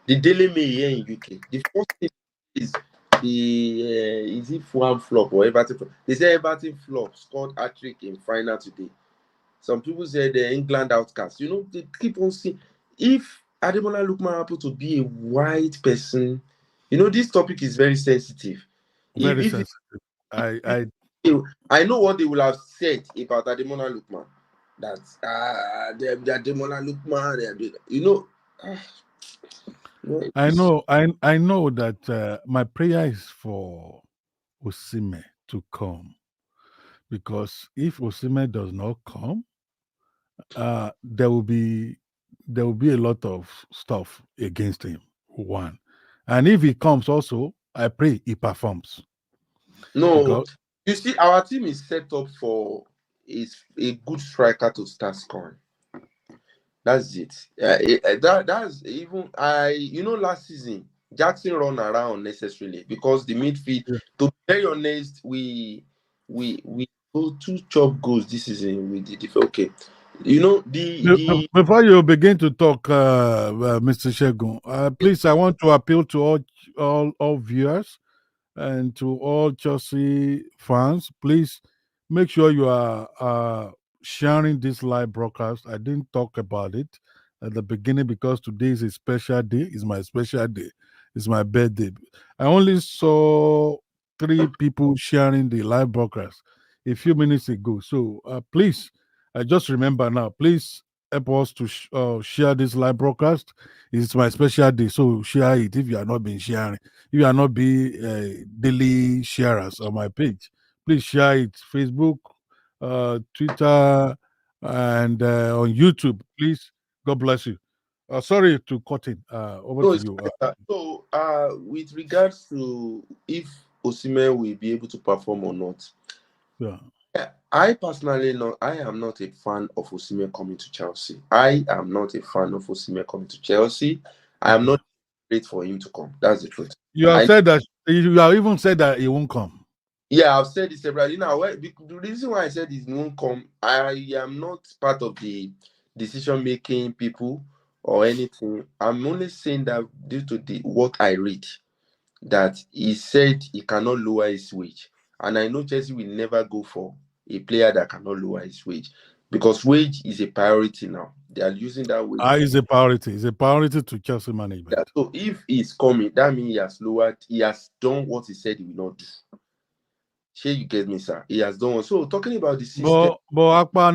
The Daily Mail here in UK. The first thing is the is it Fulham flop or Everton flop? They say Everton flop scored hat-trick in final today. Some people say the England outcast. You know, they keep on saying if Ademola Lookman happened to be a white person, you know, this topic is very sensitive. Very If sensitive. I know what they will have said about Ademola Lookman. That the Ademola Lookman, you know. I know that my prayer is for Osimhen to come, because if Osimhen does not come, there will be a lot of stuff against him. One, and if he comes, also I pray he performs. No, Because you see, our team is set up for a good striker to start scoring. That's it. That's even last season Jackson run around unnecessarily because the midfield. Yeah. To be very honest, we go 2 chop goals this season. We did okay. You know before you begin to talk, Mr. Shegun, please, I want to appeal to all viewers and to all Chelsea fans. Please make sure you are sharing this live broadcast. I didn't talk about it at the beginning because today is a special day. It's my special day. It's my birthday. I only saw 3 people sharing the live broadcast a few minutes ago. So please, I just remember now. Please help us to share this live broadcast. It's my special day, so share it if you are not been sharing. If you are not be daily sharers on my page, please share it. Facebook, Twitter, and on YouTube. Please, God bless you. Sorry to cut in. Over no, to it's you. better. So with regards to if Osimhen will be able to perform or not, Yeah. I personally I am not a fan of Osimhen coming to Chelsea. I am not a fan of Osimhen coming to Chelsea. I am not great for him to come. That's the truth. You have said that. You have even said that he won't come. Yeah, I've said this several. You know, the reason why I said he won't come, I am not part of the decision-making people or anything. I'm only saying that due to what I read, that he said he cannot lower his wage. And I know Chelsea will never go for a player that cannot lower his wage because wage is a priority now. They are using that wage. It's a priority. It's a priority to Chelsea management. Yeah, so if he's coming, that means he has done what he said he will not do. Sure, you get me, sir. He has done. So talking about the system. But Akpa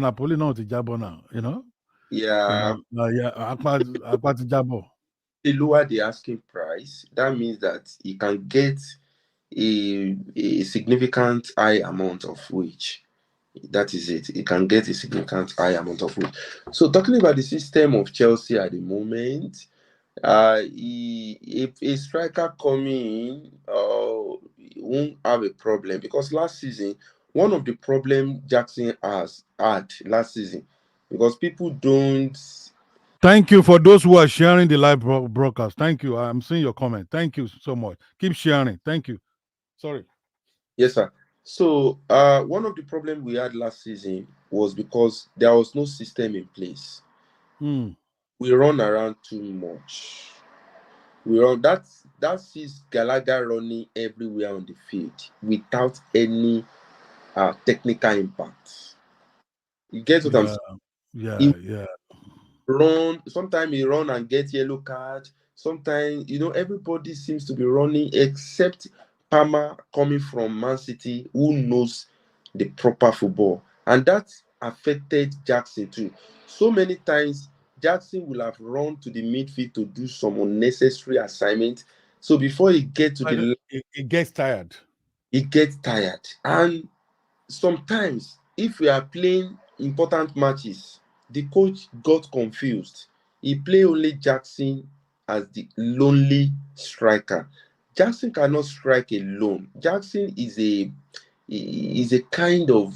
Napoli not the jabo now, you know? Yeah. Akpa the jabo. They lower the asking price. That means that he can get a significant high amount of wage. That is it. He can get a significant high amount of wage. So talking about the system of Chelsea at the moment, if a striker coming won't have a problem because last season one of the problem Jackson had last season because people don't. Thank you for those who are sharing the live broadcast. Thank you. I'm seeing your comment. Thank you so much. Keep sharing. Thank you. Sorry. Yes, sir. So one of the problems we had last season was because there was no system in place. We run around too much. We run that sees Gallagher running everywhere on the field without any technical impact. You get what I'm saying? Yeah. Run. Sometimes he run and get yellow card. Sometimes everybody seems to be running except Palmer coming from Man City, who knows the proper football, and that affected Jackson too. So many times Jackson will have run to the midfield to do some unnecessary assignment. So before he gets to he gets tired. He gets tired, and sometimes if we are playing important matches, the coach got confused. He played only Jackson as the lonely striker. Jackson cannot strike alone. Jackson is a kind of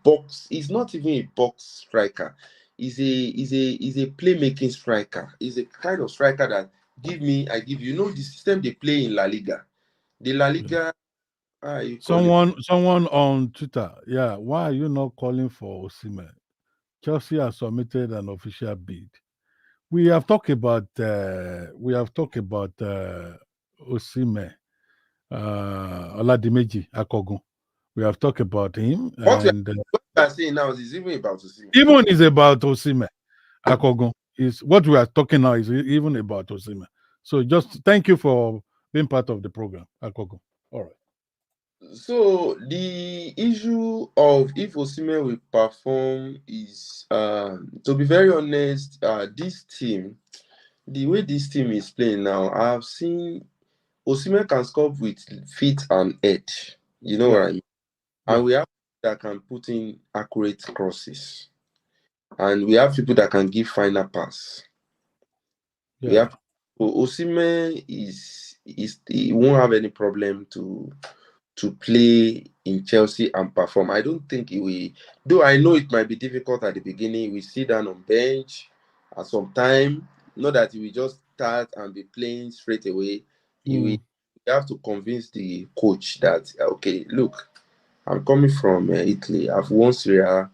box. He's not even a box striker. He's a playmaking striker. He's a kind of striker that give me, I give you. You know the system they play in La Liga. The La Liga Why are you calling? Someone on Twitter, yeah. Why are you not calling for Osimhen? Chelsea has submitted an official bid. We have talked about Osimhen, Oladimeji Akogun. We have talked about him, What and we are saying now is even about Osimhen. even is about Osimhen Akogun. Is what we are talking now is even about Osimhen. So just thank you for being part of the program, Akogun. All right. So the issue of if Osimhen will perform is, to be very honest, this team, the way this team is playing now, I've seen Osimhen can score with feet and head. You know what I mean? Yeah. And we have people that can put in accurate crosses, and we have people that can give final pass. We Yeah. have Osimhen he won't have any problem to play in Chelsea and perform. I don't think he will. Though I know it might be difficult at the beginning, we sit down on bench at some time. Not that he will just start and be playing straight away. We have to convince the coach that okay, look, I'm coming from Italy. I've won Serie A.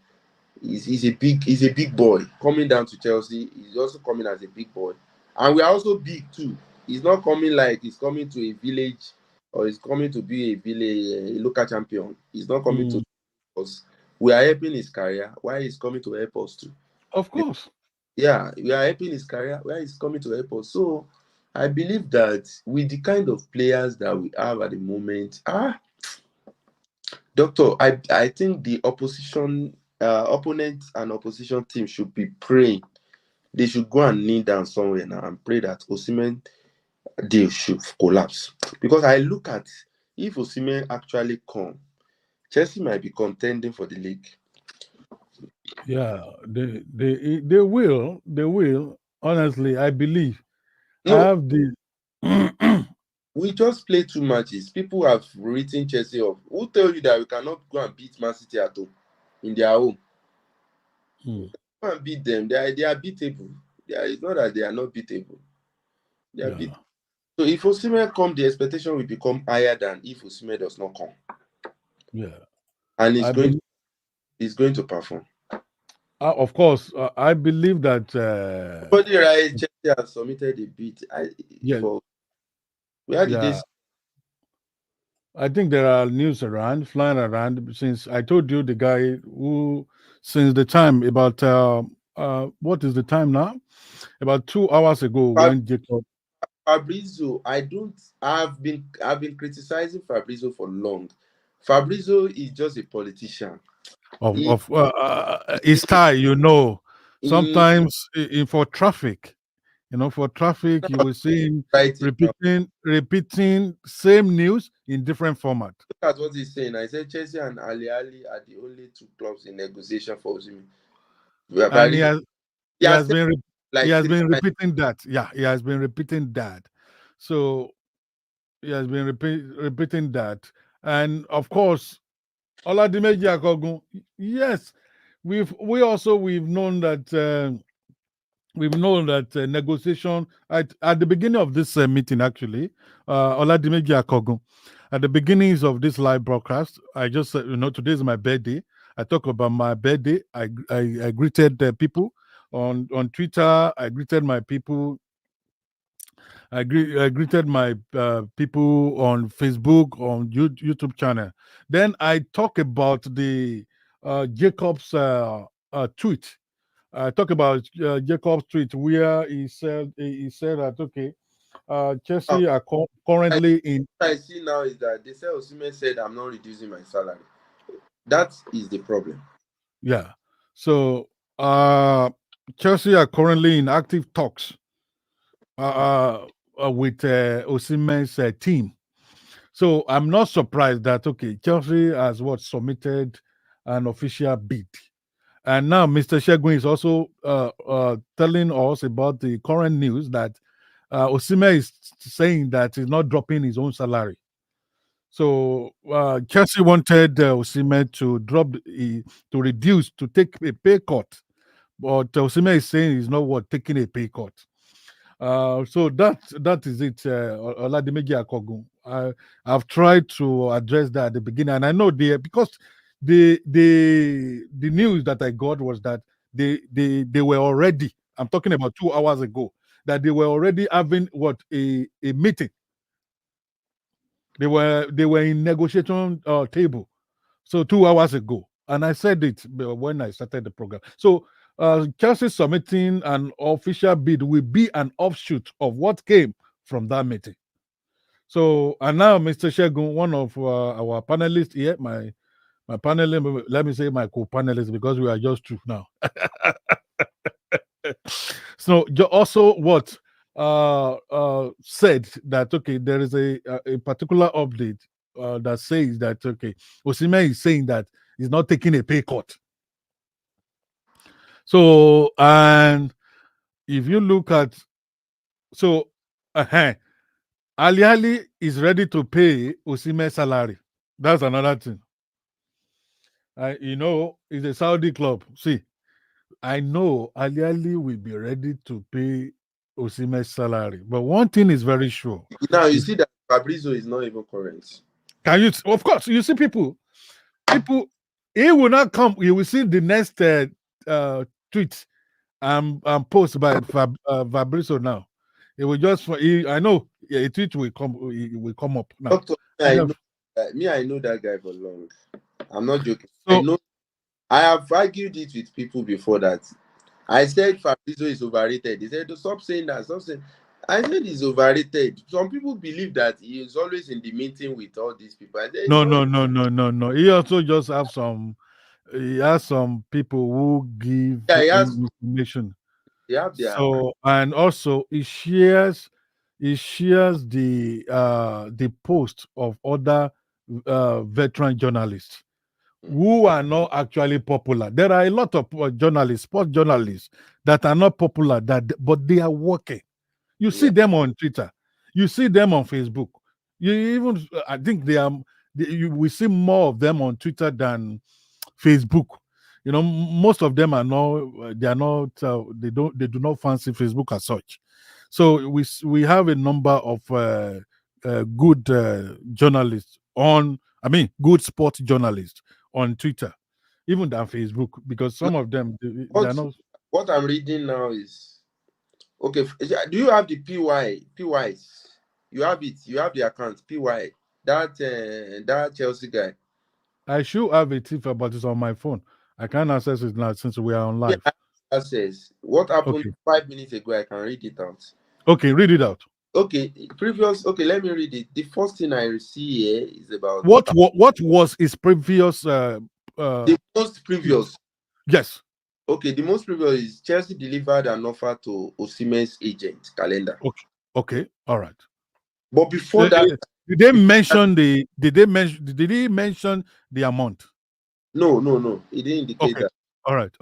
He's a big boy coming down to Chelsea. He's also coming as a big boy, and we are also big too. He's not coming like he's coming to a village or he's coming to be a local champion. He's not coming to us. We are helping his career. Why he's coming to help us too? Of course. Yeah, we are helping his career. Why he's coming to help us? So I believe that with the kind of players that we have at the moment, Doctor, I think the opponent and opposition team should be praying. They should go and kneel down somewhere now and pray that Osimhen deal should collapse. Because I look at if Osimhen actually come, Chelsea might be contending for the league. Yeah, they will. They will. Honestly, I believe. No. I have the We just play 2 matches. People have written Chelsea off. Who tell you that we cannot go and beat Man City at home in their home? Go and beat them. They are beatable. It's not that they are not beatable. They are beatable. So if Osimhen come, the expectation will become higher than if Osimhen does not come. Yeah. And he's going to perform. Of course, I believe that. Somebody right, Chelsea has submitted a bid. Where did this? I think there are news flying around since I told you the guy who, since the time about what is the time now? About 2 hours ago when Jacob. Fabrizio, I've been criticizing Fabrizio for long. Fabrizio is just a politician. His style, you know. Sometimes for traffic, for traffic, you will see him repeating same news in different format. Look at what he's saying. I said Chelsea and Al Ahly are the only 2 clubs in negotiation for Osimhen. And he has been repeating that. Yeah, he has been repeating that. So he has been repeating that. And of course, Oladimeji Akogun, yes, we've known that negotiation at the beginning of this meeting, actually, Oladimeji Akogun, at the beginnings of this live broadcast, I just said, today is my birthday. I talk about my birthday. I greeted the people on Twitter. I greeted my people. I greeted my people on Facebook, on YouTube channel. Then I talk about the Jacob's tweet. I talk about Jacob's tweet where he said that okay, Chelsea are currently in. What I see now is that they said Osimhen said I'm not reducing my salary. That is the problem. Yeah. So Chelsea are currently in active talks with Osimhen's team. So I'm not surprised that Chelsea has submitted an official bid. And now Mr. Shegun is also telling us about the current news that Osimhen is saying that he's not dropping his own salary. So Chelsea wanted Osimhen to reduce, to take a pay cut. But Osimhen is saying he's not taking a pay cut. So that is it, Oladimeji Akogun. I've tried to address that at the beginning, and I know because the news that I got was that they were already. I'm talking about 2 hours ago that they were already having a meeting. They were in negotiation table. So 2 hours ago, and I said it when I started the program. So Chelsea submitting an official bid will be an offshoot of what came from that meeting. So, and now Mr. Shegun, one of our panelists here, my panelist, let me say my co-panelist because we are just two now. So also what said that okay, there is a particular update that says that okay, Osimhen is saying that he's not taking a pay cut. So, and if you look at Ali is ready to pay Osimhen's salary. That's another thing. It's a Saudi club. See, I know Ali will be ready to pay Osimhen's salary. But one thing is very sure. Now you see that Fabrizio is not even current. Can you? Of course, you see people. He will not come. You will see the next tweet and post by Fabrizio now. It will just. I know. Yeah, a tweet will come. It will come up now. Doctor, I know that guy for long. I'm not joking. So, I have argued it with people before that. I said Fabrizio is overrated. They said, stop saying that. Stop saying. I said he's overrated. Some people believe that he is always in the meeting with all these people. No. He also just have some. He has some people who give information. Yeah, so and also he shares the post of other veteran journalists who are not actually popular. There are a lot of journalists, sports journalists that are not popular, but they are working. You see them on Twitter, you see them on Facebook. You even, I think we see more of them on Twitter than Facebook. Most of them are not. They are not. They do not fancy Facebook as such. So we have a number of good journalists good sports journalists on Twitter, even than Facebook, because some of them they are not. What I'm reading now is okay. Do you have the PYs? You have it. You have the account PY. That Chelsea guy. I should have it but it's on my phone. I can't access it now since we are on live. Access. What happened 5 minutes ago? I can read it out. Okay, read it out. Okay, let me read it. The first thing I see here is about what was his previous the most previous. Yes. Okay, the most previous is Chelsea delivered an offer to Osimhen's agent, Calendar. Okay, all right. But before that, did he mention the amount? No. He didn't indicate that. All right.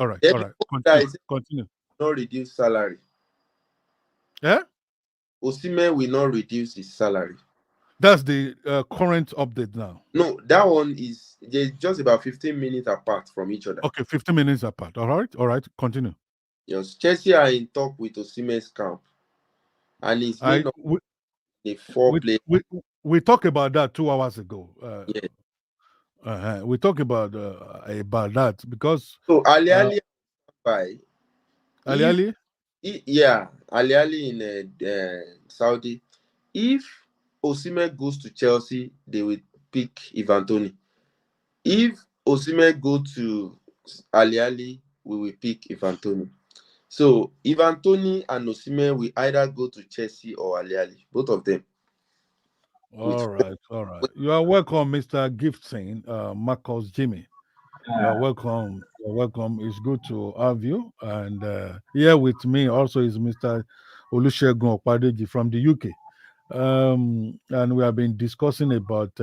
Continue. Not reduce salary. Yeah? Osimhen will not reduce his salary. That's the current update now. No, that one is just about 15 minutes apart from each other. Okay, 15 minutes apart. All right. Continue. Yes, Chelsea are in talk with Osimhen's camp, and it's been a four-play. We talked about that 2 hours ago. We talked about that because Ali Ali in Saudi. If Osimhen goes to Chelsea, they will pick Ivan Toney. If Osimhen go to Ali, we will pick Ivan Toney. So Ivan Toney and Osimhen will either go to Chelsea or Ali, both of them. All right. You are welcome, Mr. Gifting, Marcus Jimmy. You are welcome. It's good to have you. And here with me also is Mr. Olusegun Opadeji from the UK. And we have been discussing about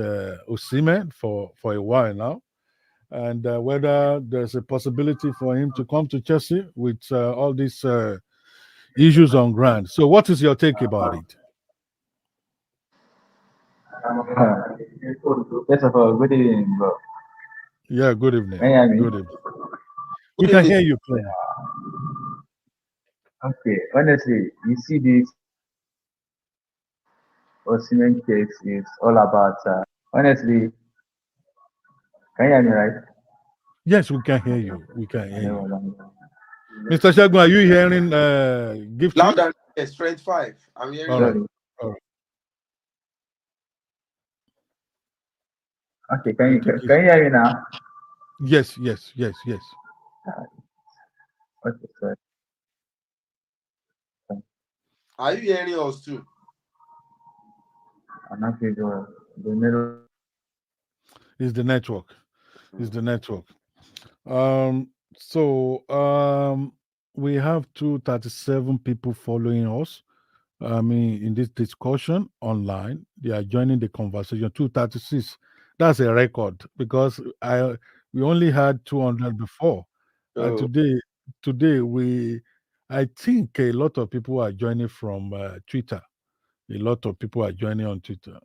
Osimhen for a while now, and whether there's a possibility for him to come to Chelsea with all these issues on ground. So, what is your take about it? First of all, good evening, bro. Yeah, good evening. Good evening. We can hear you clearly. Okay, honestly, you see this. Osimhen case is all about. Honestly, can you hear me right? Yes, we can hear you. We can hear you. No. Mr. Shagun, are you hearing Gifty? Loud and clear, strength 5. I'm hearing All you. right. Sorry. All right. Okay, can you hear me now? Yes. Okay, sorry. Are you hearing us too? I'm not sure. The middle. It's the network. It's the network. So we have 237 people following us. I mean, in this discussion online, they are joining the conversation. 236. That's a record because we only had 200 before. Oh. Today I think a lot of people are joining from Twitter. A lot of people are joining on Twitter.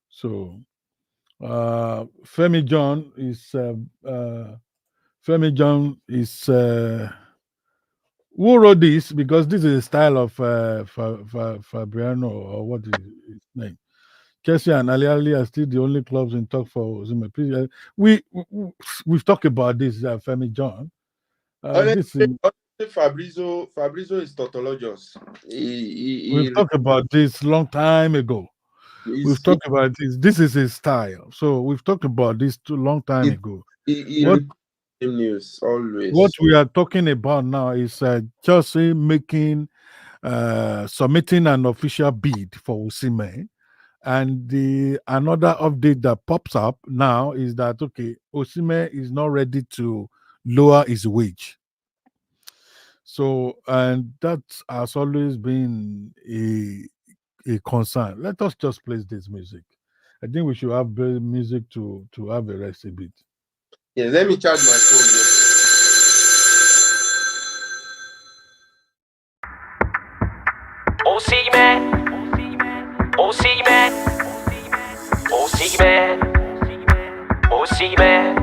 So Femi John is who wrote this, because this is a style of Fabiano, or what is his name? Chelsea and Ali are still the only clubs in talk for Osimhen. Please, we've talked about this, Femi John. This is, Fabrizio is tautologous. we've talked about this long time ago. We've talked about this. This is his style. So we've talked about this too long time ago. What news always? What we are talking about now is Chelsea submitting an official bid for Osimhen. And another update that pops up now is that Osimhen is not ready to lower his wage. So, and that has always been a concern. Let us just play this music. I think we should have music to have a rest a bit. Yeah, let me charge my phone. Osimhen, Osimhen, Osimhen, Osimhen,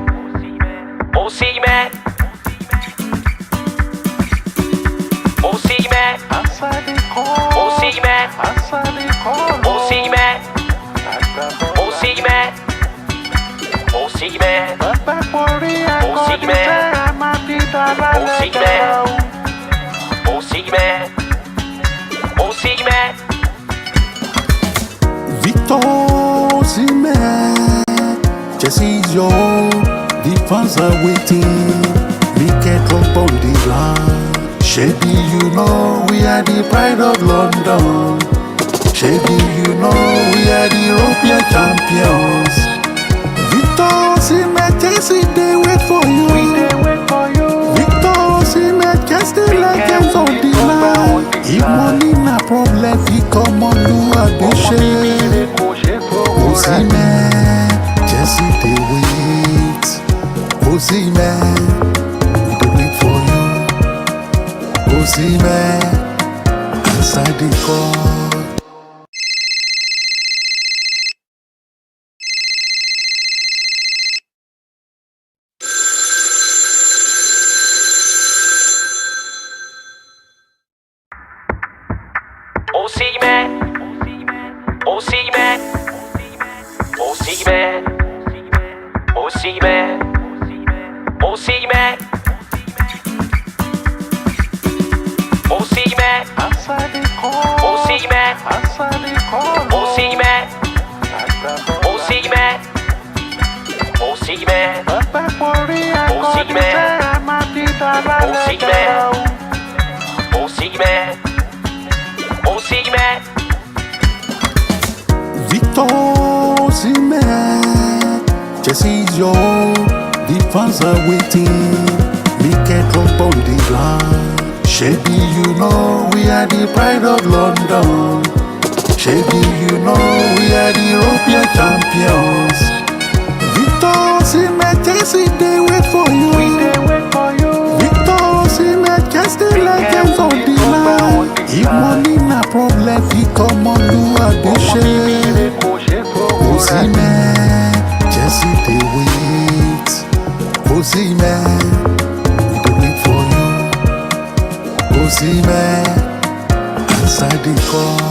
Osimhen, Osimhen, Osimhen, Osimhen, Osimhen, Osimhen, Osimhen, Osimhen, Victor Osimhen, Chelsea's your the fans are waiting. We can't drop on the line. Shebi, you know we are the pride of London. Shebi, you know we are the European champions. Victor Osimhen, Chelsea, they wait for you. Victor Osimhen, Chelsea legends on the line. If money na problem, he come on to Abishe. Osimhen, Chelsea, they wait. Osimhen, we dey wait for you. Osimhen, answer the call. Osimhen, Osimhen, Osimhen, Osimhen, Osimhen, Osimhen, Osimhen, Osimhen, Osimhen, Osimhen, Osimhen, Osimhen, Victor Osimhen, Chelsea's your the fans are waiting. We can't drop on the line. Shebi, you know we are the pride of London. Shebi, you know we are the European champions. Victor Osimhen, Chelsea, they wait for you. Victor Osimhen, Chelsea legends on the line. If money na problem, he come on to Abishe. Osimhen, Chelsea, they wait. Osimhen, we dey wait for you. Osimhen, answer the call.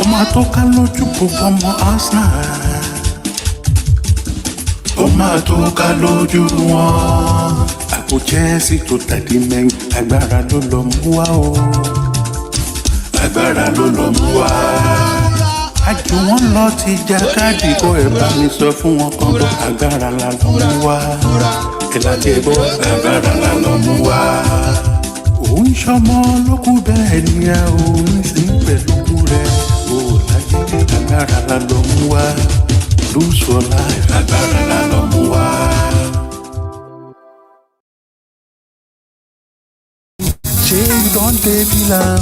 Ó máa tó ká lójú gbogbo ọmọ Arsenal. Ó máa tó ká lójú wọn. Àpò Chelsea tó tàdí mẹ́rin, agbára ló lọ mú wá o. Agbára ló lọ mú wá. Àjò wọn lọ ti jàkadì kó ẹ bá mi sọ fún wọn kan bó agbára la lọ mú wá. Ẹ láti ẹ bọ́ agbára la lọ mú wá. Òun ṣọmọ lókù bẹ́ẹ̀ ni a ò ní sí pẹ̀lú kú rẹ̀. O láyé agbára la lọ mú wá. Lose for life, agbára la lọ mú wá. Ṣé you don dey feel am?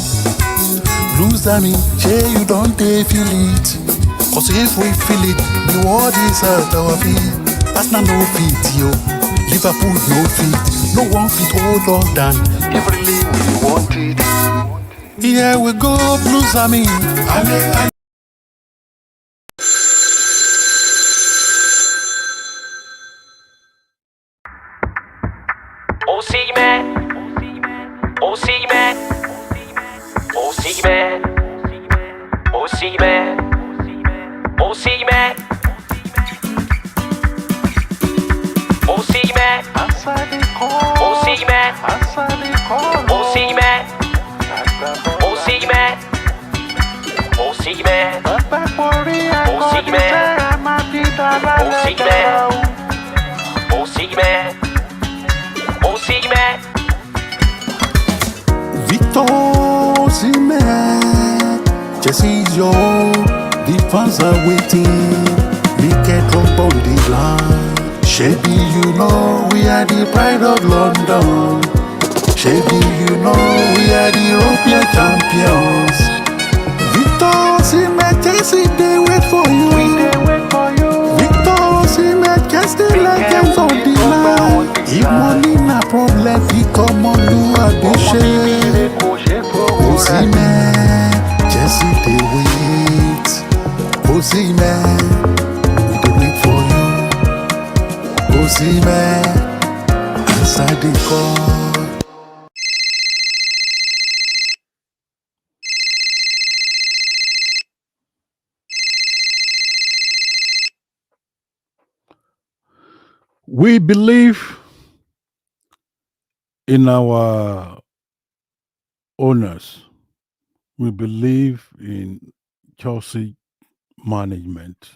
Lose am, ṣé you don dey feel it? Cause if we feel it, the world is at our feet. Arsenal no fit yo, Liverpool no fit. No one fit hold us down, if really we want it. Here we go, Blues Army. Osimhen, Osimhen, Osimhen, Osimhen, Osimhen, Osimhen, Osimhen, Osimhen, Osimhen, Osimhen, Osimhen, Osimhen, Osimhen. Victor Osimhen, Chelsea is your home. The fans are waiting. Wicked drop on the line. Shebi, you know we are the pride of London. Shebi, you know we are the European champions. Victor Osimhen, Chelsea, they wait for you. Victor Osimhen, Chelsea legends on the line. If money na problem, he come on do a share. Osimhen, Chelsea, they wait. Osimhen, we dey wait for you. Osimhen, answer the call. We believe in our owners. We believe in Chelsea management.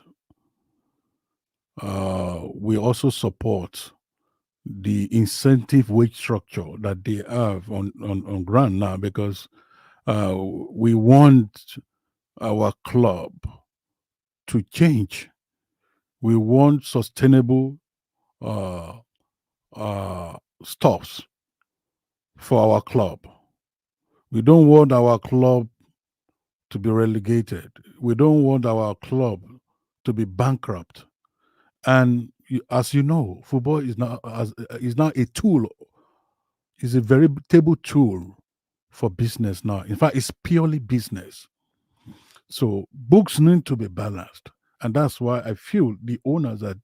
We also support the incentive wage structure that they have on ground now, because we want our club to change. We want sustainable stops for our club. We don't want our club to be relegated. We don't want our club to be bankrupt. And as you know, football is now a tool. It's a very table tool for business now. In fact, it's purely business. So books need to be balanced, and that's why I feel the owners are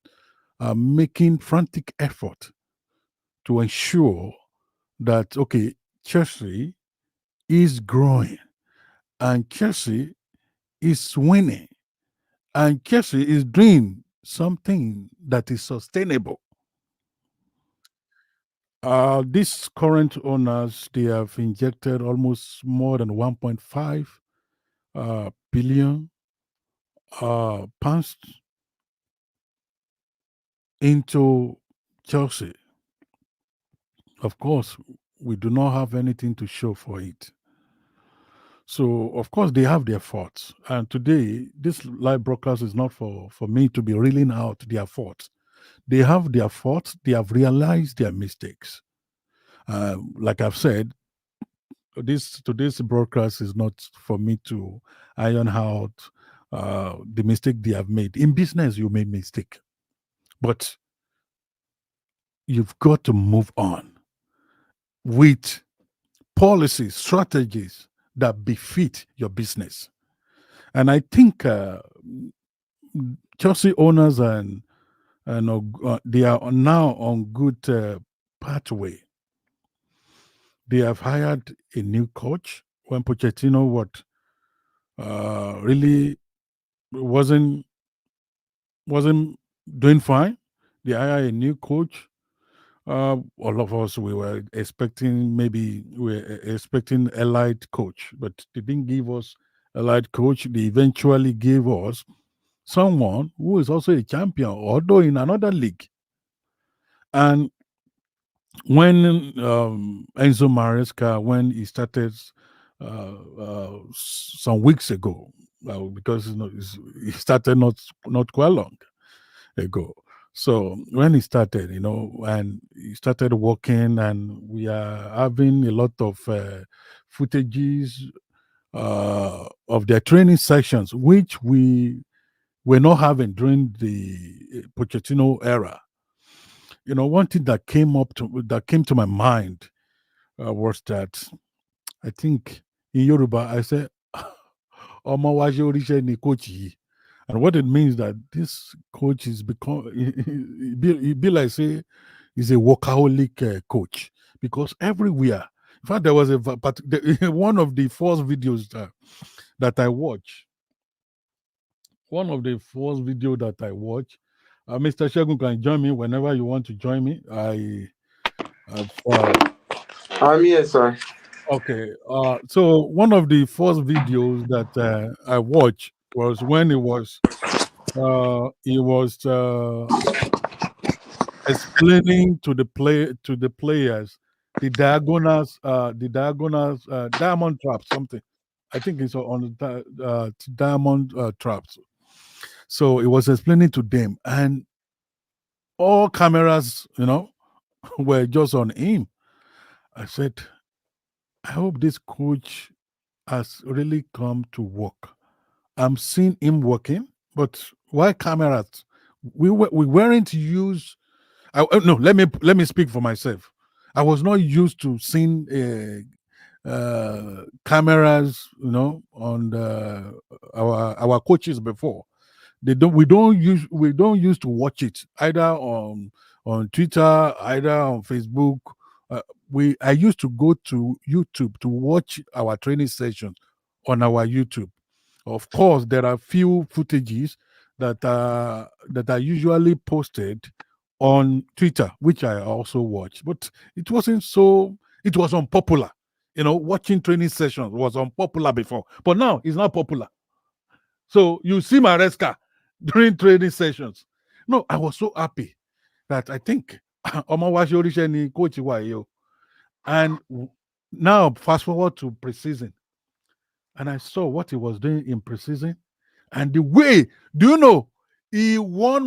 making frantic effort to ensure that Chelsea is growing, and Chelsea is winning, and Chelsea is doing something that is sustainable. These current owners, they have injected almost more than 1.5 billion pounds into Chelsea. Of course, we do not have anything to show for it. So, of course, they have their faults. And today, this live broadcast is not for me to be reeling out their faults. They have their faults. They have realized their mistakes. Like I've said, today's broadcast is not for me to iron out the mistake they have made. In business, you make mistake, but you've got to move on with policies, strategies that befit your business. And I think Chelsea owners and they are now on good pathway. they have hired a new coach when Pochettino really wasn't doing fine. They hired a new coach. All of us we were expecting allied coach, but they didn't give us allied coach. They eventually gave us someone who is also a champion, although in another league. And when Enzo Maresca, when he started some weeks ago, because he started not quite long ago. So when he started, and he started working, and we are having a lot of footages of their training sessions, which we were not having during the Pochettino era. One thing that came to my mind was that I think in Yoruba I said, "Ọmọ wa ṣe oríṣẹ́ ni coach yìí." And what it means that this coach is he be like say he's a workaholic coach, because everywhere. In fact, there was one of the first videos that I watched. One of the first video that I watched. Mr. Shegun can join me whenever you want to join me. I'm here, sir. Okay. So one of the first videos that I watched was when he was explaining to the players the diagonals, diamond traps, something. I think it's on the diamond traps. So it was explaining to them, and all cameras, were just on him. I said, I hope this coach has really come to work. I'm seeing him working, but why cameras? We weren't used. No, let me speak for myself. I was not used to seeing cameras, on our coaches before. We don't use to watch it either on Twitter, either on Facebook. I used to go to YouTube to watch our training sessions on our YouTube. Of course, there are few footages that are usually posted on Twitter, which I also watch, but it wasn't so. It was unpopular. Watching training sessions was unpopular before, but now it's not popular. So you see Maresca during training sessions. No, I was so happy that I think Omowashi Orishe ni coach wa yo. And now fast forward to preseason, and I saw what he was doing in preseason, and the way, do you know, he won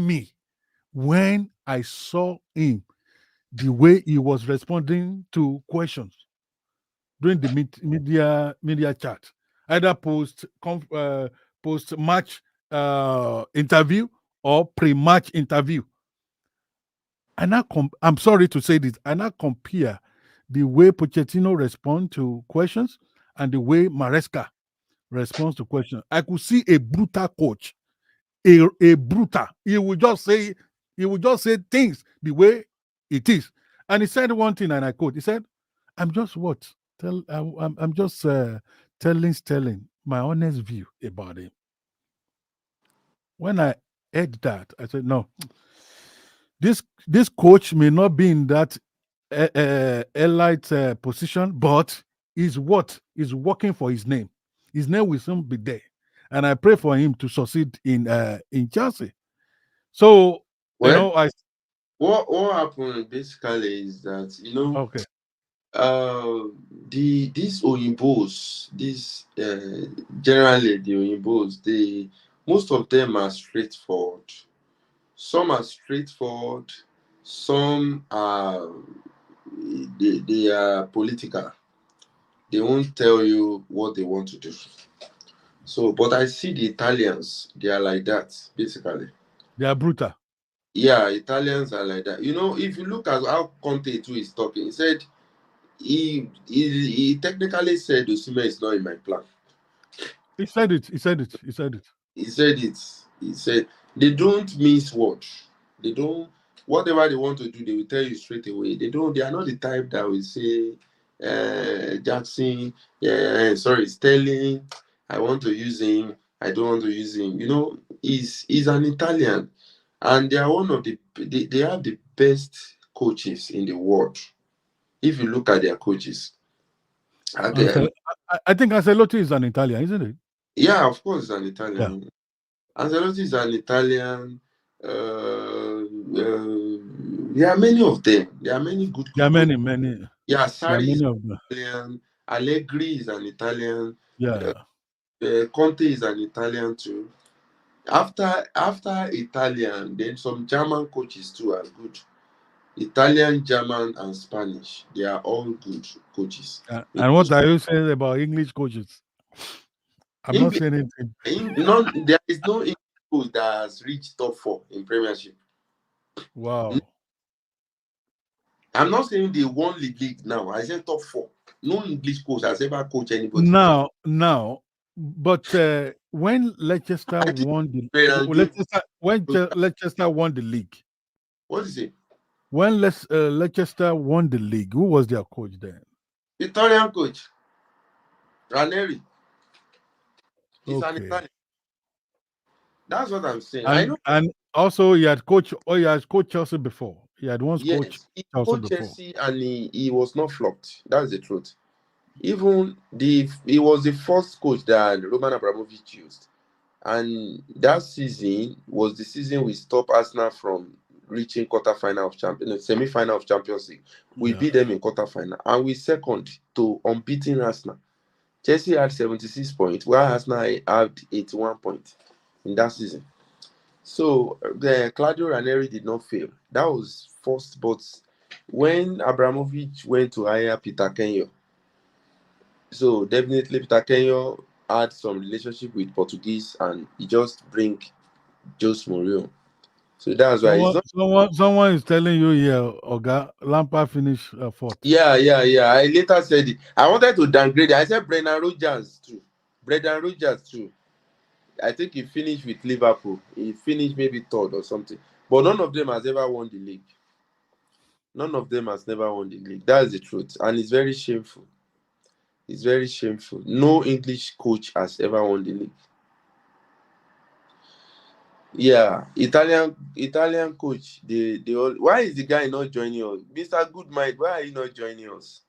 me when I saw him, the way he was responding to questions during the media chat, either post match interview or pre-match interview. And I'm sorry to say this, and I compare the way Pochettino responds to questions and the way Maresca responds to questions. I could see a brutal coach, a brutal. He would just say things the way it is. And he said one thing, and I quote. He said, "I'm just I'm just telling my honest view about him." When I heard that, I said, "No, this coach may not be in that elite position, but is working for his name. His name will soon be there, and I pray for him to succeed in Chelsea." So Well, what happened basically is that okay, these Oyimbos, generally the Oyimbos, most of them are straightforward. Some are straightforward, some are they are political. They won't tell you what they want to do. So, but I see the Italians, they are like that, basically. they are brutal. Yeah, Italians are like that. If you look at how Conte too is talking, he said he technically said Osimhen is not in my plan. He said it. He said they don't mince words. They don't whatever they want to do, they will tell you straight away. They are not the type that will say, Jackson, Sterling, I want to use him, I don't want to use him. You know, he's an Italian, and they are one of they have the best coaches in the world. If you look at their coaches. I think Ancelotti is an Italian, isn't it? Yeah, of course, it's an Italian. Yeah. Ancelotti is an Italian. There are many of them. There are many good. There are many. Yeah, Sarri is an Italian. Allegri is an Italian. Yeah. Conte is an Italian too. After Italian, then some German coaches too are good. Italian, German, and Spanish. They are all good coaches. And what are you saying about English coaches? I'm not saying anything. There is no English coach that has reached top 4 in Premiership. Wow. I'm not saying they won the league now. I said top 4. No English coach has ever coached anybody. Now. But when Leicester won the Leicester won the league. What is it? When Leicester won the league, who was their coach then? Italian coach. Ranieri. He's an Italian. That's what I'm saying. I know. And also he had coached Chelsea before. He had once coached Chelsea before. And he was not flopped. That's the truth. Even he was the first coach that Roman Abramovich used. And that season was the season we stopped Arsenal from reaching semi-final of Champions League. We beat them in quarter-final. And we second to unbeaten Arsenal. Chelsea had 76 points, while Arsenal had 81 points in that season. So Claudio Ranieri did not fail. That was first, but when Abramovich went to hire Peter Kenyo, so definitely Peter Kenyo had some relationship with Portuguese, and he just bring Jose Mourinho. So that's why someone is telling you here, Oga, Lampard finished 4th. Yeah. I later said it. I wanted to downgrade it. I said Brendan Rodgers too. I think he finished with Liverpool. He finished maybe 3rd or something. But none of them has ever won the league. None of them has never won the league. That's the truth. And it's very shameful. It's very shameful. No English coach has ever won the league. Yeah, Italian coach. They all. Why is the guy not joining us, Mr. Goodmind? Why are you not joining us?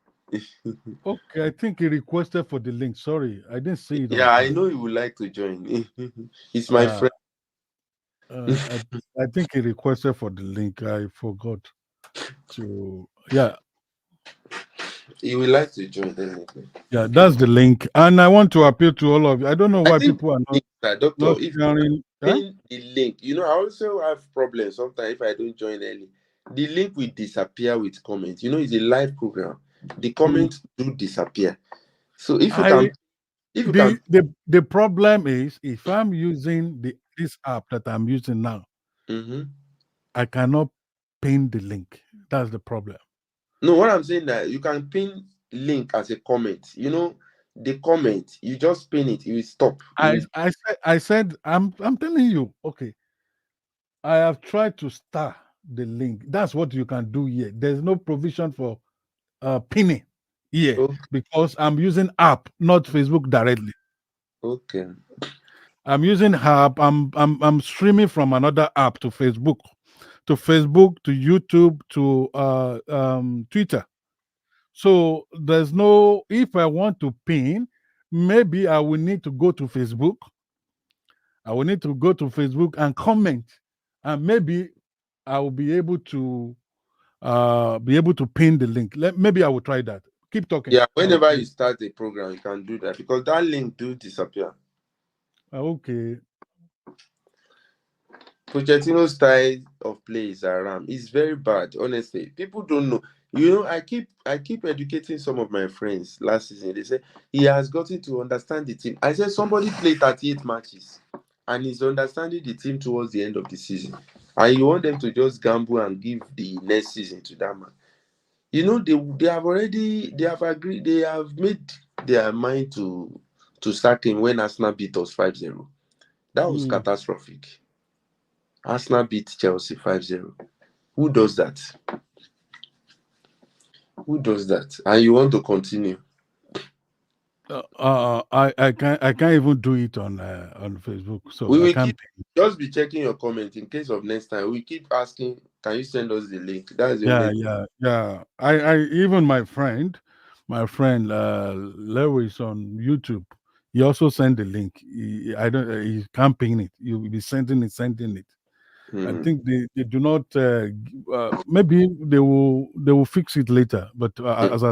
Okay, I think he requested for the link. Sorry, I didn't see it. Yeah, I know he would like to join. He's my friend. I think he requested for the link. I forgot to. Yeah. He would like to join anything. Yeah, that's the link. And I want to appeal to all of you. I don't know why people are not sharing. The link. You know, I also have problems sometimes if I don't join early. The link will disappear with comments. You know, it's a live program. The comments do disappear. So if you can, the problem is if I'm using this app that I'm using now, I cannot pin the link. That's the problem. No, what I'm saying that you can pin link as a comment. You know, the comment, you just pin it, it will stop. I said, I'm telling you, okay. I have tried to star the link. That's what you can do here. There's no provision for pinning here because I'm using app, not Facebook directly. Okay. I'm using app. I'm streaming from another app to Facebook, to YouTube, to Twitter. So there's no, if I want to pin, maybe I will need to go to Facebook. I will need to go to Facebook and comment, and maybe I will be able to pin the link. Maybe I will try that. Keep talking. Yeah, whenever you start a program, you can do that because that link do disappear. Okay. Pochettino's style of play is around. It's very bad, honestly. People don't know. You know, I keep educating some of my friends last season. They say he has gotten to understand the team. I said somebody played 38 matches and he's understanding the team towards the end of the season. And you want them to just gamble and give the next season to that man. You know, they have agreed, they have made their mind to sack him when Arsenal beat us 5-0. That was catastrophic. Arsenal beat Chelsea 5-0. Who does that? Who does that? And you want to continue? I can't even do it on Facebook, so We I will can't. just be checking your comment in case of next time. We keep asking, can you send us the link? That's the only Yeah. I even my friend Lewis on YouTube, he also sent the link. I don't. He can't pin it. You will be sending it. I think they do not. Maybe they will fix it later. But as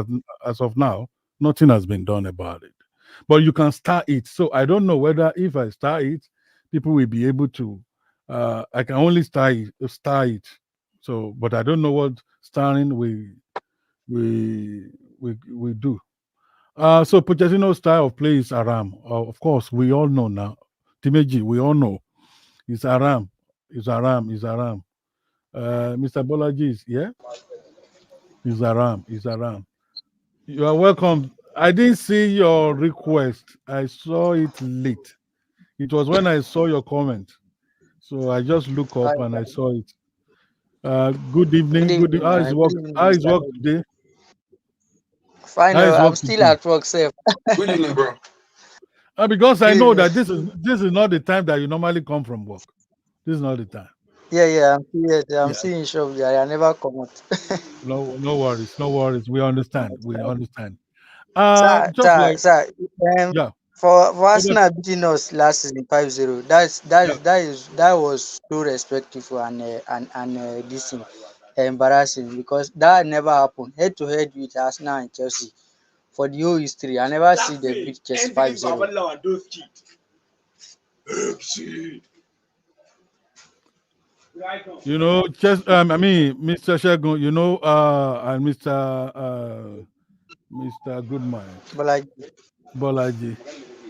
of now, nothing has been done about it. But you can start it. So I don't know whether if I start it, people will be able to. I can only start it. So, but I don't know what starring we do. So Pochettino's style of play is Aram. Of course, we all know now. Timeji, we all know. It's Aram. It's Aram. Mr. Bolaji is yeah. It's Aram. You are welcome. I didn't see your request. I saw it late. It was when I saw your comment. So I just looked up and I saw it. Good evening. Good evening. How is work? How is work today? Fine. How is I'm work still today? at work, safe. Good evening, bro. Because I Good know evening. that this is not the time that you normally come from work. This is not the time. Yeah. I'm still Yeah. still in shop there. I never come out. No worries. We understand. Sir, Just like yeah. for Over- Arsenal beating us last season 5-0, that was too respectful and this thing embarrassing because that never happened head to head with Arsenal and Chelsea for the whole history. I never see them beat Chelsea 5-0. You know, just I mean, Mr. Shegun, you know, and Mr. Goodman, Bolaji,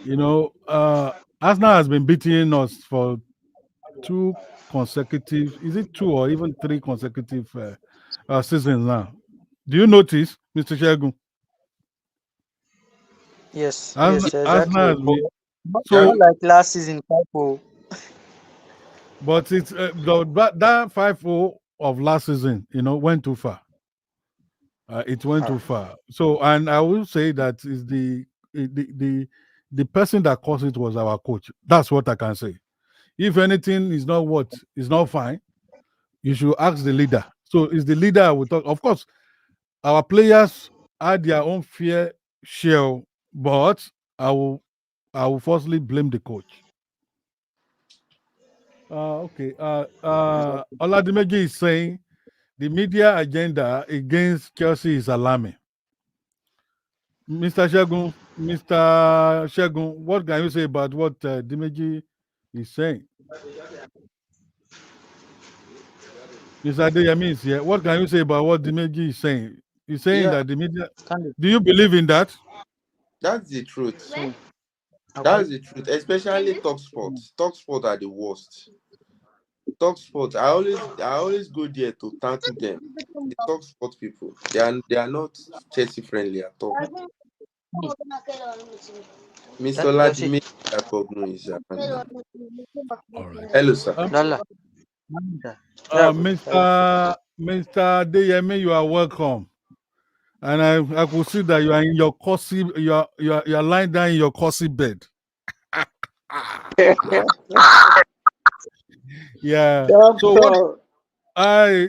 you know, Arsenal has been beating us for 2 consecutive, is it 2 or even 3 consecutive seasons now? Do you notice, Mr. Shegun? Yes, Arsenal exactly. has been, Not so, like last season 5-0. but it's that 5-0 of last season, you know, went too far. It went too far. So, and I will say that is the person that caused it was our coach. That's what I can say. If anything is not fine, you should ask the leader. So, it's the leader I will talk. Of course, our players had their own fair share, but I will firstly blame the coach. Okay. Oladimeji is saying the media agenda against Chelsea is alarming. Mr. Shegun, what can you say about what Dimeji is saying? Mr. Adeyemi is here. What can you say about what Dimeji is saying? He's saying that the media. Do you believe in that? That's the truth. That's the truth, especially TalkSport. TalkSport are the worst. TalkSport, I always go there to tackle them. The TalkSport people, they are not Chelsea friendly at all. Mr. Ladimi Jakogno is All right. Hello, sir. Mr. Adeyemi, you are welcome. And I could see that you are in your cozy, you are lying down in your cozy bed. Yeah. So what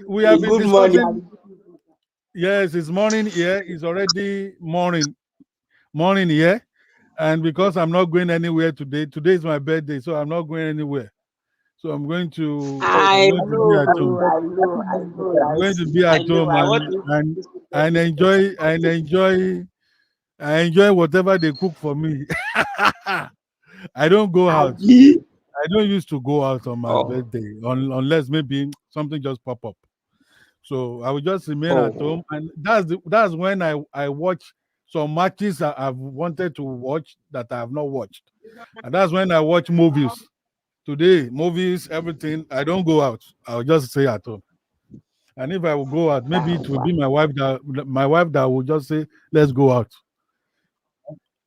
we have been discussing. Morning. Yes, it's morning here. It's already morning here. And because I'm not going anywhere today is my birthday, so I'm not going anywhere. So I'm going to be at home. I'm going to be at home and enjoy whatever they cook for me. I don't go out. I don't used to go out on my birthday unless maybe something just pop up. So I will just remain at home, and that's when I watch some matches that I've wanted to watch that I have not watched, and that's when I watch movies. Today, movies, everything. I don't go out. I'll just stay at home. And if I will go out, maybe it will be my wife that will just say, "Let's go out."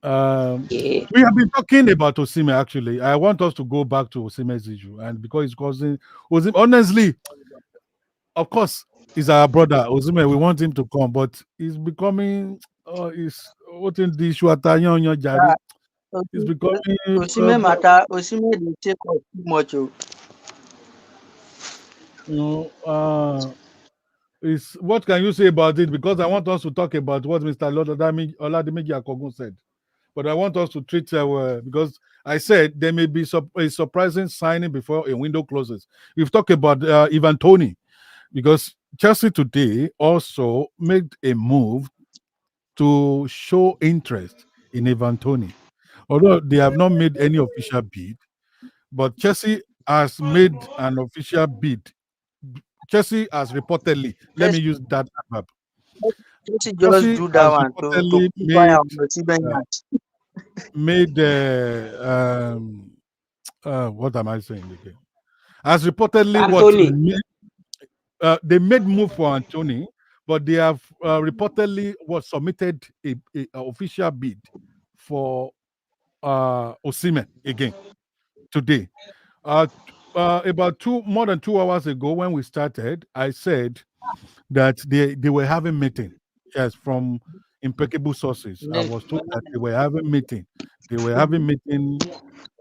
We have been talking about Osimhen. Actually, I want us to go back to Osimhen's issue, and because it's causing honestly, of course, He's our brother. Osimhen, we want him to come, but he's becoming he's what in the Shuatayan Jari. He's becoming Osimhen dey take up too much. Oh. you know is what can you say about it? Because I want us to talk about what Mr. Oladimeji Akogun said. But I want us to treat because I said there may be a surprising signing before a window closes. We've talked about Ivan Toney because Chelsea today also made a move to show interest in Ivan Toney. Although they have not made any official bid, but Chelsea has made an official bid. Chelsea has reportedly, let me use that verb. Chelsea just do that one to keep eye on Osimhen. Made what am I saying again? As reportedly, they made move for Anthony, but they have reportedly submitted a official bid for Osimhen again today. About more than 2 hours ago, when we started, I said that they were having meeting. Yes, from impeccable sources. I was told that they were having meeting. They were having meeting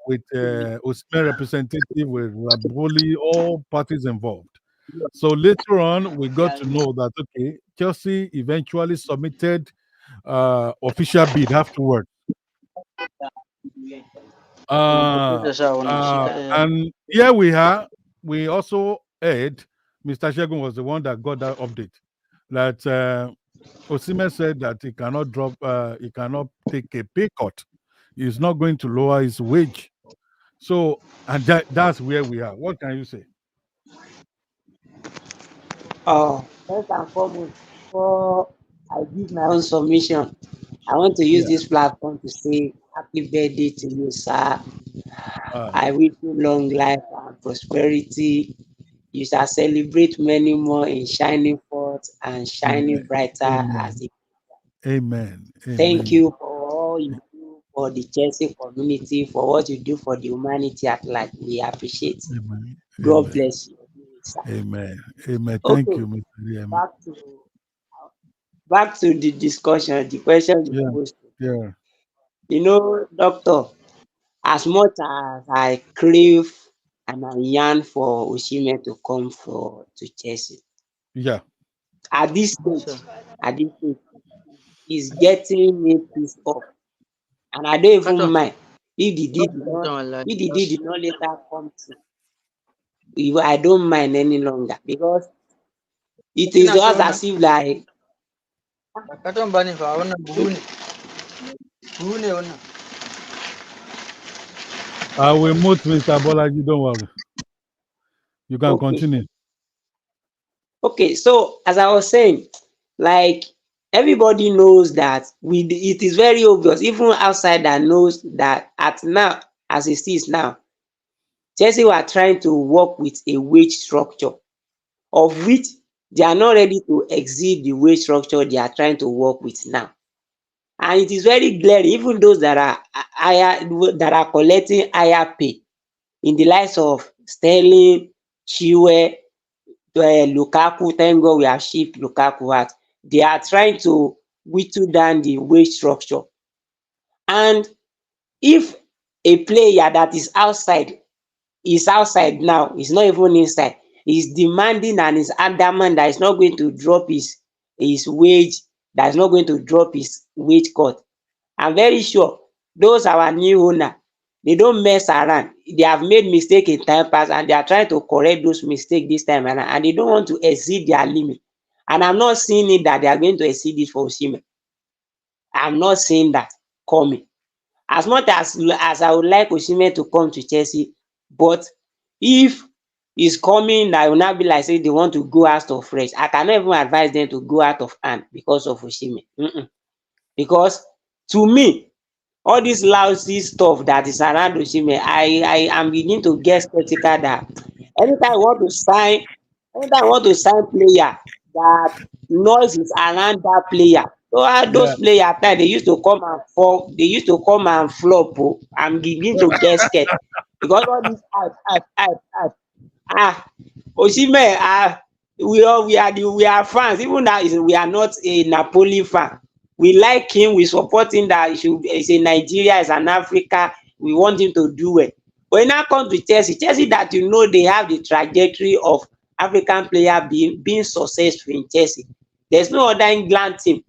with Osimhen representative, with Raboli, all parties involved. So later on, we got to know that okay, Chelsea eventually submitted official bid afterward. And here we are. We also heard Mr. Shegun was the one that got that update that Osimhen said that he cannot he cannot take a pay cut. He's not going to lower his wage. So, and that's where we are. What can you say? First and foremost, before I give my own submission, I want to use this platform to say happy birthday to you, sir. I wish you long life and prosperity. You shall celebrate many more in shining forth and shining brighter as it. Amen. Thank you for all you do for the Chelsea community, for what you do for the humanity at large. We appreciate it. God bless you. Amen. Amen. Thank you, Mr. Liam. Back to the discussion, the question you posed. Yeah. You know, doctor, as much as I crave and I yearn for Osimhen to come to Chelsea. Yeah. At this stage, he's getting me pissed off. And I don't even mind if the deal did not later come to. I don't mind any longer because it is just as if like I will mute Mr. Bolaji, don't worry. You can continue. Okay, so as I was saying, like everybody knows that it is very obvious, even outside that knows that at now, as it is now, Chelsea were trying to work with a wage structure of which they are not ready to exceed the wage structure they are trying to work with now. And it is very glaring, even those that are higher, that are collecting higher pay in the likes of Sterling, Chilwell, Lukaku. Thank God we have shipped Lukaku out. They are trying to whittle down the wage structure. And if a player that is outside now, is not even inside, is demanding and is adamant that is not going to drop his wage, that is not going to drop his wage cut. I'm very sure those our new owner, they don't mess around. They have made mistakes in time past and they are trying to correct those mistakes this time around, and they don't want to exceed their limit. And I'm not seeing it that they are going to exceed it for Osimhen. I'm not seeing that coming. As much as I would like Osimhen to come to Chelsea, but if he's coming, I will not be like say they want to go out of range. I cannot even advise them to go out of hand because of Osimhen. Because to me, all this lousy stuff that is around Osimhen, I am beginning to get skeptical that anytime I want to sign player, that noise is around that player. So those players at times, they used to come and fall, they used to come and flop. I'm beginning to get scared because all this Osimhen, we are fans. Even that we are not a Napoli fan. We like him. We support him. That he's a Nigeria, is an Africa. We want him to do well. When now come to Chelsea, that they have the trajectory of African player being successful in Chelsea. There's no other England team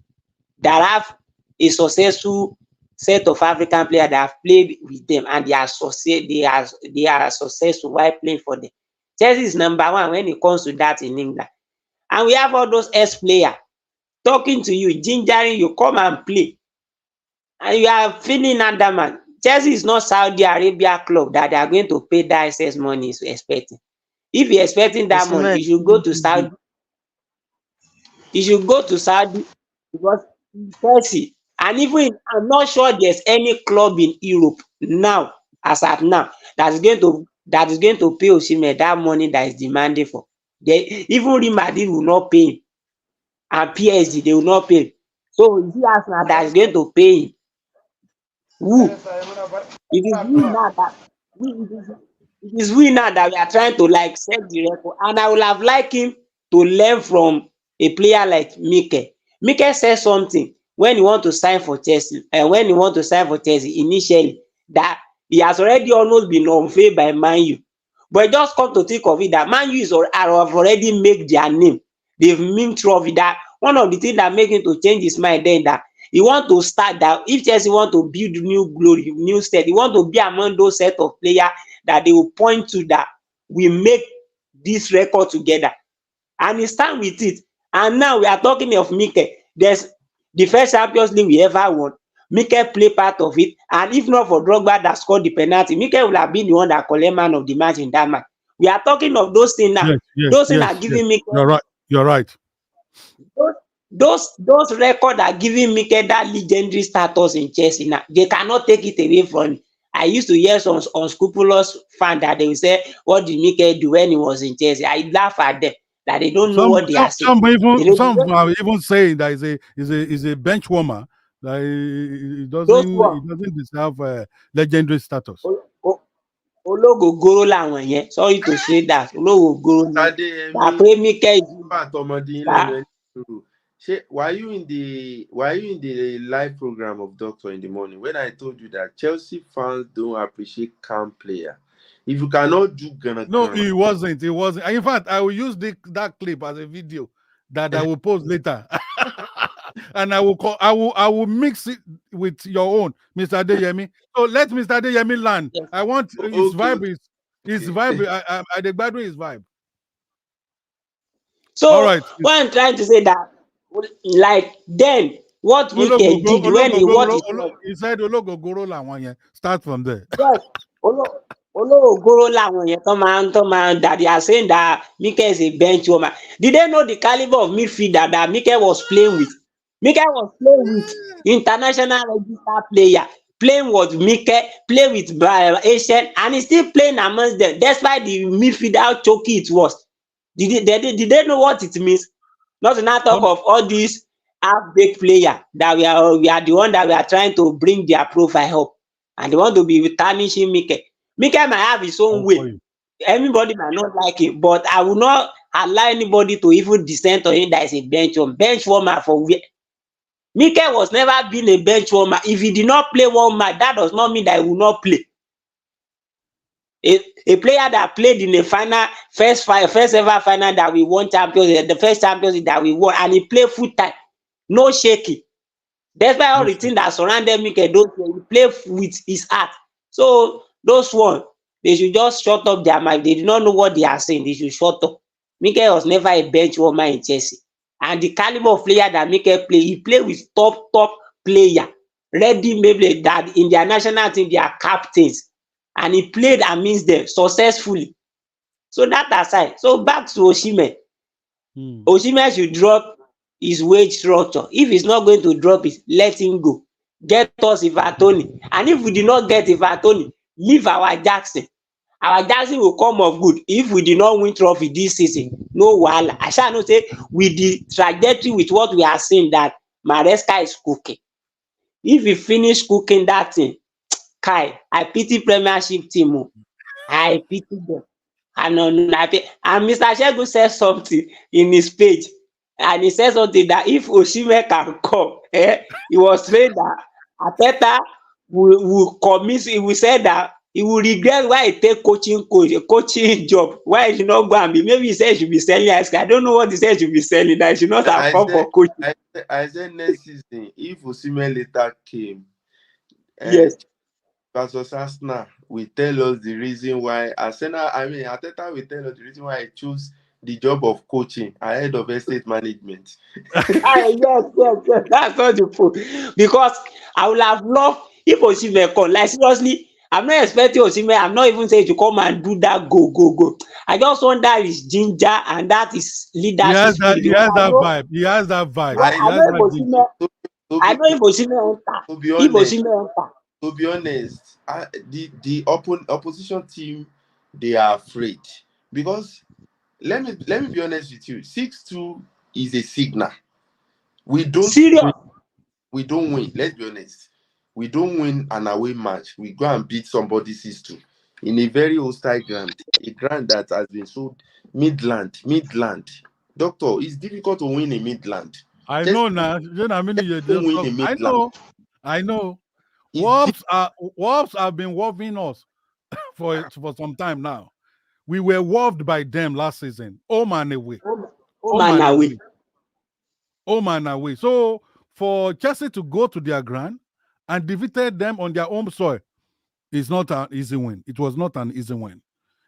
that have a successful set of African players that have played with them and they are successful while playing for them. Chelsea is number one when it comes to that in England. And we have all those ex-players talking to you, gingering you, come and play. And you are feeling under man. Chelsea is not Saudi Arabia club that they are going to pay that excess money is expecting. If you're expecting that money, you should go to Saudi. You should go to Saudi because Chelsea, and even I'm not sure there's any club in Europe now, as at now, that is going to pay Osimhen that money that is demanding for. Even Real Madrid will not pay him, and PSG they will not pay him. So if he Arsenal that is going to pay him, who? It is we now that we are trying to like set the record, and I would have liked him to learn from a player like Mikel. Mikel said something when he want to sign for Chelsea, initially, that he has already almost been unfair by Man U. But just come to think of it, that Man U have already made their name. They've memed trophy. That one of the things that make him to change his mind then, that he want to start that if Chelsea want to build new glory, new set, he want to be among those set of players that they will point to, that we make this record together. And he stand with it. And now we are talking of Mikel. There's the first Champions League we ever won. Mikel play part of it. And if not for Drogba that scored the penalty, Mikel would have been the one that collect man of the match in that match. We are talking of those things now. Those things are giving Mikel. You're right. Those records are giving Mikel that legendary status in Chelsea now. They cannot take it away from him. I used to hear some unscrupulous fans that they will say, what did Mikel do when he was in Chelsea? I laugh at them, that they don't know what they are saying. Some are even saying that is a bench warmer, that he doesn't deserve legendary status. Ológogoro làwọn yẹn, sorry to say that. Ológogoro ni Mikel. Were you in the live program of Doctor in the morning when I told you that Chelsea fans don't appreciate calm player? If you cannot do no, it wasn't. In fact, I will use that clip as a video that I will post later, and I will mix it with your own, Mr. Adeyemi. So let Mr. Adeyemi land. Yes. I want his vibe. His vibe. I degrade his vibe. So all right. What I'm trying to say that, like then, what Mikel did when he watched it, he said Ológogoro làwọn yẹn. Start from there. Yes. Ológogoro làwọn yẹn tó máa that they are saying that Mikel is a bench warmer. Did they know the caliber of midfielder that Mikel was playing with? Mikel was playing with international registered player, playing with Mikel, play with Asian, and he's still playing amongst them, despite the midfielder how choky it was. Did they know what it means? Not to not talk of all these half-baked players that we are the one that we are trying to bring their profile up, and they want to be tarnishing Mikel. Mikel might have his own way. Everybody might not like it, but I will not allow anybody to even dissent on him that is a bench warmer for where. Mikel was never been a bench warmer. If he did not play one match, that does not mean that he will not play. A player that played in the final, first ever final that we won Champions, the first Champions League that we won, and he played full time, no shaking. That's why all the things that surrounded Mikel, he play with his heart. So those ones, they should just shut up their mouth. They do not know what they are saying. They should shut up. Mikel was never a bench warmer in Chelsea. And the caliber of player that Mikel play, he played with top player, ready maybe that in their national team they are captains, and he played amidst them successfully. So that aside, so back to Osimhen. Osimhen should drop his wage structure. If he's not going to drop it, let him go. Get us Ivan Toney, and if we did not get Ivan Toney, leave our Jackson. Our Jackson will come up good if we did not win trophy this season. No wahala. I shall not say with the trajectory with what we are seeing that Maresca is cooking. If we finish cooking that thing, Kai, I pity Premiership team. I pity them. And Mr. Shegun said something in his page, and he said something that if Osimhen can come, he was saying that Arteta will commit. He will say that he will regret why he take coaching job. Why he should not go and be? Maybe he said he should be selling ice cream. I don't know what he said he should be selling. That he should not have come for coaching. I said next season, if Osimhen later came, Yes. versus Arsenal will tell us the reason why Arteta will tell us the reason why I chose the job of coaching ahead of estate management. Yes. That's not the point. Because I would have loved if Osimhen come. Like seriously, I'm not expecting Osimhen. I'm not even saying to come and do that go. I just want that is ginger and that is leadership. He has that vibe. He has that vibe. I know if Osimhen enter. To be honest, the opposition team, they are afraid because let me be honest with you. 6-2 is a signal. We don't win. Let's be honest. We don't win an away match. We go and beat somebody 6-2 in a very hostile ground, a ground that has been so Midland. Doctor, it's difficult to win in Midland. I know now. I know. Wolves have been wolving us for some time now. We were wolved by them last season. Home and away. So for Chelsea to go to their ground and defeated them on their home soil is not an easy win. It was not an easy win.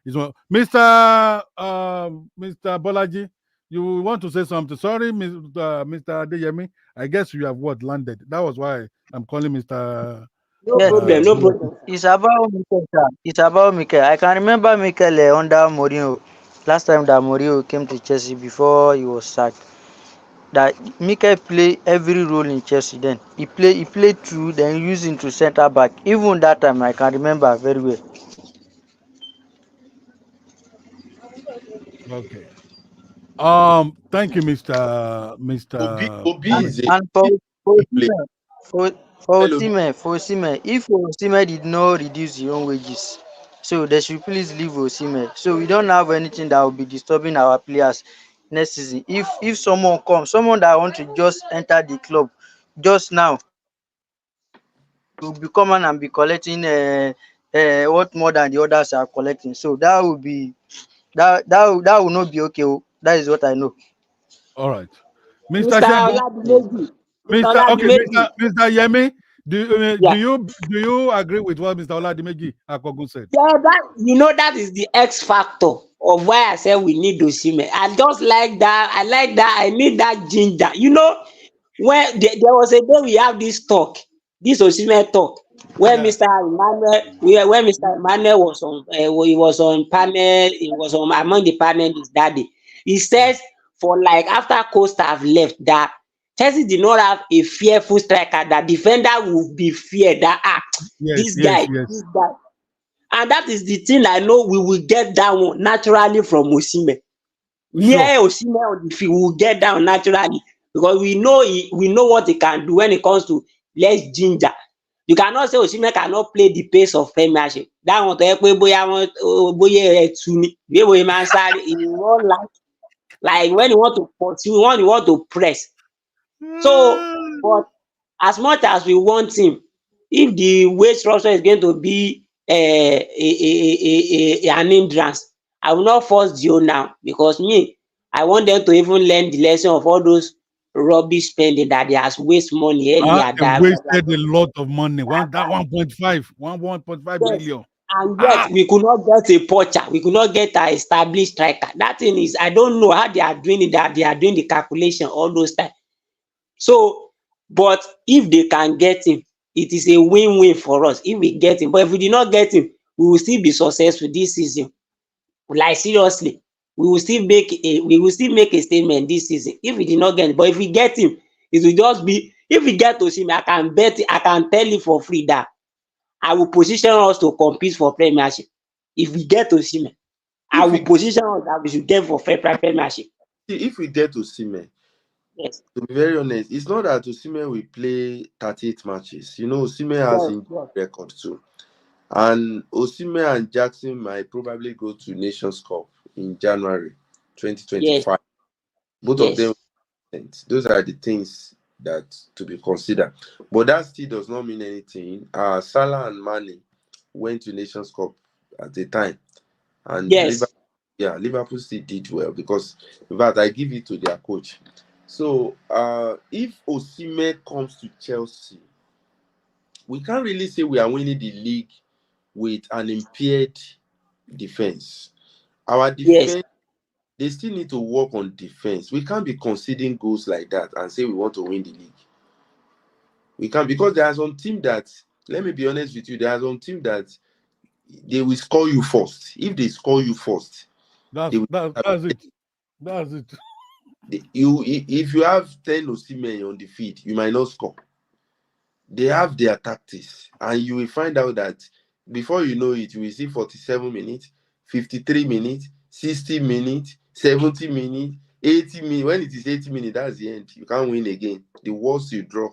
Mr. Bolaji, you want to say something? Sorry, Mr. Adeyemi. I guess you have landed. That was why I'm calling Mr. No problem. It's about Mikel. It's about Mikel. I can remember Mikel under Mourinho. Last time that Mourinho came to Chelsea before he was sacked. That Mikel played every role in Chelsea. Then he played through, then used him to centre back. Even that time, I can remember very well. Okay. Thank you, Mr. Obi is and for Osimhen, if Osimhen did not reduce his own wages, so they should please leave Osimhen. So we don't have anything that will be disturbing our players next season. If someone comes, someone that want to just enter the club just now, will be coming and be collecting what more than the others are collecting. So that will be that will not be okay. That is what I know. All right, Mr. Yemi, do you agree with what Mr. Oladimeji Akogun said? Yeah, that is the X factor of why I said we need Osimhen. I just like that. I like that. I need that ginger. When there was a day we have this Osimhen talk, where Mr. Emmanuel was on, he was on panel. He was among the panelists that day. He says after Costa have left that Chelsea did not have a fearful striker. That defender would be feared. This guy. And that is the thing I know we will get that one naturally from Osimhen. Near Osimhen on the field, we will get down naturally because we know what he can do when it comes to less ginger. You cannot say Osimhen cannot play the pace of Premiership. That one to like when you want to pursue, when you want to press. So, but as much as we want him, if the wage structure is going to be an hindrance, I will not force Gio now because I want them to even learn the lesson of all those rubbish spending that they has waste money earlier. They wasted a lot of money. 1.5 billion. And yet we could not get a poacher. We could not get an established striker. That thing is, I don't know how they are doing it. That they are doing the calculation all those times. So, but if they can get him, it is a win-win for us if we get him. But if we did not get him, we will still be successful this season. Like seriously, we will still make a statement this season if we did not get him. But if we get him, it will just be, if we get Osimhen, I can tell you for free that I will position us to compete for Premiership. If we get Osimhen, I will position us that we should get for Premiership. If we get Osimhen, yes. To be very honest, it's not that Osimhen will play 38 matches. Osimhen has a record too. And Osimhen and Jackson might probably go to Nations Cup in January Yes, 2025. Both of them, yes, those are the things that to be considered. But that still does not mean anything. Salah and Mane went to Nations Cup at the time, and yes. Liverpool still did well because, in fact, I give it to their coach. So, if Osimhen comes to Chelsea, we can't really say we are winning the league with an impaired defense. Our Yes, defense, they still need to work on defense. We can't be conceding goals like that and say we want to win the league. We can't, because there are some team that, let me be honest with you, there are some team that they will score you first. If they score you first, That's they will that's it. That's it. if you have 10 Osimhen on the field, you might not score. They have their tactics, and you will find out that before you know it, you will see 47 minutes, 53 minutes, 60 minutes, 70 minutes, 80 minutes. When it is 80 minutes, that's the end. You can't win again. The worst you draw.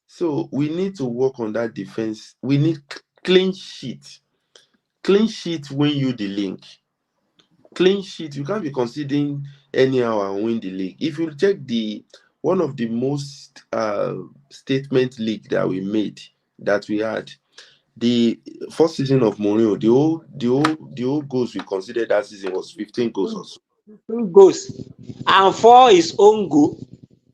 So we need to work on that defense. We need clean sheet. Clean sheet win you the league. Clean sheet, you can't be conceding anyhow and win the league. If you check one of the most statement league that we made, that we had, the first season of Mourinho, the old goals we considered that season was 15 goals or so. 2 goals, and 4 is own goal.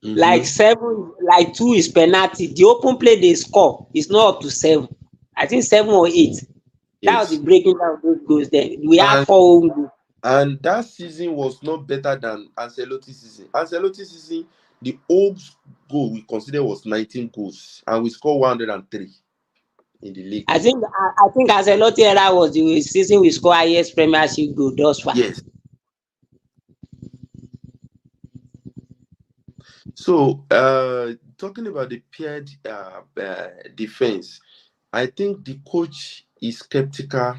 Like 7, like 2 is penalty. The open play they score is not up to 7. I think 7 or 8. That was Yes. the breaking down of those goals. Then we had And 4 own goals. And that season was not better than Ancelotti's season. Ancelotti's season, the old goal we consider was 19 goals, and we scored 103 in the league. I think Ancelotti era was the season we score highest Premiership goal thus far. Yes. So, talking about the paired defense, I think the coach is skeptical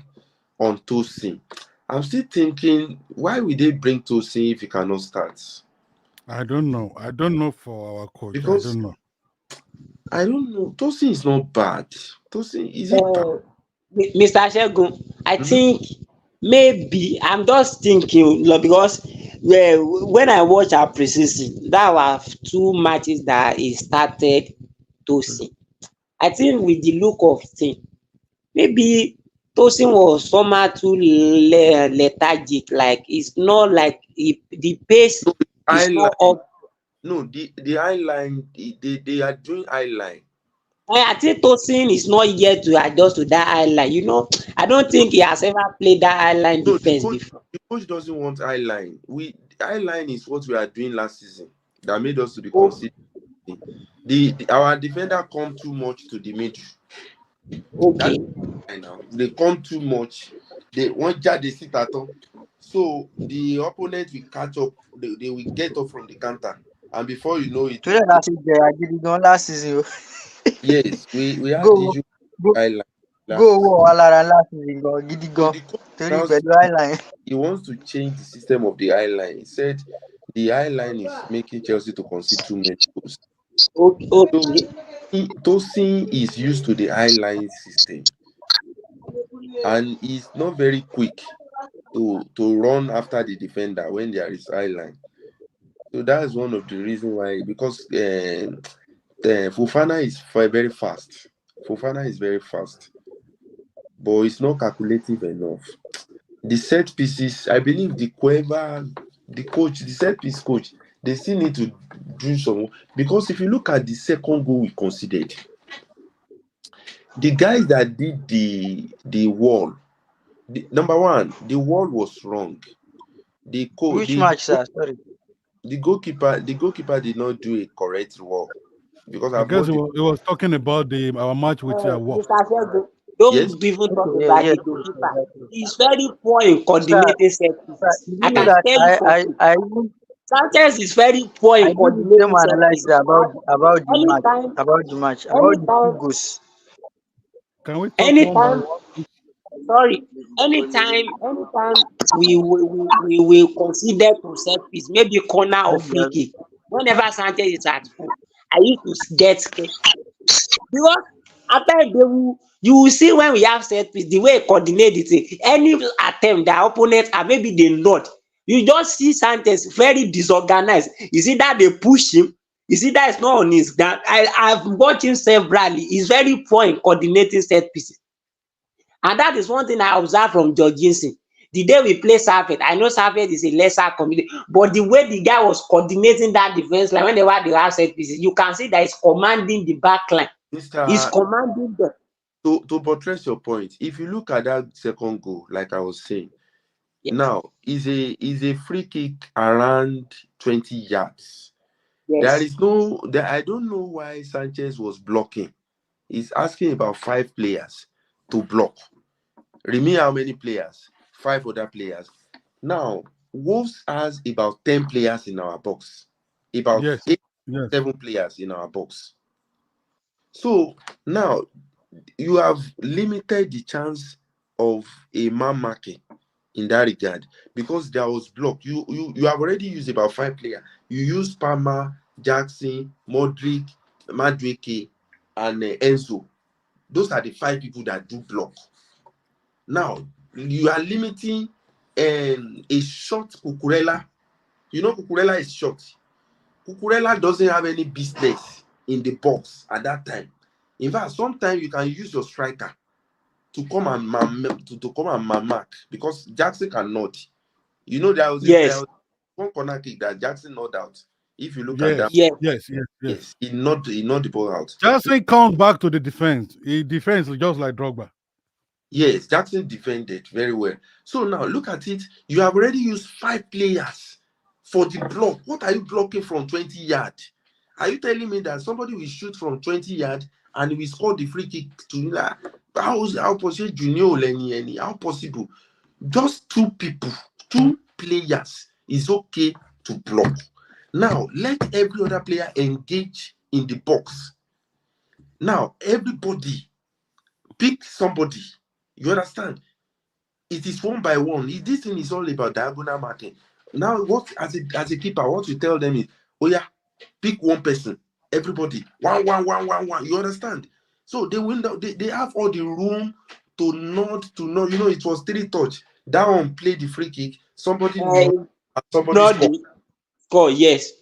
on Tosin. I'm still thinking, why would they bring Tosin if he cannot start? I don't know. I don't know for our coach. Because I don't know. I don't know. Tosin is not bad. Tosin, is it bad? Mr. Shegun, I think maybe I'm just thinking because when I watch our preseason, that were 2 matches that he started Tosin. I think with the look of thing, maybe Tosin was somehow too lethargic. Like it's not like the pace is not up. No, the eye line, they are doing eye line. I think Tosin is not yet to adjust to that eye line. You know, I don't think he has ever played that eye line defense before. The coach doesn't want eye line. Eye line is what we are doing last season that made us to be considered. Our defender come too much to the middle. Okay. They come too much. They want they sit at all. So the opponent will catch up. They will get up from the counter, and before you know it, last season. Yes, we have the issue eye line. Last season. He wants to change the system of the eye line. He said the eye line is making Chelsea to concede too many goals. Okay. So, Tosin is used to the eye line system, and he's not very quick to run after the defender when there is eye line. So that's one of the reasons why, because Fofana is very fast. Fofana is very fast, but it's not calculative enough. The set pieces, I believe the set piece coach, they still need to do some, because if you look at the second goal we considered, the guys that did the wall, number one, the wall was wrong. Which match, sir? Sorry. The goalkeeper did not do a correct wall, because I guess it was talking about our match with Wolf. Don't even talk about the goalkeeper. He's very poor in coordinating set pieces. I can tell you. Sanchez is very poor in coordinating set pieces. About the match. About the 2 goals. Can we talk anytime we will consider to set piece, maybe corner or free kick. Whenever Sanchez is at home, I used to get scared because After you will see when we have set piece, the way he coordinate the thing, any attempt that opponent and maybe they not, you just see Sanchez very disorganized. You see that they push him, you see that it's not on his ground. I've watched him severally. He's very poor in coordinating set pieces. And that is one thing I observed from Jorgensen. The day we play Southgate, I know Southgate is a lesser committee, but the way the guy was coordinating that defense line when they have set pieces, you can see that he's commanding the back line. He's Mr. commanding them. To buttress your point, if you look at that second goal, like I was saying, Yes. now is a free kick around 20 yards. Yes. There is no, I don't know why Sanchez was blocking. He's asking about 5 players to block. Remy, how many players? 5 other players. Now, Wolves has about 10 players in our box. About Yes. 8, Yes. 7 players in our box. So now you have limited the chance of a man marking in that regard because there was block. You have already used about 5 players. You used Palmer, Jackson, Modric, Madueke, and Enzo. Those are the 5 people that do block. Now you are limiting a short Cucurella. You know Cucurella is short. Cucurella doesn't have any business in the box at that time. In fact, sometimes you can use your striker to come and mark because Jackson cannot. You know there was one corner kick that Jackson knocked out. If you look at that, Yes. he knocked the ball out. Jackson comes back to the defense. He defends just like Drogba. Yes, Jackson defended very well. So now look at it. You have already used 5 players for the block. What are you blocking from 20 yards? Are you telling me that somebody will shoot from 20 yards and we score the free kick to how possible Junior how possible? Just 2 people, 2 players is okay to block. Now let every other player engage in the box. Now everybody pick somebody. You understand? It is one by one. This thing is all about diagonal marking. Now, what as a keeper, what you tell them is, oh yeah, pick one person. Everybody, one. You understand? So they will. They have all the room to not. You know, it was 3 touch. That one play the free kick. Somebody somebody score. Yes.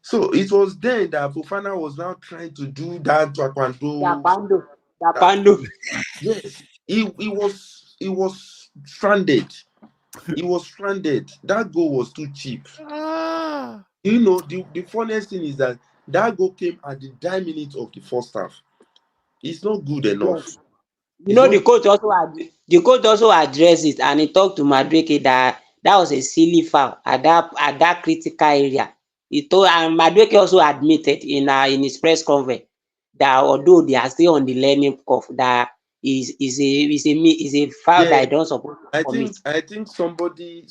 So it was then that Fofana was now trying to do that taekwondo. Yes, he was stranded. He was stranded. That goal was too cheap. You know, the funniest thing is that goal came at the 9 minutes of the first half. It's not good enough. Yes. You know, the coach also addressed it and he talked to Madueke that was a silly foul at that critical area. He told, and Madueke also admitted in his press conference that although they are still on the learning curve, that is a foul that I don't suppose to commit. I think somebody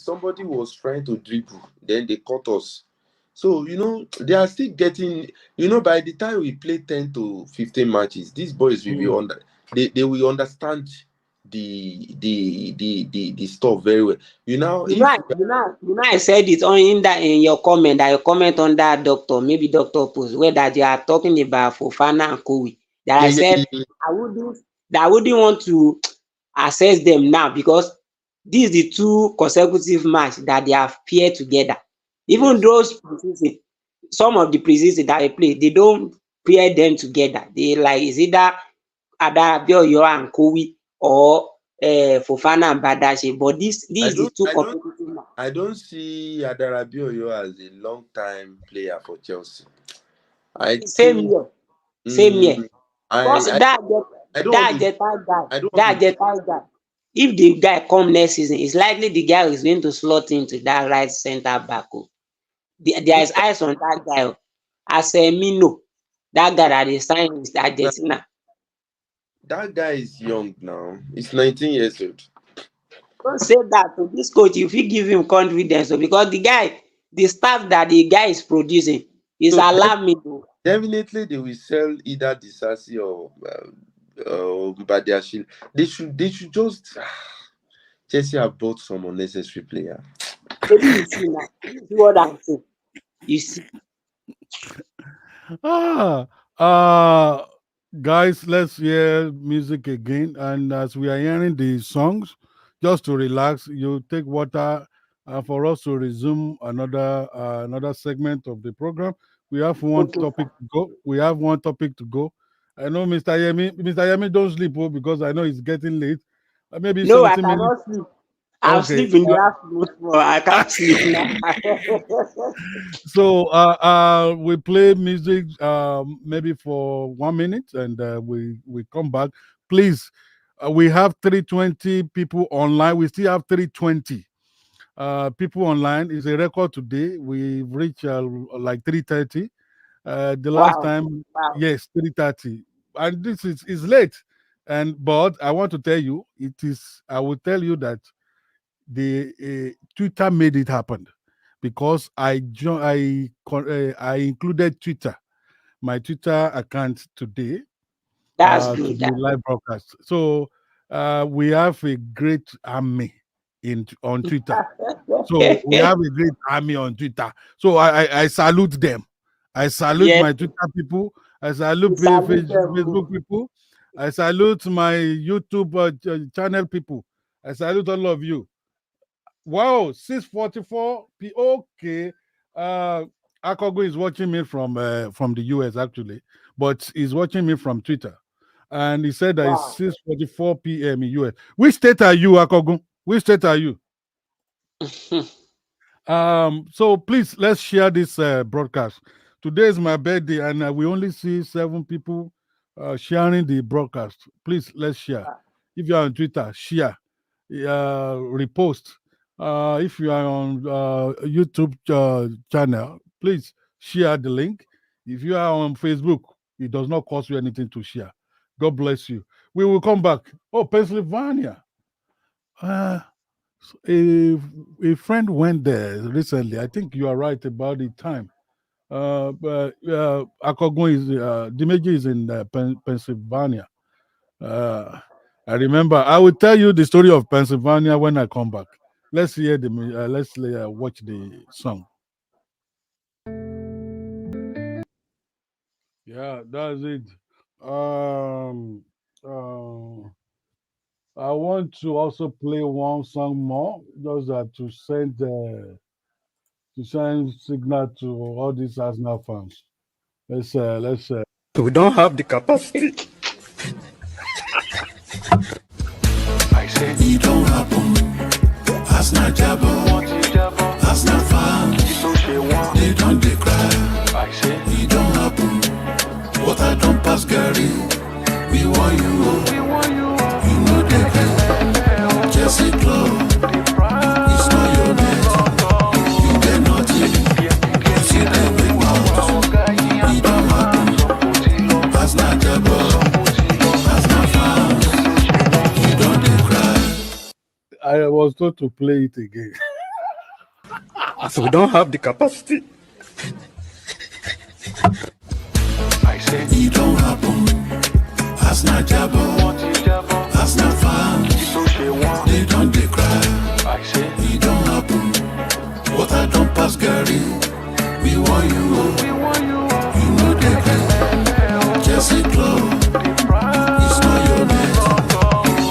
was trying to dribble, then they caught us. So you know they are still getting. You know, by the time we play 10 to 15 matches, these boys will be they will understand the stuff very well. You know, I said it in your comment on that maybe Dr. Post, where that you are talking about Fofana and Kowi. That I said I wouldn't want to assess them now because these are the 2 consecutive matches that they have paired together. Even those preseason, some of the preseason that they play, they don't pair them together. They like is either Adarabioyo and Kowi or Fofana and Badashi. But this is the 2 consecutive matches. I don't see Adarabioyo as a long-time player for Chelsea. Same year. Because that guy. If the guy come next season, it's likely the guy is going to slot into that right center back. There is eyes on that guy. As Mino, that guy that they signed is Argentina. That guy is young now. He's 19 years old. Don't say that to this coach. If you give him confidence, because the stuff that the guy is producing is alarming. Definitely, they will sell either Disasi or Badiashile. They should just. Chelsea have bought some unnecessary player. Maybe you see now. You see what I'm saying. You see. Guys, let's hear music again. And as we are hearing the songs, just to relax, you take water for us to resume another segment of the program. We have one Okay, topic sir. to go. We have one topic to go. I know Mr. Yemi, don't sleep because I know it's getting late. Maybe No, I 70 minutes. cannot sleep. I'll Okay. sleep in the afternoon, but I can't sleep now. So we play music maybe for 1 minute and we come back. Please, we have 320 people online. We still have 320 people online. It's a record today. We've reached like 330. The last Wow. time, Wow. yes, 330. And this is late. But I want to tell you, I will tell you that the Twitter made it happen because I included Twitter, my Twitter account today That's to good. the live broadcast. So we have a great army on Twitter. So we have a great army on Twitter. So I salute them. I salute Yes, my Twitter people. I we salute salute them. Facebook people. I salute my YouTube channel people. I salute all of you. Wow, 6:44 p. Okay. Uh Akogo is watching me from the US actually, but he's watching me from Twitter. And he said that it's Wow. 6:44 p.m. in US. Which state are you, Akogo? Which state are you? So please let's share this broadcast. Today is my birthday, and we only see 7 people sharing the broadcast. Please let's share. If you are on Twitter, share, repost. If you are on YouTube channel, please share the link. If you are on Facebook, it does not cost you anything to share. God bless you. We will come back. Oh, Pennsylvania. Uh, a friend went there recently. I think you are right about the time. But Akogun is Dimeji is in Pennsylvania. Uh, I remember. I will tell you the story of Pennsylvania when I come back. Let's hear let's watch the song. Yeah, that's it. Um, uh, I want to also play one song more, just to send signal to all these Arsenal fans. Let's. We don't have the capacity. I say, It don't happen. Arsenal jabo. Arsenal fans, they don't declare. I say, It don't happen. What I don't pass, Gary. We want you. You know they care. Jesse Club. It's not your net. You get nothing. You see them big mouth. It don't happen. Arsenal jabo. Arsenal fans, you don't declare. I was told to play it again. As we don't have the capacity. I say, It don't happen. Arsenal jabo. Arsenal fans, they don't declare. I say, It don't happen. What I don't pass, Gary. We want you. You know they care. Jesse Club. It's not your net.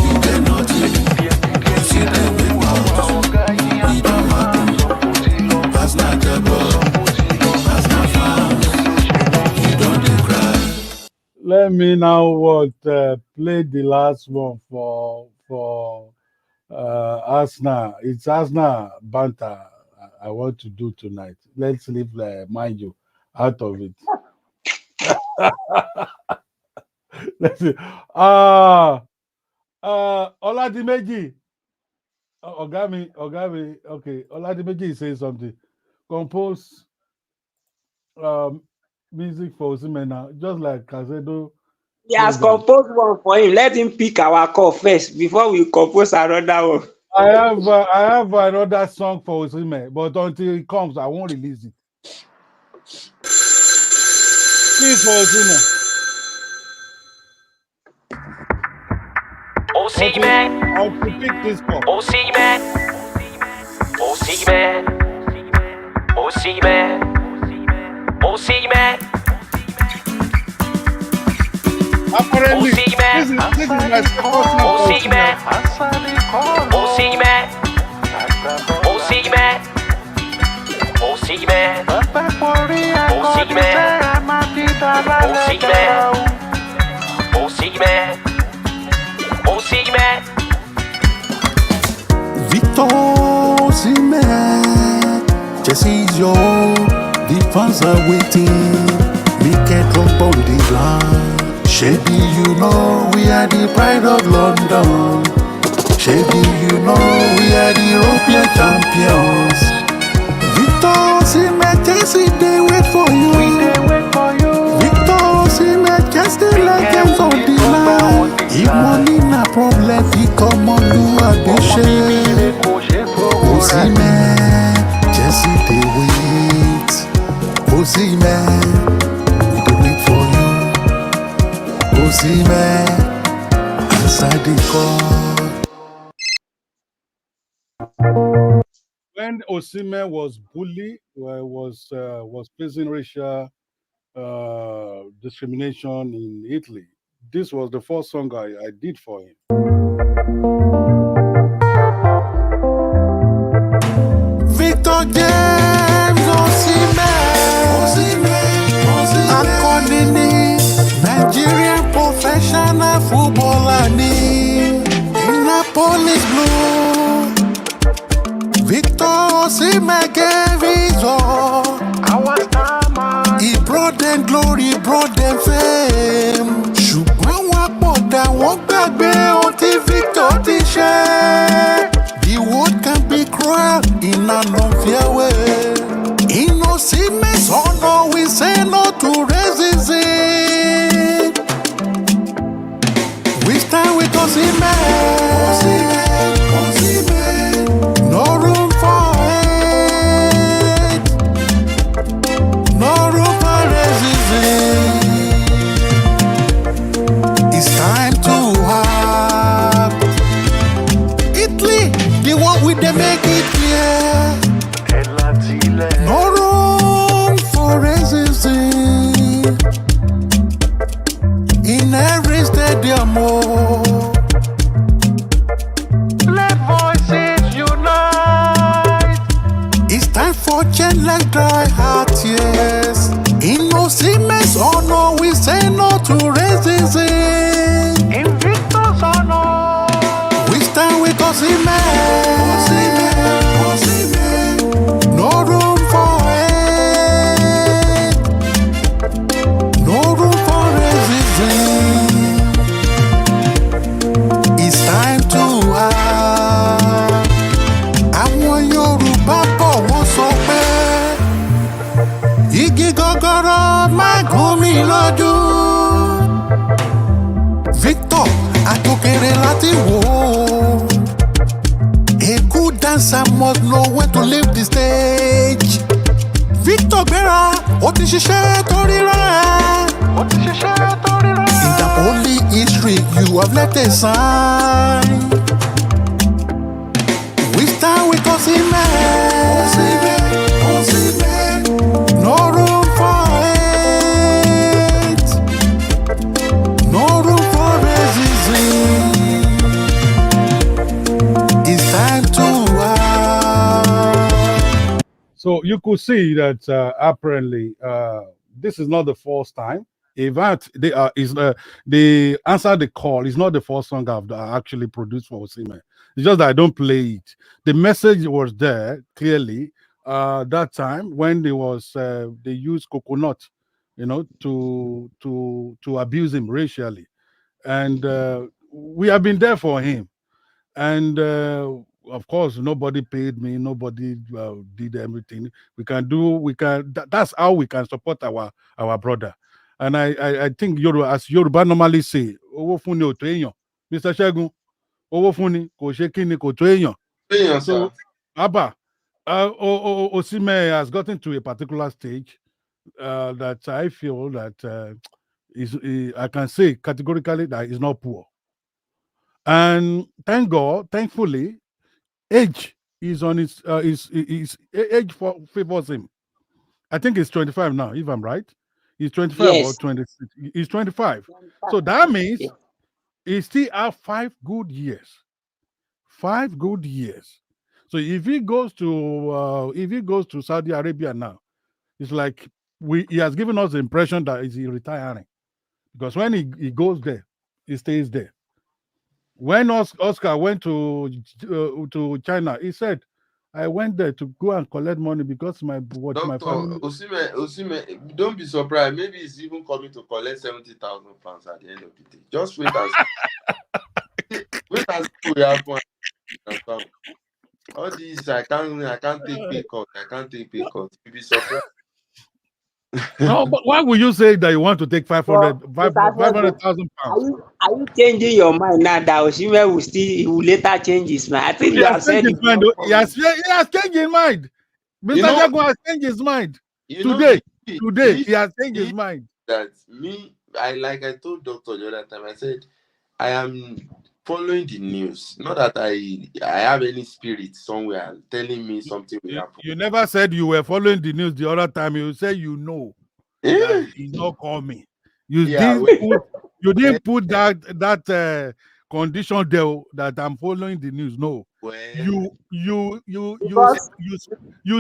You get nothing. You see them big mouth. It don't happen. Arsenal jabo. Arsenal fans, you don't declare. Let me now play the last one for Arsenal. It's Arsenal banter I want to do tonight. Let's leave mind you out of it. Let's see. Oladimeji. Ogami. Okay. Oladimeji is saying something. Compose um music for Osimena, just like Casedo He has told them. composed one for him. Let him pick our call first before we compose another one. I have another song for Osimhen, but until it comes, I won't release it. Please for Osimhen. OC man, Until pick this call. OC man, OC man, OC man, OC man. Apparently, this is my second song for Osimhen, Osimhen, Osimhen, Osimhen, Osimhen, Osimhen, Osimhen. Victor Osimhen, Chelsea is your home. The fans are waiting. Make it drop on the line. Shebi, you know we are the pride of London. Shebi, you know we are the European champions. Victor Osimhen, Chelsea, they wait for you. Victor Osimhen, Chelsea legends on the line. If money na problem, he come on do a big share. Osimhen, Chelsea, they wait. Osimhen, we dey wait for you. Osimhen, answer the call. When Osimhen was bullied, was facing racial discrimination in Italy, this was the first song I did for him. Victor James Osimhen, akọni Nigerian professional footballer ni Napoli blue. Victor Osimhen gave his all. He brought them glory, he brought them fame. Ṣùgbọ́n wọ́n pọ̀ dà wọ́n gbàgbé ohun tí Victor ti ṣe. The world can be cruel in an unfair way. In Osimhen's honor, we say no to racism. We stand with Osimhen. No room for hate. No room for racism. It's time to have Italy, the one with the make it clear. No room for racism in every stadium. Oh. Let voices unite. It's time for change like dry heart, yes. In Osimhen's honor, we say no to racism. In Victor's honor, we stand with Osimhen. No room for hate. No room for racism. It's time to act. Àwọn Yorùbá bọ̀ wọ́n sọ pé igi gọgọrọ má gún mi lójú. Victor àtòkèrè láti wò ó. A good dancer must know when to leave the stage. Victor gbéra, ó ti ṣiṣẹ́ tó ríra. In the holy history, you have left a sign. We stand with Osimhen. No room for hate. No room for racism. It's time to act. So you could see that apparently this is not the first time. In fact, they answer the call. It's not the first song I've actually produced for Osimhen. It's just that I don't play it. The message was there clearly that time when they used coconut, to abuse him racially, and we have been there for him. And of course, nobody paid me. Nobody did everything. That's how we can support our brother. And I think as Yoruba normally say, "Owó fún ni ò tó èèyàn." Mr. Segun, owó fún ni kò ṣe kí ni kò tó èèyàn. So, Abba, Osimhen has gotten to a particular stage that I feel that I can say categorically that he's not poor. And thank God, thankfully, age is on his age favors him. I think he's 25 now, if I'm right. He's 25 or Yes. 26. He's 25. So that means Yeah. he still have 5 good years. 5 good years. So if he goes to Saudi Arabia now, it's like he has given us the impression that he's retiring. Because when he goes there, he stays there. When Oscar went to China, he said, I went there to go and collect money because my Doctor family. Osimhen, don't be surprised. Maybe he's even coming to collect 70,000 pounds at the end of the day. Just wait and see. Wait and see what happens. All these, I can't take pay cut. I can't take pay cut. You'll be surprised. No, but why would you say that you want to take 500,000 pounds? Are you changing your mind now that Osimhen he will later change his mind? I think He you has have said changed his mind. He has changed his mind. Mr. Jago has changed his mind. Today, he has changed his mind. That I told Doctor the other time, I said, I am following the news. Not that I have any spirit somewhere telling me something will happen. You never said you were following the news the other time. You said that he's not coming. You didn't put that condition there that I'm following the news. No, you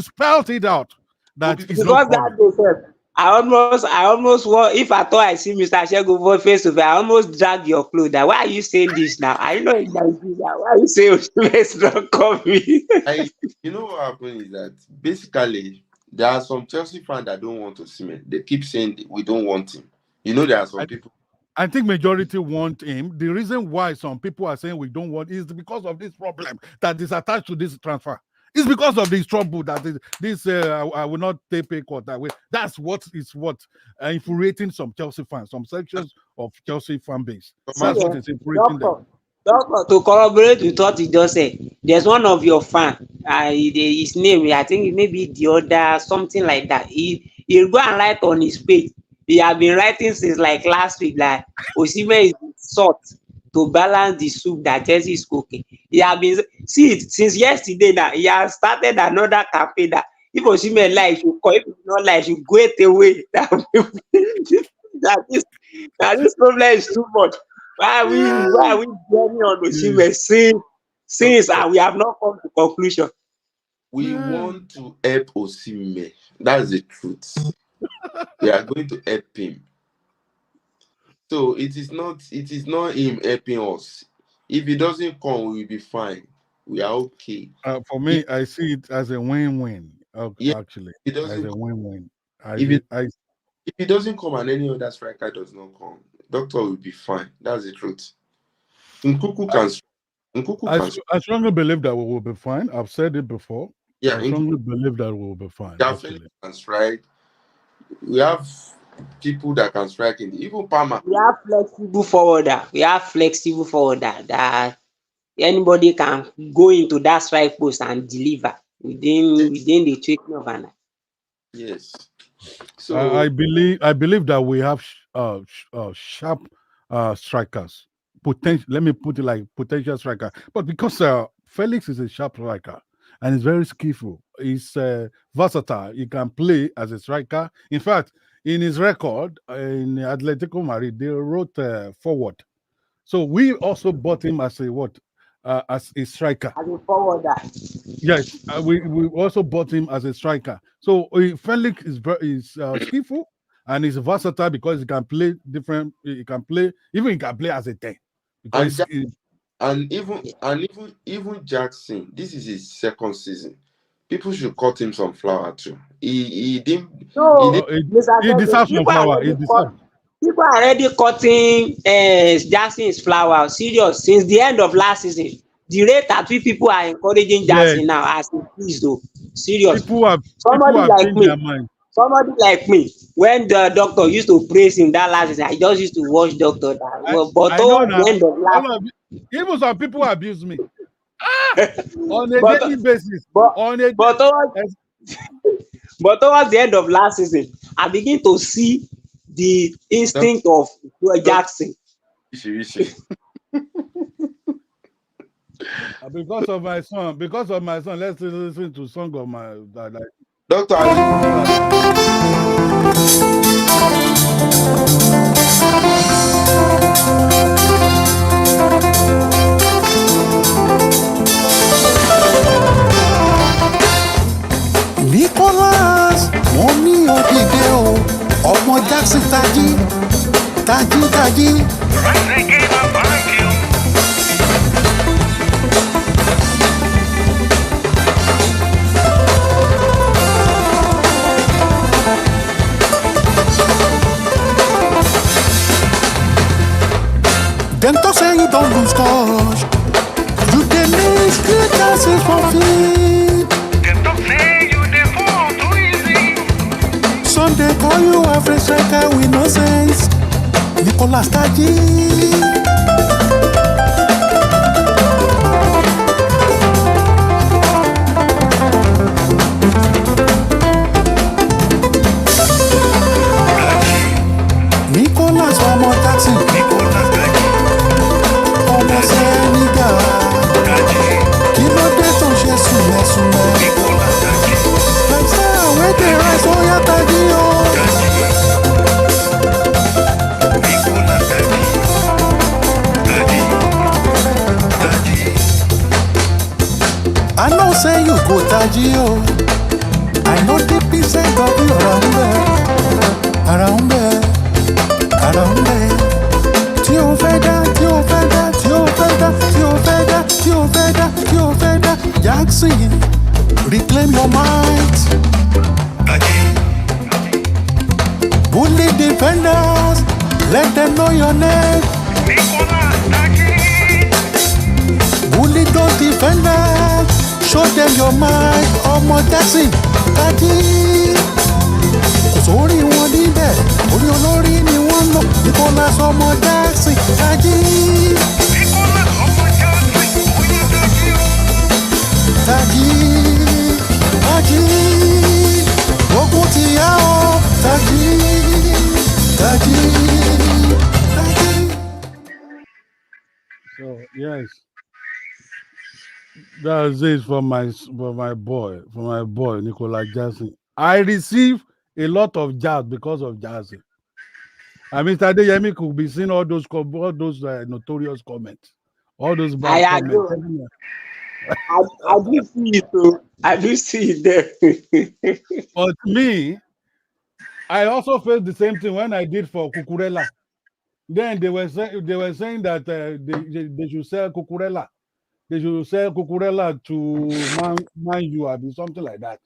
spelled it out that it's not coming. I almost want, if I thought I see Mr. Segun face to face, I almost drag your clothes. Why are you saying this now? I know it's like this. Why are you saying it's not coming? You know what happened is that basically there are some Chelsea fans that don't want Osimhen. They keep saying we don't want him. You know, there are some people. I think majority want him. The reason why some people are saying we don't want is because of this problem that is attached to this transfer. It's because of this trouble that I will not take pay cut that way. That's what infuriating some Chelsea fans, some sections of Chelsea fan base. That's what is infuriating them. Doctor, to corroborate with what you just said, there's one of your fans, his name, I think maybe the other, something like that. He'll go and write on his page. He has been writing since like last week, like Osimhen is salt to balance the soup that Chelsea is cooking. He has been since yesterday now. He has started another campaign that if Osimhen like, you call, if not like, you go away. That this problem is too much. Why are we journeying on Osimhen since we have not come to conclusion? We want to help Osimhen. That's the truth. We are going to help him. So it is not him helping us. If he doesn't come, we will be fine. We are okay. For me, I see it as a win-win. Actually, as a win-win. If he doesn't come and any other striker does not come, Doctor will be fine. That's the truth. Nkuku can. I strongly believe that we will be fine. I've said it before. Yeah, I strongly believe that we will be fine. Definitely can strike. We have people that can strike in even Palmer. We have flexible forwarder. That anybody can go into that strike post and deliver within the tweaking of an eye. Yes. So I believe that we have sharp strikers. Let me put it like potential striker. But because Felix is a sharp striker and he's very skillful, he's versatile. He can play as a striker. In fact, in his record in Atletico Madrid, they wrote forward. So we also bought him as a striker. As a forwarder. Yes, we also bought him as a striker. So Felix is skillful and he's versatile because he can play different. He can play as a 10. And even Jackson, this is his second season. People should cut him some flour too. He didn't. No, he deserves some flour. People are already cutting Jackson's flour serious since the end of last season. The rate at which people are encouraging Jackson now has increased though. Serious. Somebody like me, when the doctor used to praise him that last season, I just used to watch doctor. But towards the end of last, even some people abuse me on a daily basis. But towards the end of last season, I begin to see the instinct of Jackson. Because of my son, let's listen to song of my Doctor. ò dìde o, ọmọ Jackson tají, tají tají. Dem talk say you don lose touch, you dey miss great chances for field. Dem talk say you dey fall too easy. Some dey call you average striker with no sense, Nicolas Taji. Nicolas ọmọ Jackson, ọmọ Senegal, kí ló dé tó ṣe súnmẹ́súnmẹ́? Pẹ̀sẹ̀ àwẹ̀ dé rice ó yá Taji o. I know say you go Taji o, I know deep inside of you around there, around there. Tí o fẹ́ dá, tí o fẹ́ dá, tí o fẹ́ dá, tí o fẹ́ dá, tí o fẹ́ dá, tí o fẹ́ dá. Jackson, reclaim your mind. Bully defenders, let them know your name. Bully those defenders, show them your mind. Ọmọ Jackson, Taji. Kò sórí wọn níbẹ̀, orí olórí ni wọ́n lò. Nicolas ọmọ Jackson, Taji. Taji, Taji, ogun ti yá o. Taji, Taji, Taji. So yes, that's it for my boy Nicolas Jackson. I receive a lot of jazz because of Jackson. And Mr. Adeyemi could be seeing all those notorious comments, all those bad comments. I do see it too. I do see it there. But me, I also faced the same thing when I did for Cucurella. Then they were saying that they should sell Cucurella. They should sell Cucurella to Man U or something like that.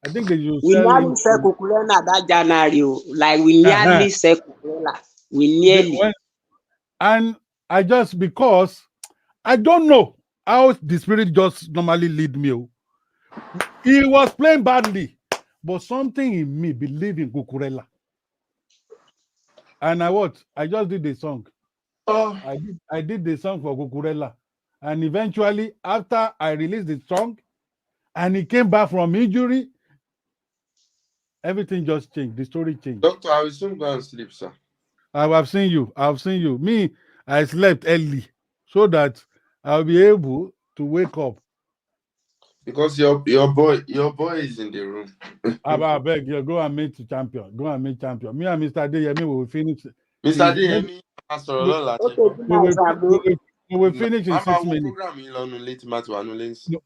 I think they should we sell nearly sell Cucurella that January. Like we nearly sell Cucurella. We nearly. And I just, because I don't know how the spirit just normally lead me. He was playing badly, but something in me believed in Cucurella. And I just did the song. Oh. I did the song for Cucurella. And eventually, after I released the song, and he came back from injury, everything just changed. The story changed. Doctor, I will soon go and sleep, sir. I've seen you. Me, I slept early so that I'll be able to wake up. Because your boy is in the room. I beg you, go and meet the champion. Go and meet champion. Me and Mr. Adeyemi will finish. Mr. Adeyemi, we will finish in 6 minutes.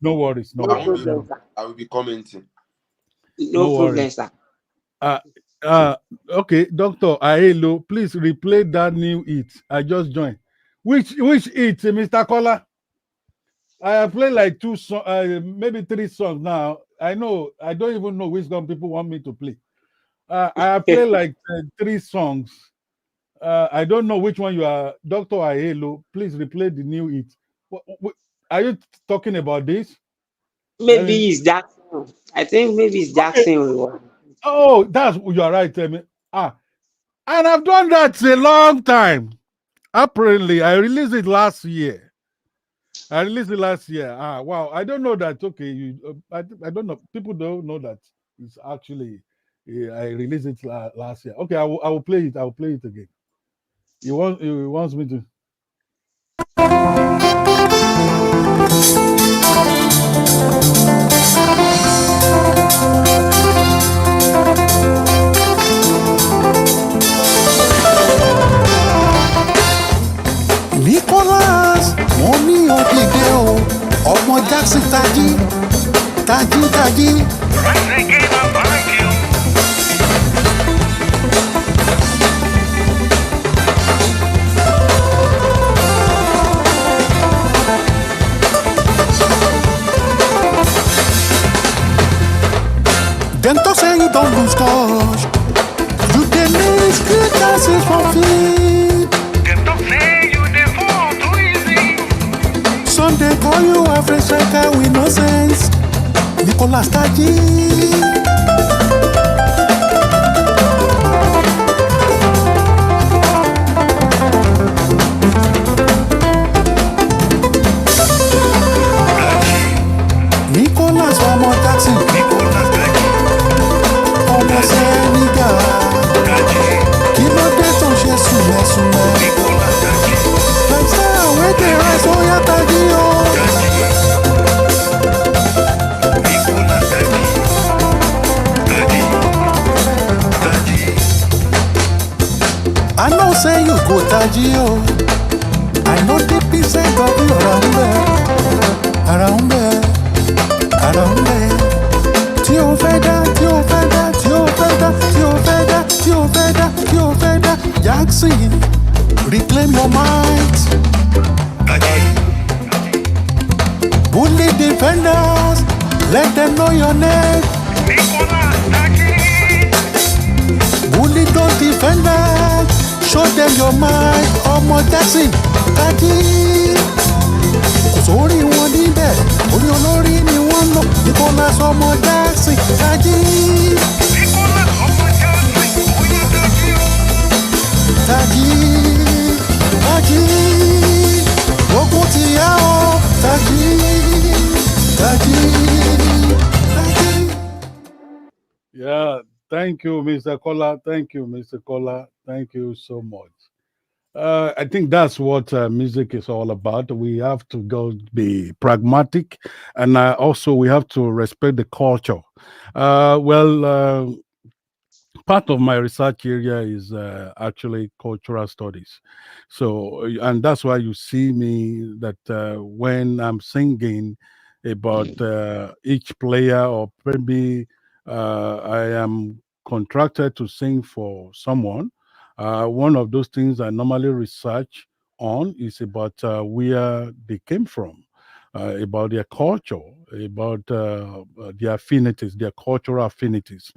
No worries. I will be commenting. No problem, sir. Okay, Dr. Ahelo, please replay that new hit. I just joined. Which hit, Mr. Kola? I have played like 2 songs, maybe 3 songs now. I don't even know which song people want me to play. I have played like 3 songs. I don't know which one you are. Dr. Ahelo, please replay the new hit. Are you talking about this? Maybe it's Jackson. I think maybe it's Jackson. Okay. Oh, you are right. And I've done that a long time. Apparently, I released it last year. Wow. I don't know that. Okay, I don't know. People don't know that it's actually I released it last year. Okay, I will play it. I will play it again. He wants me to. Nicolas, money òdìdé o, ọmọ Jackson Taji, Taji. say you don't lose touch. You dey miss good chances for feet. Them don't say you dey fall too easy. Some dey call you average striker with no sense. Nicolas Taji. Nicolas Omo Jackson. Ọmọ Senegal. Kí ló dé tó ń ṣe sùnmẹ́sùnmẹ́? Lifestyle wey dey rise ó yá Taji o. I know say you go Taji o. I know deep inside of you around there. Around there. Around there. Tí o fẹ́ dá, tí o fẹ́ dá, tí o fẹ́ dá, tí o fẹ́ dá, tí o fẹ́ dá, tí o fẹ́ dá. Jackson, reclaim your mind. Bully defenders, let them know your name. Bully those defenders, show them your mind. Ọmọ Jackson, Taji. Kò sórí wọn níbẹ̀, orí olórí ni wọ́n lò. Nicolas Ọmọ Jackson, Taji. Taji, Taji. Ogun ti yá o, Taji, Taji, Taji. Yeah, thank you, Mr. Kola. Thank you, Mr. Kola. Thank you so much. I think that's what music is all about. We have to go be pragmatic, and also we have to respect the culture. Part of my research area is actually cultural studies. So, and that's why you see me that when I'm singing about each player, or maybe I am contracted to sing for someone, one of those things I normally research on is about where they came from, about their culture, about their affinities, their cultural affinities.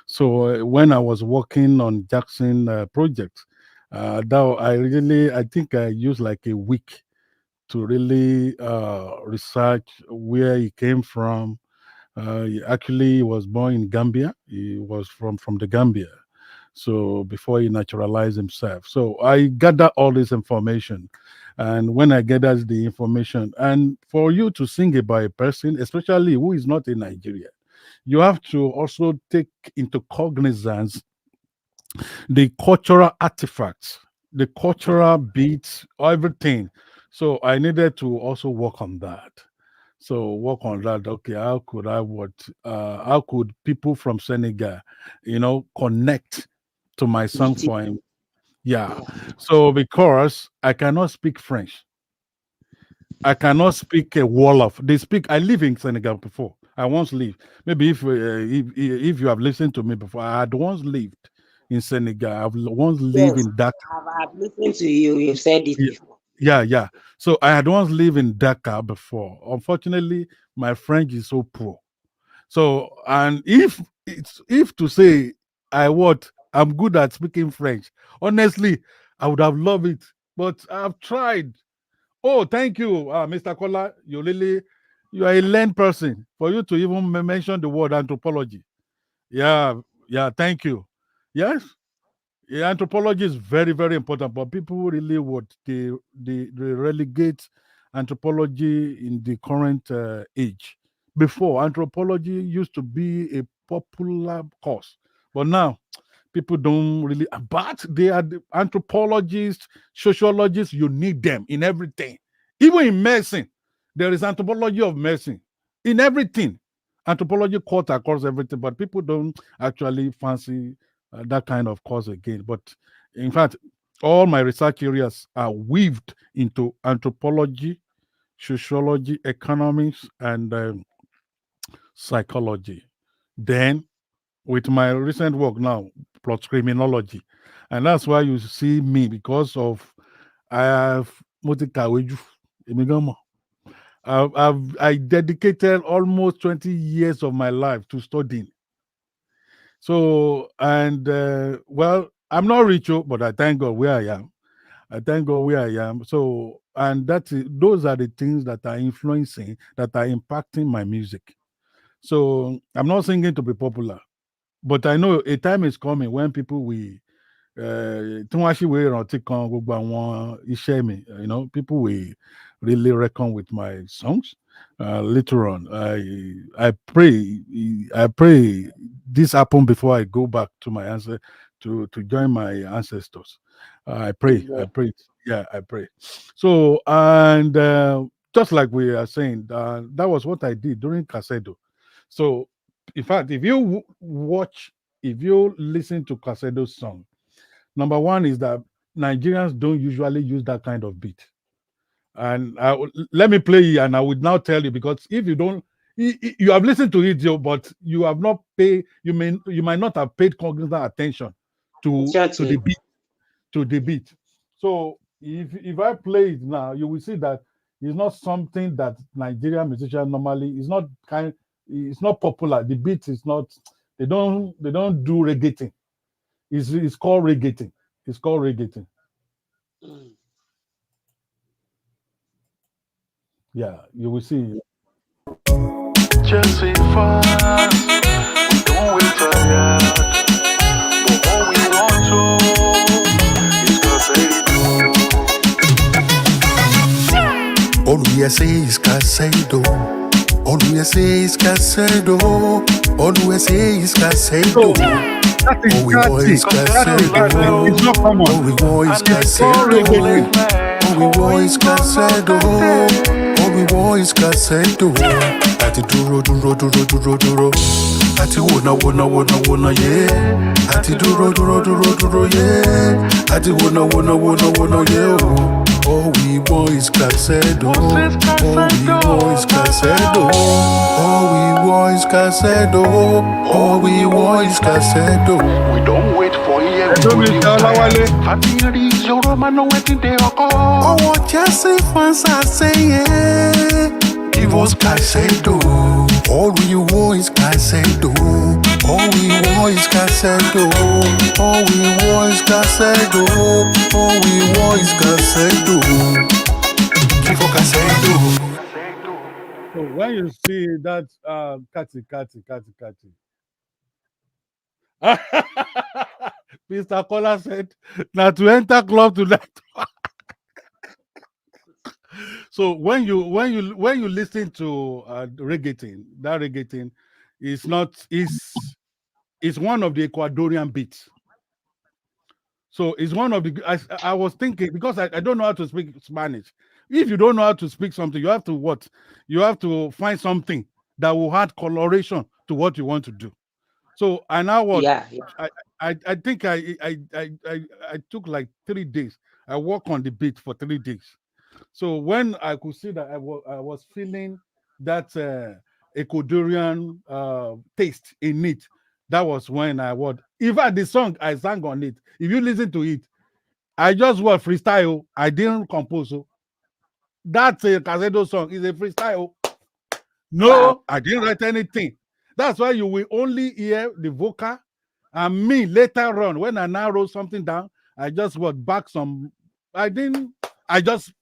So when I was working on Jackson project, I think I used like a week to really research where he came from. He was born in Gambia. He was from the Gambia. So before he naturalized himself. So I gather all this information. And when I gather the information, and for you to sing about a person, especially who is not in Nigeria, you have to also take into cognizance the cultural artifacts, the cultural beats, everything. So I needed to also work on that. So work on that. Okay, how could people from Senegal, connect to my song for him? Yeah. So because I cannot speak French, I cannot speak a Wolof. I live in Senegal before. I once lived. Maybe if you have listened to me before, I had once lived in Senegal. I've once lived Yes, in Dakar. I've listened to you. You've said it before. Yeah. So I had once lived in Dakar before. Unfortunately, my French is so poor. So, and if to say I'm good at speaking French, honestly, I would have loved it, but I've tried. Oh, thank you, Mr. Kola. You are a learned person for you to even mention the word anthropology. Yeah, thank you. Yes, yeah, anthropology is very, very important, but people really they relegate anthropology in the current age. Before, anthropology used to be a popular course, but now people don't really. But they are the anthropologists, sociologists. You need them in everything, even in medicine. There is anthropology of medicine in everything. Anthropology cut across everything, but people don't actually fancy that kind of course again. But in fact, all my research areas are weaved into anthropology, sociology, economics, and psychology. Then, with my recent work now, plus criminology, and that's why you see me because of I have Motikaweju, Emigamo. I dedicated almost 20 years of my life to studying. So, and well, I'm not rich, but I thank God where I am. I thank God where I am. So, and those are the things that are influencing, that are impacting my music. So, I'm not singing to be popular, but I know a time is coming when people will tí wọ́n á sì wé ìrántí kan gbogbo àwọn iṣẹ́ mi, people will really reckon with my songs later on. I pray this happen before I go back to my answer to join my ancestors. I pray, yeah, I pray. So, and just like we are saying, that was what I did during Casedo. So, in fact, if you listen to Casedo's song, number one is that Nigerians don't usually use that kind of beat. And let me play it, and I would now tell you, because if you don't, you have listened to it, but you have not paid. You might not have paid cognizant attention to the beat. So if I play it now, you will see that it's not something that Nigerian musicians normally. It's not popular. The beat is not. They don't do reggaeton. It's called reggaeton. It's called reggaeton. Yeah, you will see. Just say fast, we don't wait tired. But all we want to is Casado. All we say is Casado. All we say is Casado. All we say is Casado. All we want is Casado. It's not common. All we want is Casado. All we want is Casado. All we want is Casado. Ati duro, ati wona, yeah. Ati duro, yeah. Ati wona, yeah. All we want is Casado. All we want is Casado. All we want is Casado. All we want is Casado. We don't wait for years. Oh, what Jesse fans are saying. Give us Casado. All we want is Casado. All we want is Casado. All we want is Casado. All we want is Casado. Give us Casado. So when you see that, Kati. Mr. Kola said, "Now to enter club tonight." So when you listen to reggaeton, that reggaeton is one of the Ecuadorian beats. So it's one of the. I was thinking, because I don't know how to speak Spanish. If you don't know how to speak something, you have to what? You have to find something that will add coloration to what you want to do. So I now what? Yeah. I think I took like 3 days. I worked on the beat for 3 days. So when I could see that I was feeling that Ecuadorian taste in it, that was when I would. Even the song I sang on it, if you listen to it, I just was freestyle. I didn't compose. So that Casado song is a freestyle. No, wow. I didn't write anything. That's why you will only hear the vocal, and me later on when I now wrote something down. I just wrote back some. I just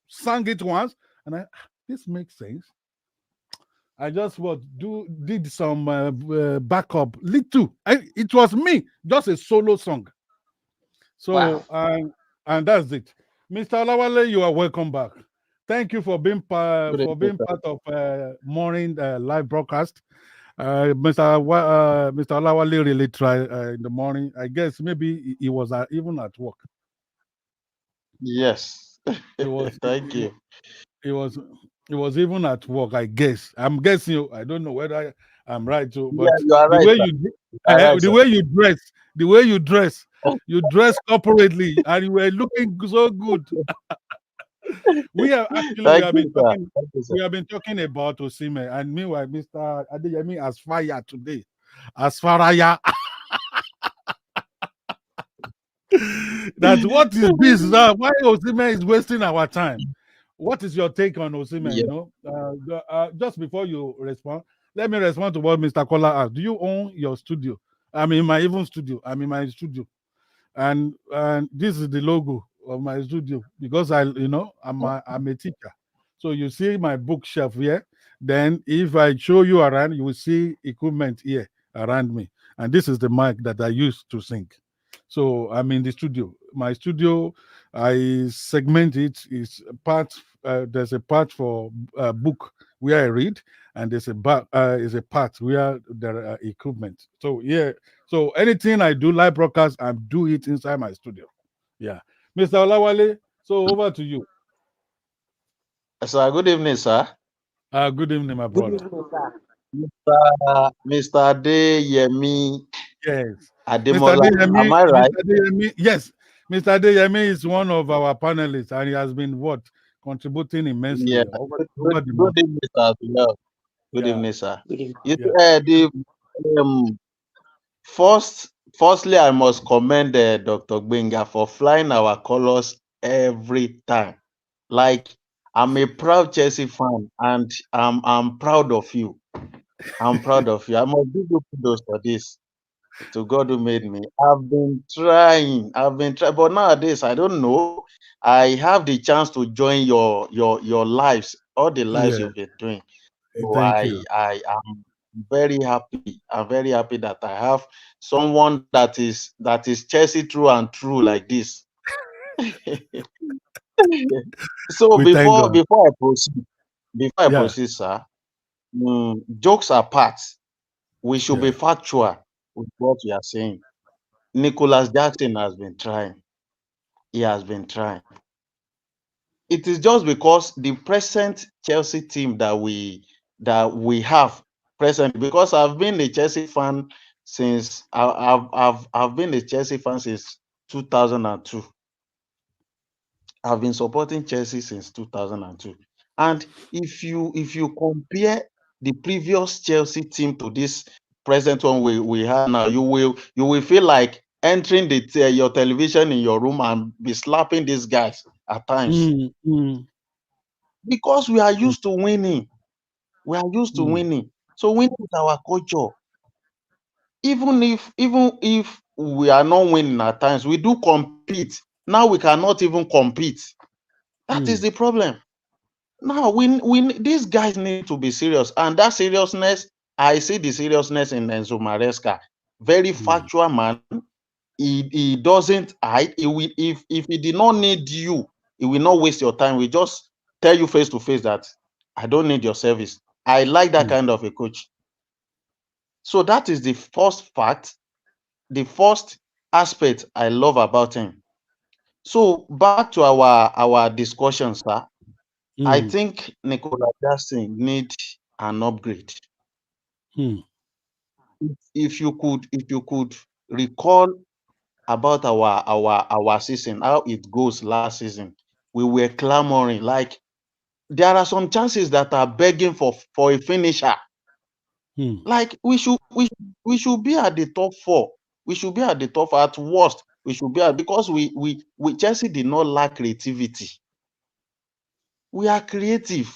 sang it once, and this makes sense. I just did some backup little. It was me, just a solo song. So wow. And that's it. Mr. Olawale, you are welcome back. Thank you for being part of morning live broadcast. Mr. Olawale really tried in the morning. I guess maybe he was even at work. Yes. Thank you. It was even at work, I guess. I'm guessing you. I don't know whether I'm right too, but yeah, you are right, the way you dress, you dress corporately, and you were looking so good. We have been talking about Osimhen, and meanwhile, Mr. Adeyemi as fire today, as faraya. That's what is this now? Why Osimhen is wasting our time? What is your take on Osimhen? Yeah. Just before you respond, let me respond to what Mr. Kola asked. Do you own your studio? I'm in my even studio. I'm in my studio, and this is the logo of my studio because I'm a teacher. So you see my bookshelf here. Then if I show you around, you will see equipment here around me, and this is the mic that I use to sing. So I'm in the studio. My studio, I segment it. Is part. There's a part for book where I read, and there's is a part where there are equipment. So yeah, so anything I do live broadcast, I do it inside my studio. Yeah, Mr. Olawale. So over to you. Sir, good evening, sir. Good evening, my Good brother. evening, sir. Mr. Adeyemi Yes, Mr. Ademola. Am Adeyemi. I right? Mr. Adeyemi. Yes, Mr. Adeyemi is one of our panelists, and he has been what contributing Yeah. immensely over Good, the good month. evening, sir. Yeah. Good Yeah, evening, sir. Good evening. You see, yeah. um, firstly, I must commend Dr. Gbenga for flying our colors every time. Like, I'm a proud Chelsea fan, and I'm proud of you. I'm proud of you. I must give you kudos for this. To God who made me. I've been trying, but nowadays I don't know. I have the chance to join your lives, all the lives Yeah, you've been doing. So thank you. I am very happy. I'm very happy that I have someone that is Chelsea through and through like this. So We thank God. before I Yeah, proceed, sir, jokes apart, we should be yeah. factual with what we are saying. Nicholas Jackson has been trying. He has been trying. It is just because the present Chelsea team that we have present, because I've been a Chelsea fan since I've been a Chelsea fan since 2002. I've been supporting Chelsea since 2002. And if you compare the previous Chelsea team to this present one we have now, you will feel like entering your television in your room and be slapping these guys at times, Mm, mm, because we are mm, used to winning. We are used to mm, winning. So winning is our culture. Even if we are not winning at times, we do compete. Now we cannot even compete. That is mm, the problem. Now, these guys need to be serious, and that seriousness, I see the seriousness in Enzo Maresca. Very mm, factual man. He doesn't hide. If he did not need you, he will not waste your time. We just tell you face to face that I don't need your service. I like that mm, kind of a coach. So that is the first fact, the first aspect I love about him. So back to our discussion, sir. I mm, think Nicola Jackson need an upgrade. mm, If you could recall about our season, how it goes last season, we were clamoring like there are some chances that are begging for a finisher. mm, Like we should be at the top four. We should be at the top at worst. We should be at, because we Chelsea did not lack creativity. We are creative.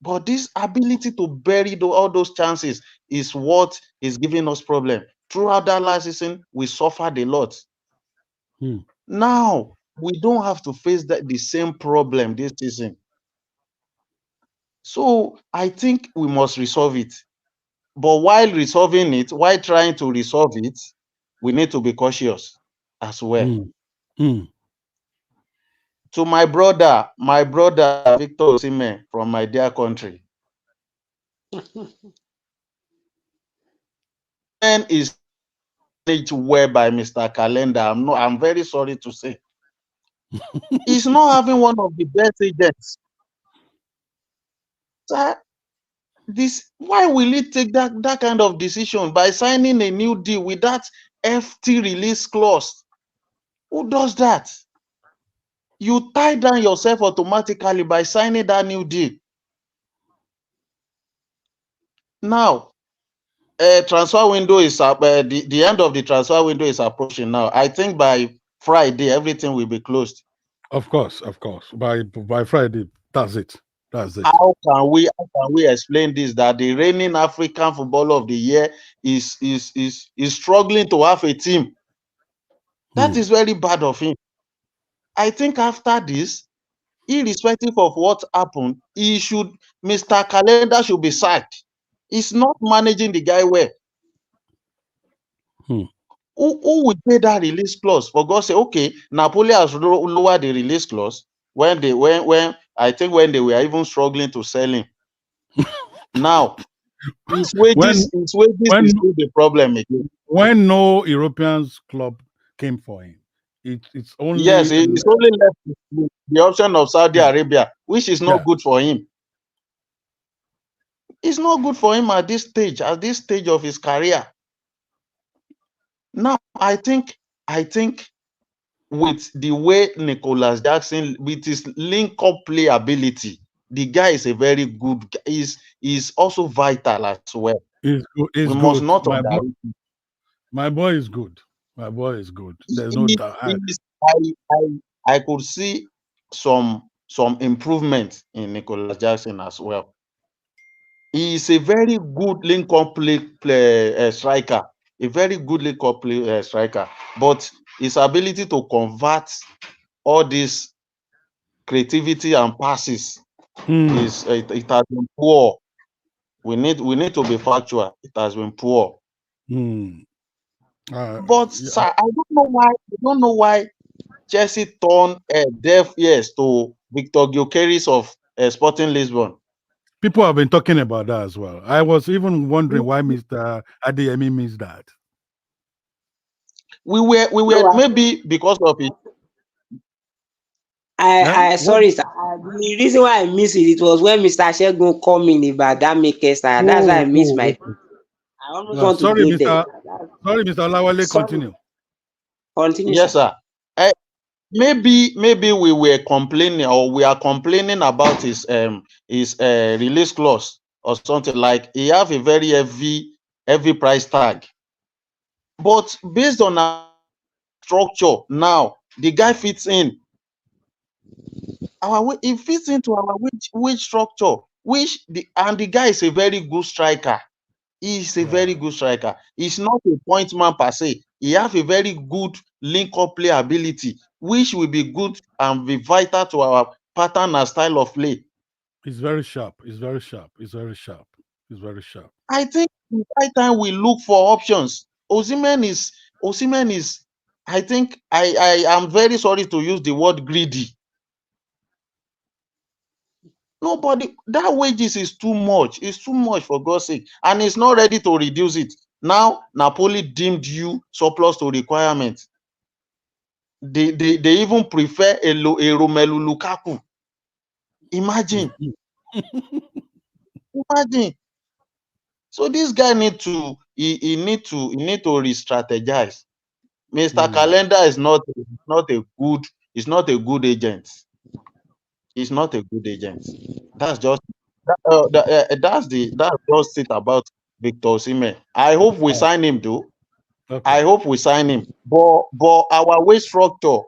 But this ability to bury all those chances is what is giving us problem. Throughout that last season, we suffered a lot. mm. Now we don't have to face the same problem this season. So I think we must resolve it. But while trying to resolve it, we need to be cautious as well. Mm, mm. To my brother Victor Osimhen from my dear country, man is managed well by Mr. Calendar. I'm very sorry to say. He's not having one of the best agents. Sir, why will he take that kind of decision by signing a new deal with that FT release clause? Who does that? You tie down yourself automatically by signing that new deal. Now, transfer window is up. The end of the transfer window is approaching now. I think by Friday everything will be closed. Of course. By Friday, that's it. That's it. How can we explain this, that the reigning African Footballer of the Year is struggling to have a team? That is very bad of him. I think after this, irrespective of what happened, Mr. Calendar should be sacked. He's not managing the guy well. Who would pay that release clause? For God's sake, okay, Napoli has lowered the release clause when they were even struggling to sell him. Now his wages is still the problem again. When no European club came for him, it's only it's only left with the option of Saudi Arabia, which is not good for him. It's not good for him at this stage of his career. Now, I think with the way Nicholas Jackson, with his link-up play ability, the guy is a very good. Is also vital as well. We must not underrate. My boy is good. My boy is good. There's no doubt. I could see some improvement in Nicholas Jackson as well. He is a very good link-up play striker. A very good link-up play striker, but his ability to convert all this creativity and passes it has been poor. We need to be factual. It has been poor. But sir, I don't know why Chelsea turned deaf ears to Victor Gyökeres of Sporting Lisbon. People have been talking about that as well. I was even wondering why Mr. Adeyemi missed that. We were maybe because of it. Sorry, sir. The reason why I missed it was when Mr. Shegun called me about that maker star. That's why I missed my. I almost want to go there. Sorry, Mr. Lawale, continue. Continue. Yes, sir. Maybe we were complaining, or we are complaining about his release clause or something, like he have a very heavy price tag. But based on our structure now, the guy fits in. It fits into our wage structure, the guy is a very good striker. He's a very good striker. He's not a point man per se. He have a very good link-up play ability, which will be good and be vital to our pattern and style of play. He's very sharp. I think the right time we look for options. Osimhen is. I think I am very sorry to use the word greedy. That wages is too much. It's too much, for God's sake, and it's not ready to reduce it. Now Napoli deemed you surplus to requirements. They even prefer a Romelu Lukaku. Imagine. So this guy need to re-strategize. Mr. Calendar is not a good agent. He's not a good agent. That's just it about Victor Osimhen. I hope we sign him, though. Okay. I hope we sign him. But our wage structure,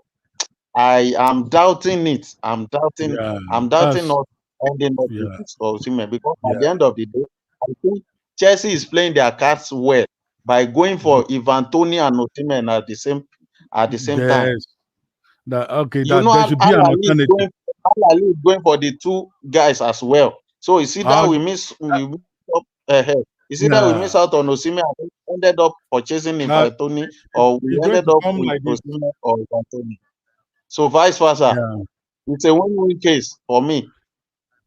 I am doubting it. I'm doubting not ending up with Osimhen, because at the end of the day, I think Chelsea is playing their cards well by going for Ivan Toney and Osimhen at the same time. There should be an alternative. Al is going for the two guys as well. So you see that we miss out on Osimhen and ended up purchasing Ivan Toney, or we ended up with Osimhen or Ivan Toney. So vice versa. It's a win-win case for me.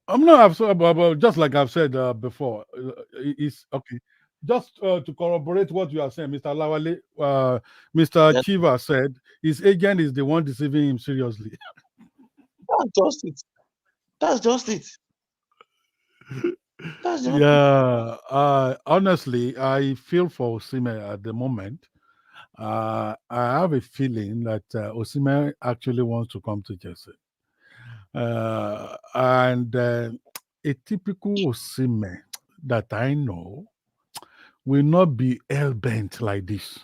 Just like I've said before, it's okay. Just to corroborate what you are saying, Mr. Lawale, Mr. Chiva said his agent is the one deceiving him seriously. That's just it. Honestly, I feel for Osimhen at the moment. I have a feeling that Osimhen actually wants to come to Chelsea. And a typical Osimhen that I know will not be hell-bent like this.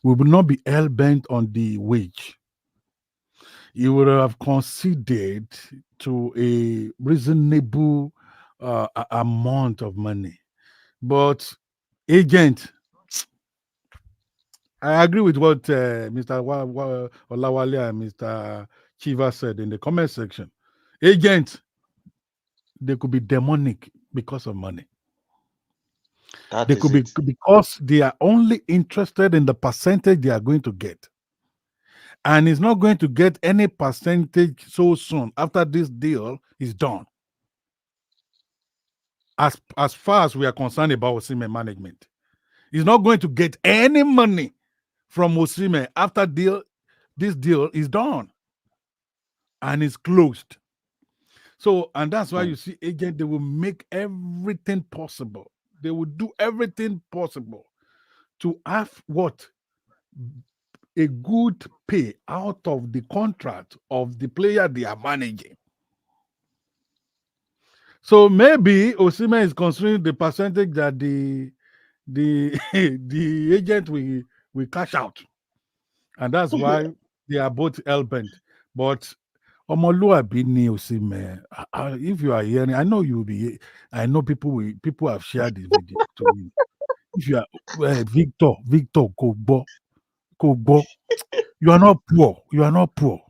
We will not be hell-bent on the wage. he would have conceded to a reasonable amount of money. But agent, I agree with what Mr. Olawale and Mr. Chiva said in the comment section. Agent, they could be demonic because of money. That They is could be it. because they are only interested in the percentage they are going to get. And it's not going to get any percentage so soon after this deal is done. As far as we are concerned about Osimhen management, he's not going to get any money from Osimhen after this deal is done and is closed. So, and that's why you see, agent, they will make everything possible. They will do everything possible to have what? A good pay out of the contract of the player they are managing. So maybe Osimhen is considering the percentage that the the agent will cash out, and that's why they are both hell bent. But Omoluabi ni Osimhen. If you are hearing, I know you will be. I know people have shared this video to me. If you are Victor Kogbo, you are not poor. You are not poor.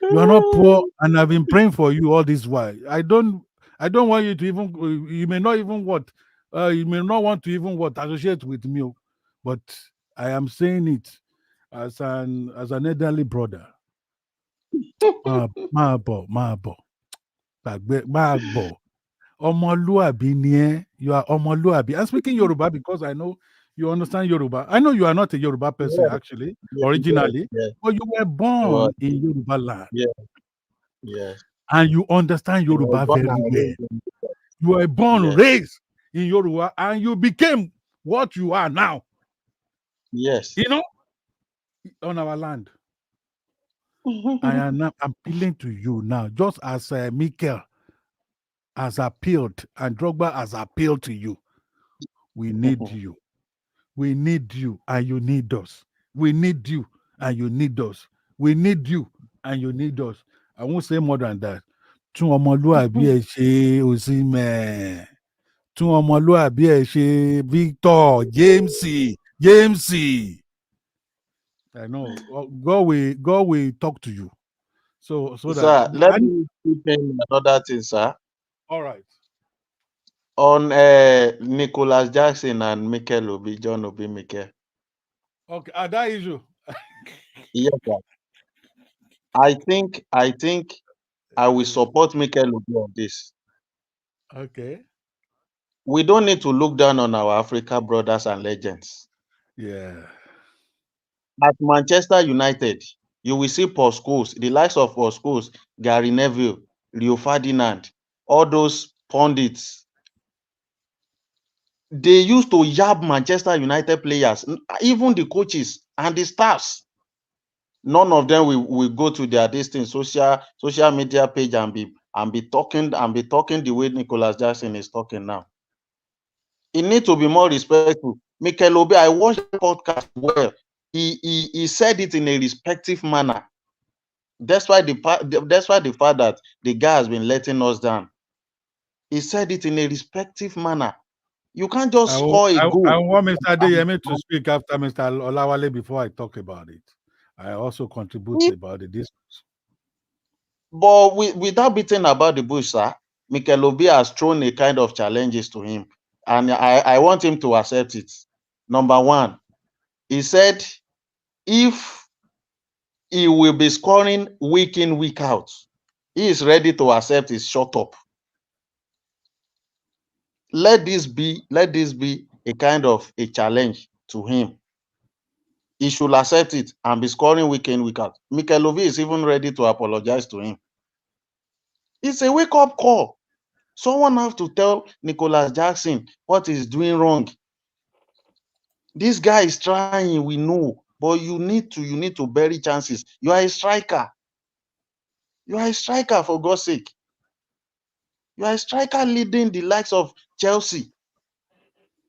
You are not poor, and I've been praying for you all this while. I don't want you to even. You may not even what. You may not want to even what associate with me, but I am saying it as an elderly brother. Máàbọ̀. Ọmọlúàbí ni ẹ́. You are Omoluabi. I'm speaking Yoruba because I know you understand Yoruba. I know you are not a Yoruba person actually, originally, but you were born in Yoruba land. Yes. And you understand Yoruba very well. You were born, raised in Yoruba, and you became what you are now. Yes. You know, on our land. I am now appealing to you now, just as Mikel has appealed and Drogba has appealed to you. We need you. We need you, and you need us. We need you, and you need us. We need you, and you need us. I won't say more than that. Tún ọmọlúàbí ẹ ṣe Osimhen. Tún ọmọlúàbí ẹ ṣe Victor James. I know God will talk to you. So Sir, that let me keep in another thing, sir. All right. On Nicholas Jackson and Mikel Obi, John Obi Mikel. Okay, that issue. Yes, sir. I think I will support Mikel Obi on this. Okay. We don't need to look down on our Africa brothers and legends. Yeah. At Manchester United, you will see Paul Scholes, the likes of Paul Scholes, Gary Neville, Rio Ferdinand, all those pundits. They used to yab Manchester United players, even the coaches and the staffs. None of them will go to their distant social media page and be talking the way Nicholas Jackson is talking now. He needs to be more respectful. Mikel Obi, I watched the podcast well. He said it in a respectful manner. That's why the fact that the guy has been letting us down. He said it in a respectful manner. You can't just score a goal. I want Mr. Adeyemi to speak after Mr. Olawale before I talk about it. I also contribute about the distance. But without beating about the bush, sir, Mikel Obi has thrown a kind of challenges to him. And I want him to accept it. Number one, he said if he will be scoring week in, week out, he is ready to accept his shut up. Let this be a kind of a challenge to him. He should accept it and be scoring week in, week out. Mikel Obi is even ready to apologize to him. It's a wake-up call. Someone have to tell Nicholas Jackson what he's doing wrong. This guy is trying, we know, but you need to bury chances. You are a striker. You are a striker, for God's sake. You are a striker leading the likes of Chelsea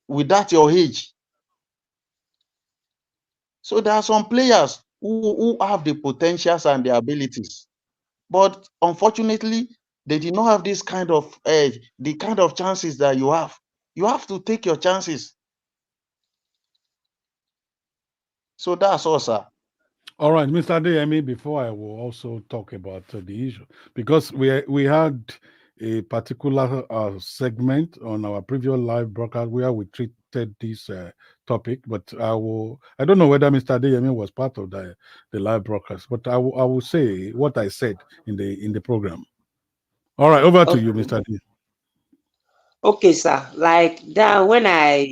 with that your age. So there are some players who have the potentials and the abilities. But unfortunately, they did not have this kind of the kind of chances that you have. You have to take your chances. So that's all, sir. All right, Mr. Adeyemi, before I will also talk about the issue, because we had a particular segment on our previous live broadcast where we treated this topic, but I don't know whether Mr. Adeyemi was part of the live broadcast, but I will say what I said in the program. All right, over to you, Mr. Adeyemi. Okay, sir. Like that, when I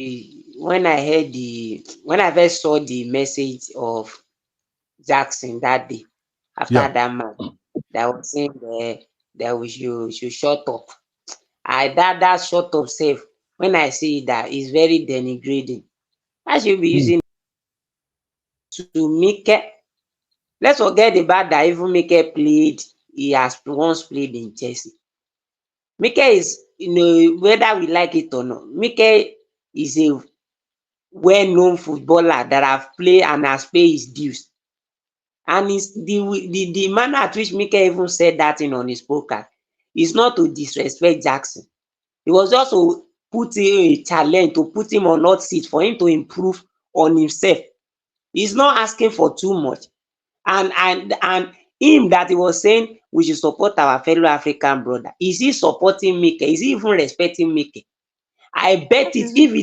first saw the message of Jackson that day after Yeah. that match, that was saying that we should shut up. That shut up safe. When I see that, is very denigrating. I should be using to Mike. Let's forget about that. Even Mike played. He has once played in Chelsea. Mike is, whether we like it or not, Mike is a well-known footballer that have played and has paid his dues. And it's the manner at which Mike even said that thing on his podcast is not to disrespect Jackson. It was just to put a challenge, to put him on hot seat for him to improve on himself. He's not asking for too much. And him that he was saying we should support our fellow African brother. Is he supporting Mike? Is he even respecting Mike? I bet it, if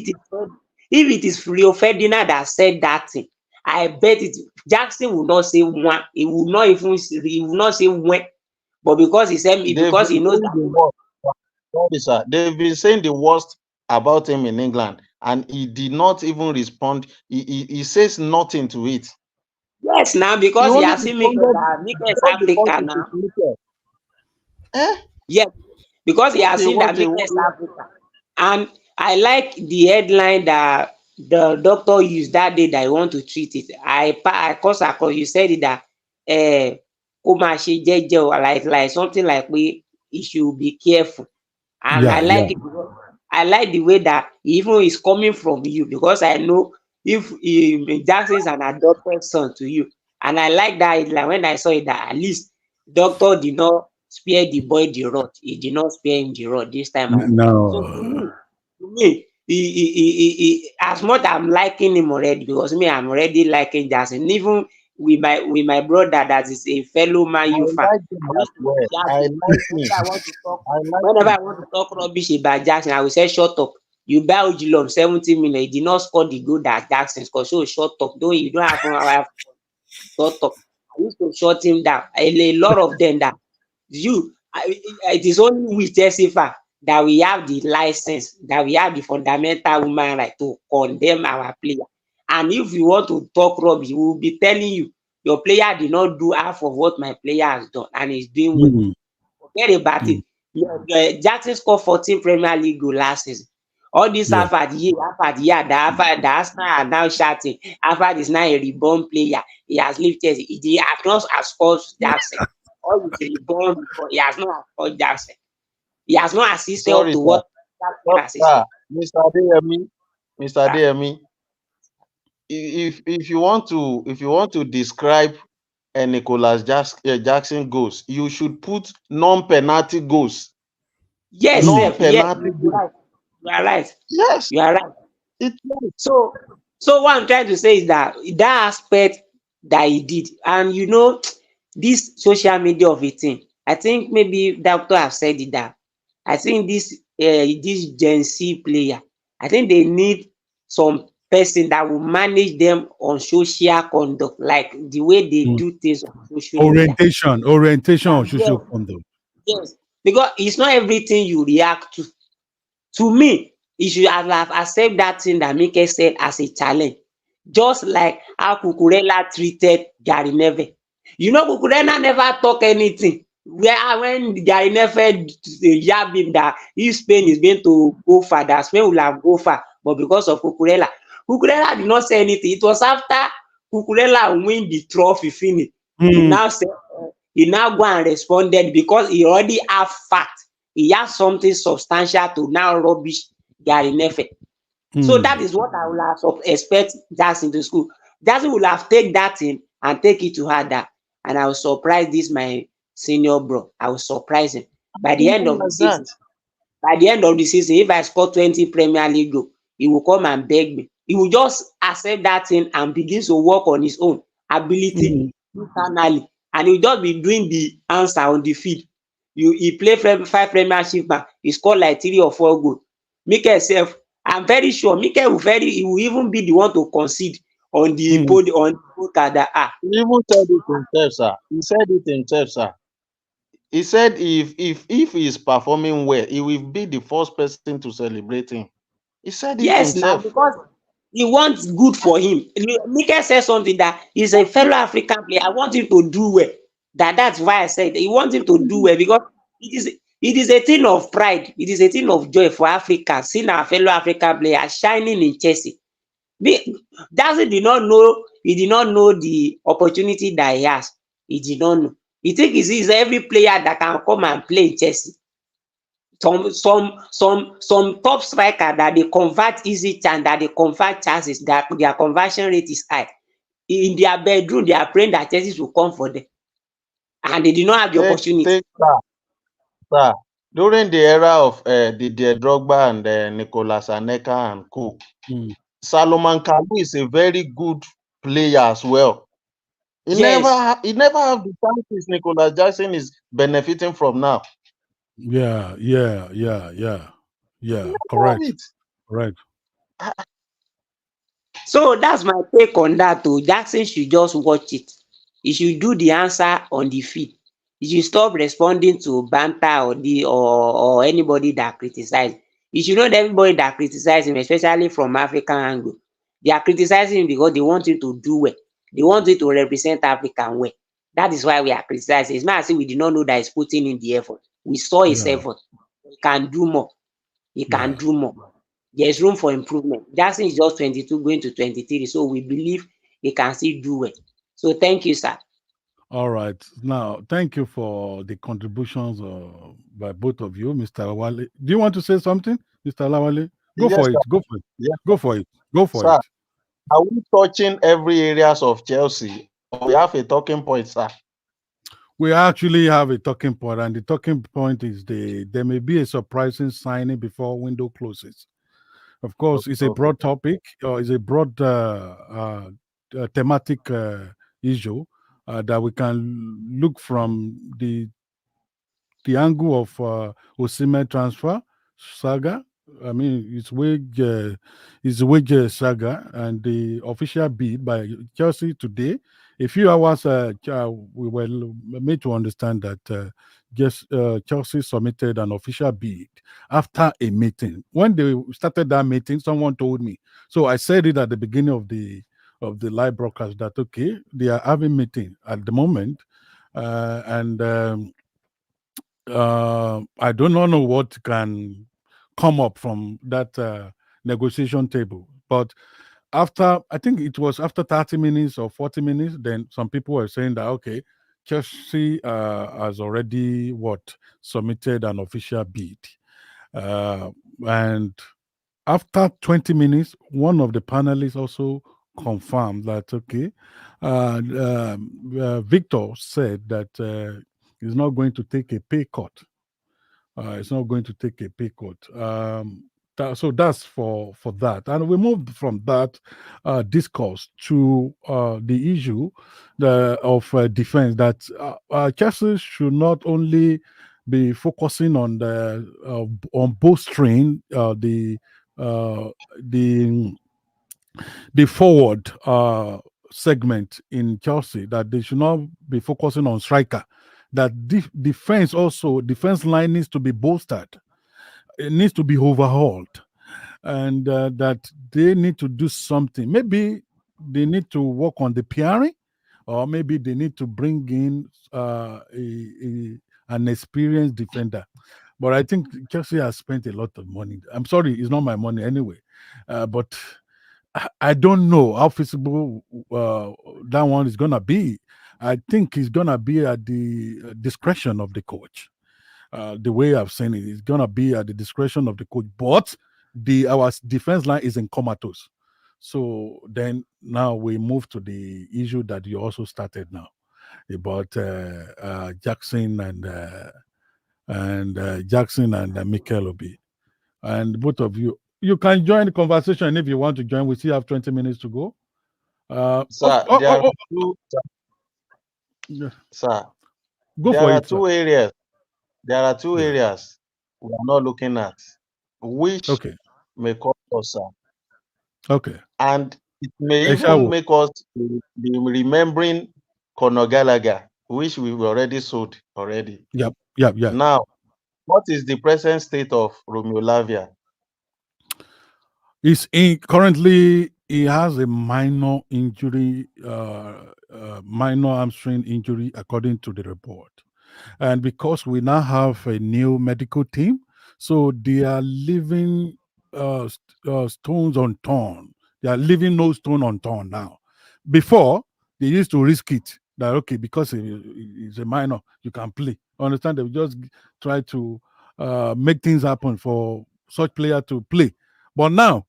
it is Rio Ferdinand that said that thing, I bet it Jackson will not say one. He will not say when. But because he said because he knows that. Sorry, sir. They've been saying the worst about him in England, and he did not even respond. He says nothing to it. Yes, now because he has seen Mike is Africa now. Yes, because he has seen that Mike is Africa. And I like the headline that the doctor used that day that I want to treat it. Cause you said it that like something like we should be careful. And Yeah, I like it because I like the way that even is coming from you, because I know if Jackson is an adopted son to you. And I like that, like when I saw it, that at least doctor did not spare the boy the rod. He did not spare him the rod this time around. So to me, as much I'm liking him already, because me, I'm already liking Jackson. Even with my brother that is a fellow Man U fan. Whenever I want to talk rubbish about Jackson, I will say shut up. You buy Ojilom 70 million, he did not score the goal that Jackson scored. So shut up. You don't have shut up. I used to shut him down. A lot of them that it is only with Chelsea fan that we have the license, that we have the fundamental human right to condemn our player. And if you want to talk rubbish, we will be telling you your player did not do half of what my player has done, and he's doing well. Forget about it. Jackson scored 14 Premier League goals last season. All this after the year, the Arsenal are now shouting. After this, now a reborn player. He has lifted. He has not scored Jackson. All with reborn before. He has not scored Jackson. He has not assisted to what Jackson assisted. Mr. Adeyemi, if you want to describe Nicholas Jackson goals, you should put non-penalty goals. Yes, non-penalty goals. You are right. Yes, you are right. So what I'm trying to say is that aspect that he did, and this social media of it thing, I think maybe doctor have said it that I think this Gen Z player, I think they need some person that will manage them on social conduct, like the way they do things on social media. Orientation on social conduct. Yes, because it's not everything you react to. To me, you should have accepted that thing that Mike said as a challenge, just like how Cucurella treated Gary Neville. Cucurella never talk anything. When Gary Neville yabbed him that if Spain is going to go far, that Spain will have go far, but because of Cucurella did not say anything. It was after Cucurella win the trophy finish. He now go and responded because he already have fact. He has something substantial to now rubbish Gary Neville. So that is what I would have expect Jackson to school. Jackson will have taken that in and take it to her that, and I will surprise this my senior bro. I will surprise him by the end Something of the like season. that. By the end of the season, if I score 20 Premier League goals, he will come and beg me. He will just accept that thing and begin to work on his own ability internally, and he will just be doing the answer on the field. He play 5 Premiership match, he score like 3 or 4 goals. Mikel sef, I'm very sure Mikel he will even be the one to concede on the podcast that He even said it himself, sir. He said it himself, sir. He said if he is performing well, he will be the first person to celebrate him. He said it yes now, himself. because he wants good for him. Mikel said something that he's a fellow African player. I want him to do well. That's why I said he wants him to do well, because it is a thing of pride. It is a thing of joy for Africa seeing our fellow African player shining in Chelsea. Dazzle did not know. He did not know the opportunity that he has. He did not know. He think he's every player that can come and play in Chelsea. Some top striker that they convert easy chance, that they convert chances, that their conversion rate is high. In their bedroom, they are praying that Chelsea will come for them, and they did not have the opportunity. Sir, during the era of Didier Drogba and Nicolas Anelka and co, Salomon Kalou is a very good player as well. He never have the chances Nicolas Jackson is benefiting from now. Yeah. Correct. Correct. So that's my take on that too. Jackson should just watch it. He should do the answer on the field. He should stop responding to banter or anybody that criticize. He should know that everybody that criticize him, especially from African angle, they are criticizing him because they want him to do well. They want him to represent Africa well. That is why we are criticizing. It's not as if we did not know that he's putting in the effort. We saw his effort. He can do more. He can do more. There's room for improvement. Jackson is just 22 going to 23, so we believe he can still do well. So thank you, sir. All right. Now, thank you for the contributions by both of you, Mr. Lawale. Do you want to say something, Mr. Lawale? Go Yes, for it. sir. Go for it. Yes, Go for it. Go for sir, it. are we touching every areas of Chelsea? Or we have a talking point, sir? We actually have a talking point, and the talking point is there may be a surprising signing before window closes. Of course, it's a broad topic, or it's a broad thematic issue that we can look from the angle of Osimhen transfer saga. I mean, it's wage saga, and the official bid by Chelsea today. A few hours, we were made to understand that Chelsea submitted an official bid after a meeting. When they started that meeting, someone told me. So I said it at the beginning of the live broadcast that okay, they are having meeting at the moment, and I do not know what can come up from that negotiation table. But after, I think it was after 30 minutes or 40 minutes, then some people were saying that, okay, Chelsea has already submitted an official bid. And after 20 minutes, one of the panelists also confirmed that, okay, Victor said that he's not going to take a pay cut. It's not going to take a pay cut. So that's for that. And we moved from that discourse to the issue of defense, that Chelsea should not only be focusing on bolstering the forward segment in Chelsea, that they should not be focusing on striker, that defense line needs to be bolstered. It needs to be overhauled, and that they need to do something. Maybe they need to work on the pairing, or maybe they need to bring in an experienced defender. But I think Chelsea has spent a lot of money. I'm sorry, it's not my money anyway. But I don't know how feasible that one is going to be. I think it's going to be at the discretion of the coach. The way I've seen it, it's going to be at the discretion of the coach. But our defense line is in comatose. So then now we move to the issue that you also started now about Jackson and Jackson and Mikel Obi. And both of you can join the conversation if you want to join. We still have 20 minutes to go. Sir, there are two. Yeah. Sir, Go there for are it, sir. two areas. There are two Yeah. areas we are not looking at, which Okay. may cause us, sir. Okay. And it may Eshawo. even make us be remembering Conor Gallagher, which we've already sold already. Yep. Now, what is the present state of Romeo Lavia? Currently he has a minor injury, minor hamstring injury, according to the report. And because we now have a new medical team, so they are leaving stones unturned. They are leaving no stone unturned now. Before, they used to risk it that, okay, because it's a minor, you can play. Understand? They just try to make things happen for such player to play. But now,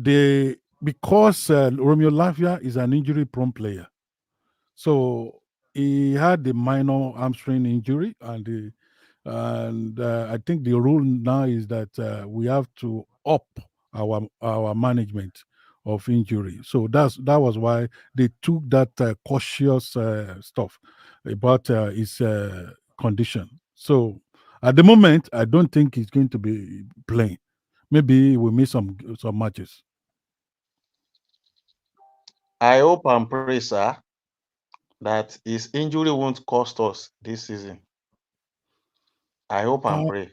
because Romeo Lavia is an injury-prone player, so he had the minor hamstring injury, and I think the rule now is that we have to up our management of injury. So that was why they took that cautious stuff about his condition. So at the moment, I don't think he's going to be playing. Maybe we'll miss some matches. I hope and pray, sir, that his injury won't cost us this season. I hope and pray.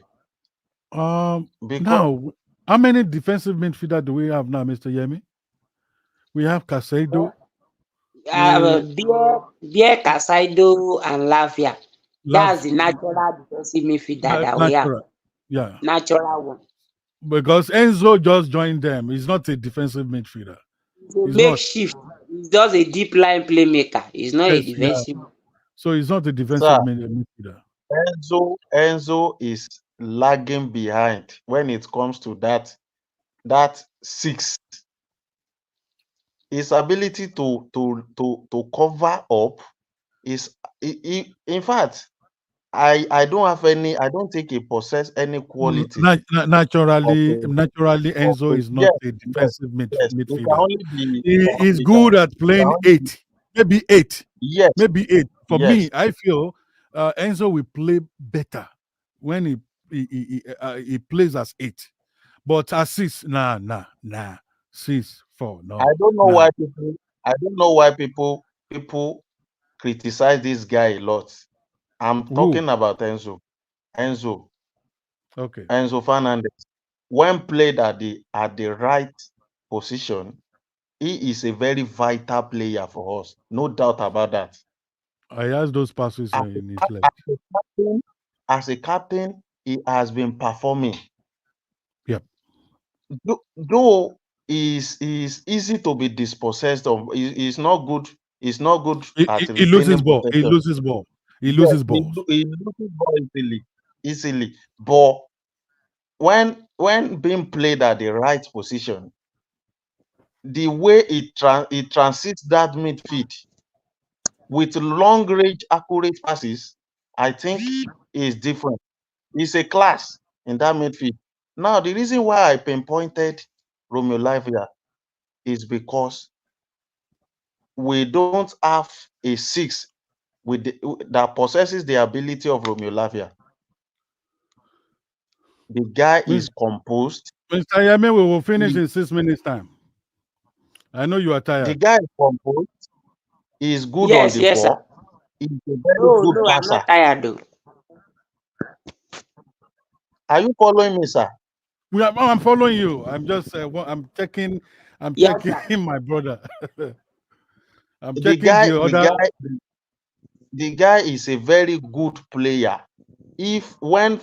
Because Now, how many defensive midfielder do we have now, Mr. Yemi? We have Casado. Beer Casado and Lavia. That's the natural defensive midfielder that we have. Yeah. Natural one. Because Enzo just joined them. He's not a defensive midfielder. He's makeshift. He's just a deep line playmaker. He's not a defensive. So he's not a defensive midfielder. Enzo is lagging behind when it comes to that six. His ability to cover up is, in fact, I don't think he possesses any quality. Naturally, Enzo is not a defensive midfielder. He is good at playing 8, maybe 8. Yes, maybe 8. For me, I feel Enzo will play better when he plays as 8. But as 6, nah. 6, 4, no. I don't know why people criticize this guy a lot. I'm talking about Enzo. Okay. Enzo Fernandez. When played at the right position, he is a very vital player for us. No doubt about that. I asked those passes in his leg. As a captain, he has been performing. Yep. Though is easy to be dispossessed of. He's not good. He's not good at he loses ball. He loses ball. He loses balls. He loses ball easily. But when being played at the right position, the way it transits that midfield with long range accurate passes, I think is different. It's a class in that midfield. Now, the reason why I pinpointed Romeo Lavia is because we don't have a 6 that possesses the ability of Romeo Lavia. The guy is composed. Mr. Yame, we will finish in 6 minutes' time. I know you are tired. The guy is composed. He's good on the ball. Sir. He's a very good passer. I'm not tired though. Are you following me, sir? I'm following you. I'm just I'm checking my brother. I'm checking the guy is a very good player. When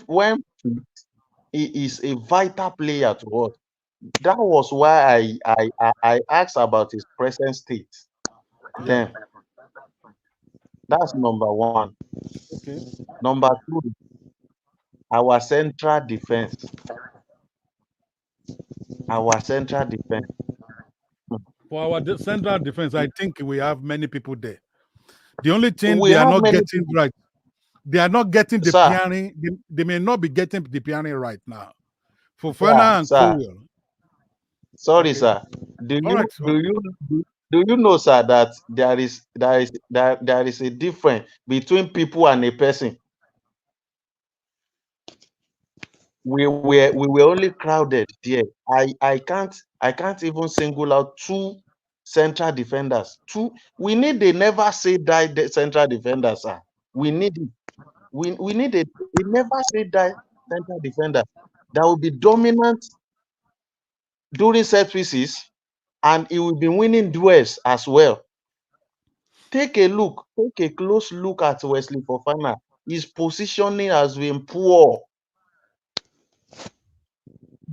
he is a vital player to us. That was why I asked about his present state. Then that's number 1. Okay. Number 2, our central defense. For our central defense, I think we have many people there. The only thing We they are have not many getting right, they are not getting the sir, pairing. They may not be getting the pairing right now. sir, Fofana and sir. Cowell. Sorry, Okay. sir. Do All you right. do you do you know, sir, that there is a difference between people and a person? We were only crowded there. I can't even single out two central defenders. Two, we need a never say die central defender, sir. We need it. We need a never say die central defender that will be dominant during set pieces, and he will be winning duels as well. Take a close look at Wesley Fofana. His positioning has been poor.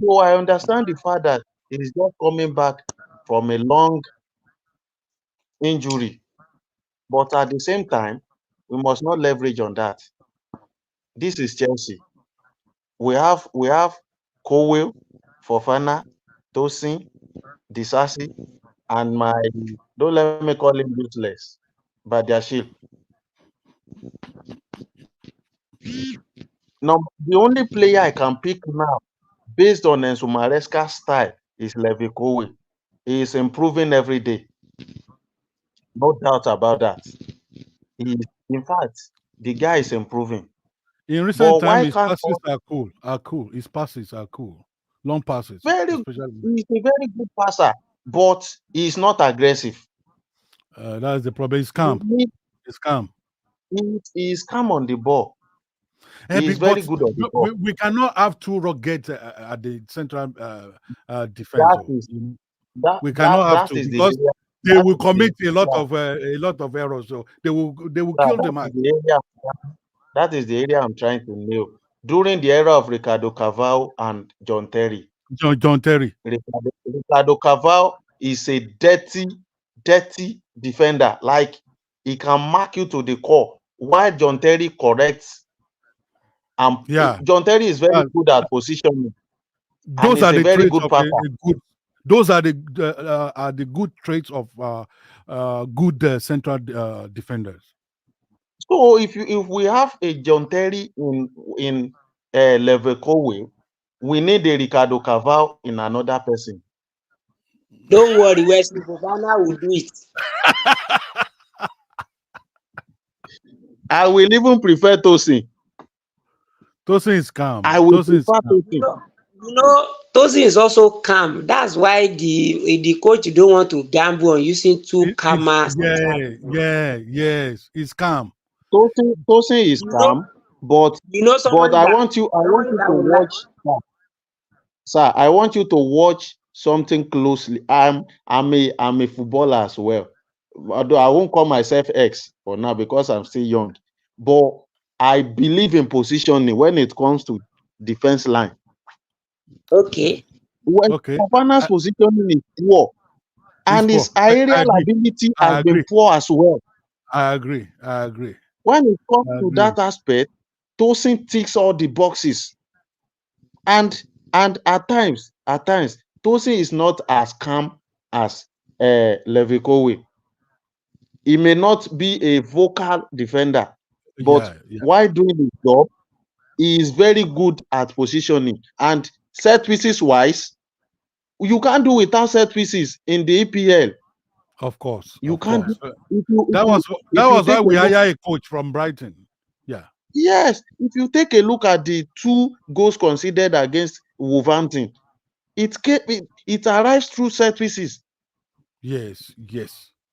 So I understand the fact that he is just coming back from a long injury, but at the same time, we must not leverage on that. This is Chelsea. We have Cowell, Fofana, Tosin, Disasi, and my, don't let me call him useless, Badiashile. Now, the only player I can pick now, based on Enzo Maresca's style, is Levi Cowell. He is improving every day. No doubt about that. In fact, the guy is improving. In recent But time, why his can't passes are cool. His passes are cool. Long passes, he's especially. a very good passer, but he's not aggressive. That's the problem. He's We calm. need- He's calm. He's calm on the ball. Eh, He's but very good on the ball. we cannot have two rockets at the central defense. That oh. is that We cannot have that two is the because area. they That will is the commit a lot yeah, of errors. So they will sir, kill the that match. is the area. That is the area I'm trying to nail. During the era of Ricardo Carvalho and John Terry, John Terry. Ricardo Carvalho is a dirty defender. Like, he can mark you to the core. While John Terry corrects, and Yeah. John Terry is very good at positioning, and Those he's are a the very traits good of passer. a good. Those are the good traits of good central defenders. So if we have a John Terry in Leverkusen, we need a Ricardo Carvalho in another person. Don't worry, Wesley Fofana will do it. I will even prefer Tosin. Tosin is calm. I will Tosin is prefer calm. Tosin. You know, Tosin is also calm. That's why the coach don't want to gamble on using two calmer. Yes, he's calm. Tosin is calm, but I want you to watch, sir. I want you to watch something closely. I'm a footballer as well. Although I won't call myself X for now because I'm still young, but I believe in positioning when it comes to defense line. Okay. When Fofana's positioning is poor, and his aerial ability has been poor as well. I agree. When it comes to that aspect, Tosin ticks all the boxes, and at times, Tosin is not as calm as Leverkusen. He may not be a vocal defender, but while doing his job, he is very good at positioning. And set pieces wise, you can't do without set pieces in the EPL. Of course. You can't. That was why we hired a coach from Brighton. Yeah. Yes. If you take a look at the 2 goals conceded against Wolverhampton, it arrives through set pieces. Yes.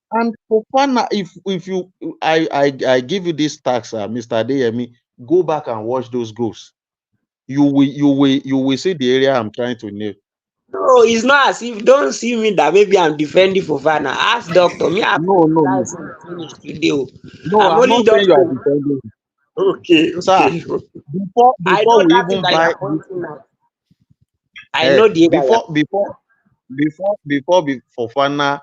And Fofana, if you I give you this tax, Mr. Adeyemi, go back and watch those goals. You will see the area I'm trying to nail. No, it's not as if, don't see me that maybe I'm defending Fofana. Ask doctor. Me, I'm finished today. No, I'm not saying you are defending. Okay. Sir, before I know we that even thing buy, that you're pointing at. I know the before Fofana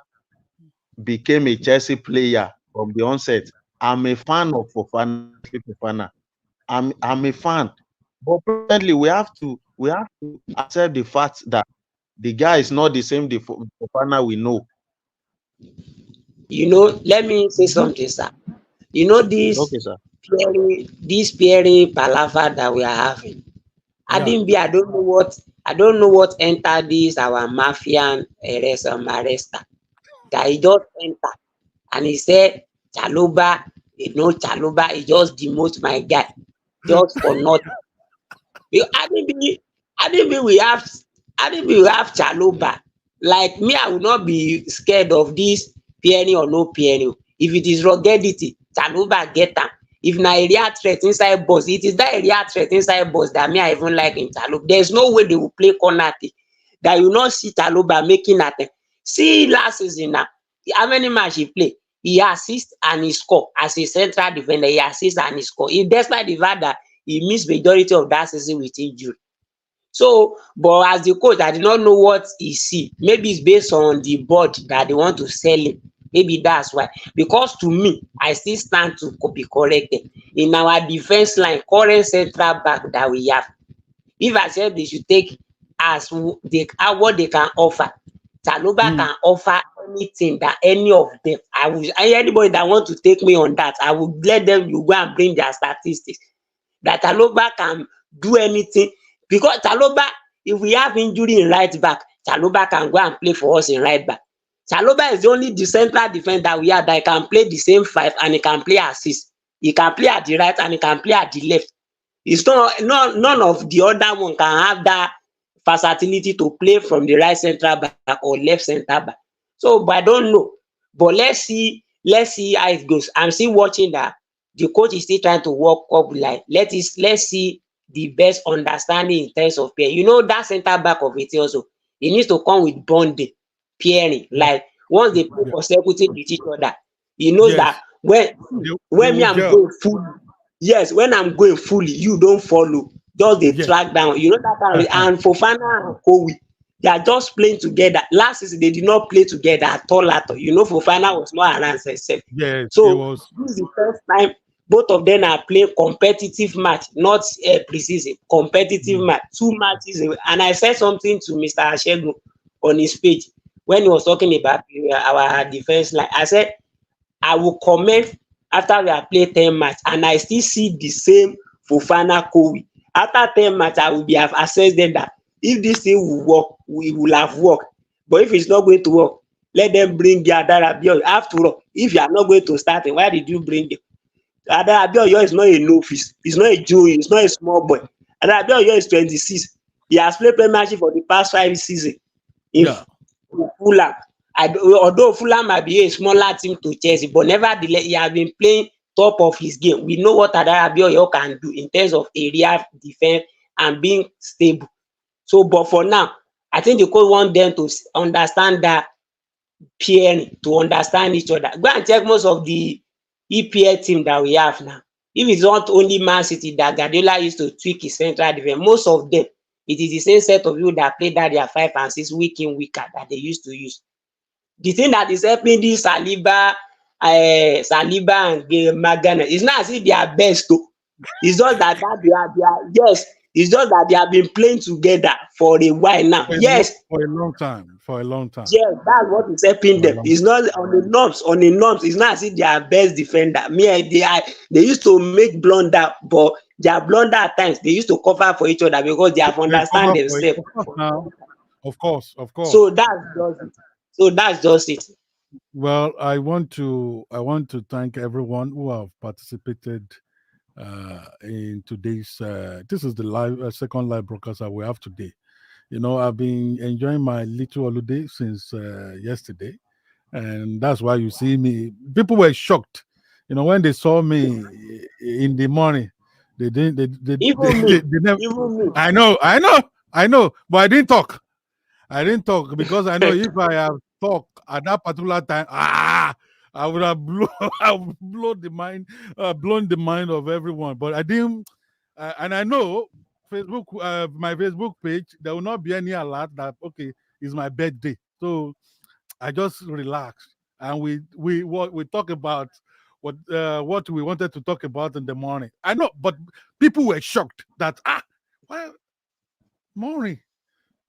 became a Chelsea player from the onset, I'm a fan of Fofana. I'm a fan, but presently we have to accept the fact that the guy is not the same Fofana we know. You know, let me say something, sir. You know Okay, sir. this peering palaver that we are having. Yeah. I don't know what entered this our mafian arrester. That he just enter and he said Chaloba, Chaloba, he just demote my guy just for nothing. I didn't be we have Chaloba. Like me, I will not be scared of this peering or no peering. If it is ruggedity, Chaloba get am. If na area threat inside box, it is that area threat inside box that me I even like in Chaloba. There is no way they will play corner kick that you not see Chaloba making attempt. See last season now, how many match he play? He assist and he score as a central defender. He assist and he score. He despite the fact that he missed majority of that season with injury. So, but as the coach, I did not know what he see. Maybe it's based on the board that they want to sell him. Maybe that's why. Because to me, I still stand to be corrected. In our defense line, current central back that we have, if I said they should take as what they can offer, Chaloba can offer anything that any of them. Anybody that want to take me on that, I will let them. You go and bring their statistics. That Chaloba can do anything because Chaloba, if we have injury in right back, Chaloba can go and play for us in right back. Chaloba is the only the central defender we have that can play the same five and he can play assist. He can play at the right and he can play at the left. It's none of the other one can have that versatility to play from the right central back or left central back. So, but I don't know. But let's see how it goes. I'm still watching that. The coach is still trying to work up like let's see the best understanding in terms of play. You know that centre back of it also, he needs to come with bonding, pairing. Like once they play consecutive with each other, he knows that when me I'm going fully, yes, when I'm going fully, you don't follow. Just they track down. You know that kind of, and Fofana and Kowi, they are just playing together. Last season they did not play together at all. You know, Fofana was not around himself. Yes, So this is the first time both of them are playing competitive match, not pre-season, competitive match, 2 matches. And I said something to Mr. Ashegun on his page when he was talking about our defense line. I said, I will comment after we have played 10 match and I still see the same Fofana Kowi. After 10 match, I will have assessed them that if this thing will work, we will have worked. But if it's not going to work, let them bring Adarabiyo. After all, if you are not going to start it, why did you bring them? Adarabiyo is not a novice. He's not a Joey. He's not a small boy. Adarabiyo is 26. He has played Premiership for the past 5 seasons in Fulham. Although Fulham might be a smaller team to Chelsea, but nevertheless, he has been playing top of his game. We know what Adarabiyo can do in terms of area defense and being stable. So, but for now, I think the coach want them to understand that pairing, to understand each other. Go and check most of the EPL team that we have now. If it's not only Man City that Guardiola used to tweak his central defense, most of them, it is the same set of people that play that their 5 and 6 week in, week out that they used to use. The thing that is helping this Saliba and Magana is not as if they are best though. It's just that they are yes. It's just that they have been playing together for a while now. Yes. For a long time. Yes, that's what is helping them. It's not on the norms. It's not as if they are best defender. They used to make blunder, but their blunder at times they used to cover for each other because they have understand themselves. Of course. So that's just it. Well, I want to thank everyone who have participated in today's this is the live second live broadcast that we have today. You know, I've been enjoying my little holiday since yesterday, and that's why you see me. People were shocked, you know, when they saw me in the morning. They didn't. They never. Even me. I know, but I didn't talk. Because I know if I have talked at that particular time, I would have blown the mind of everyone. But I didn't, and I know Facebook, my Facebook page, there will not be any alert that okay, it's my birthday. So I just relaxed, and we talk about what we wanted to talk about in the morning. I know, but people were shocked that why morning?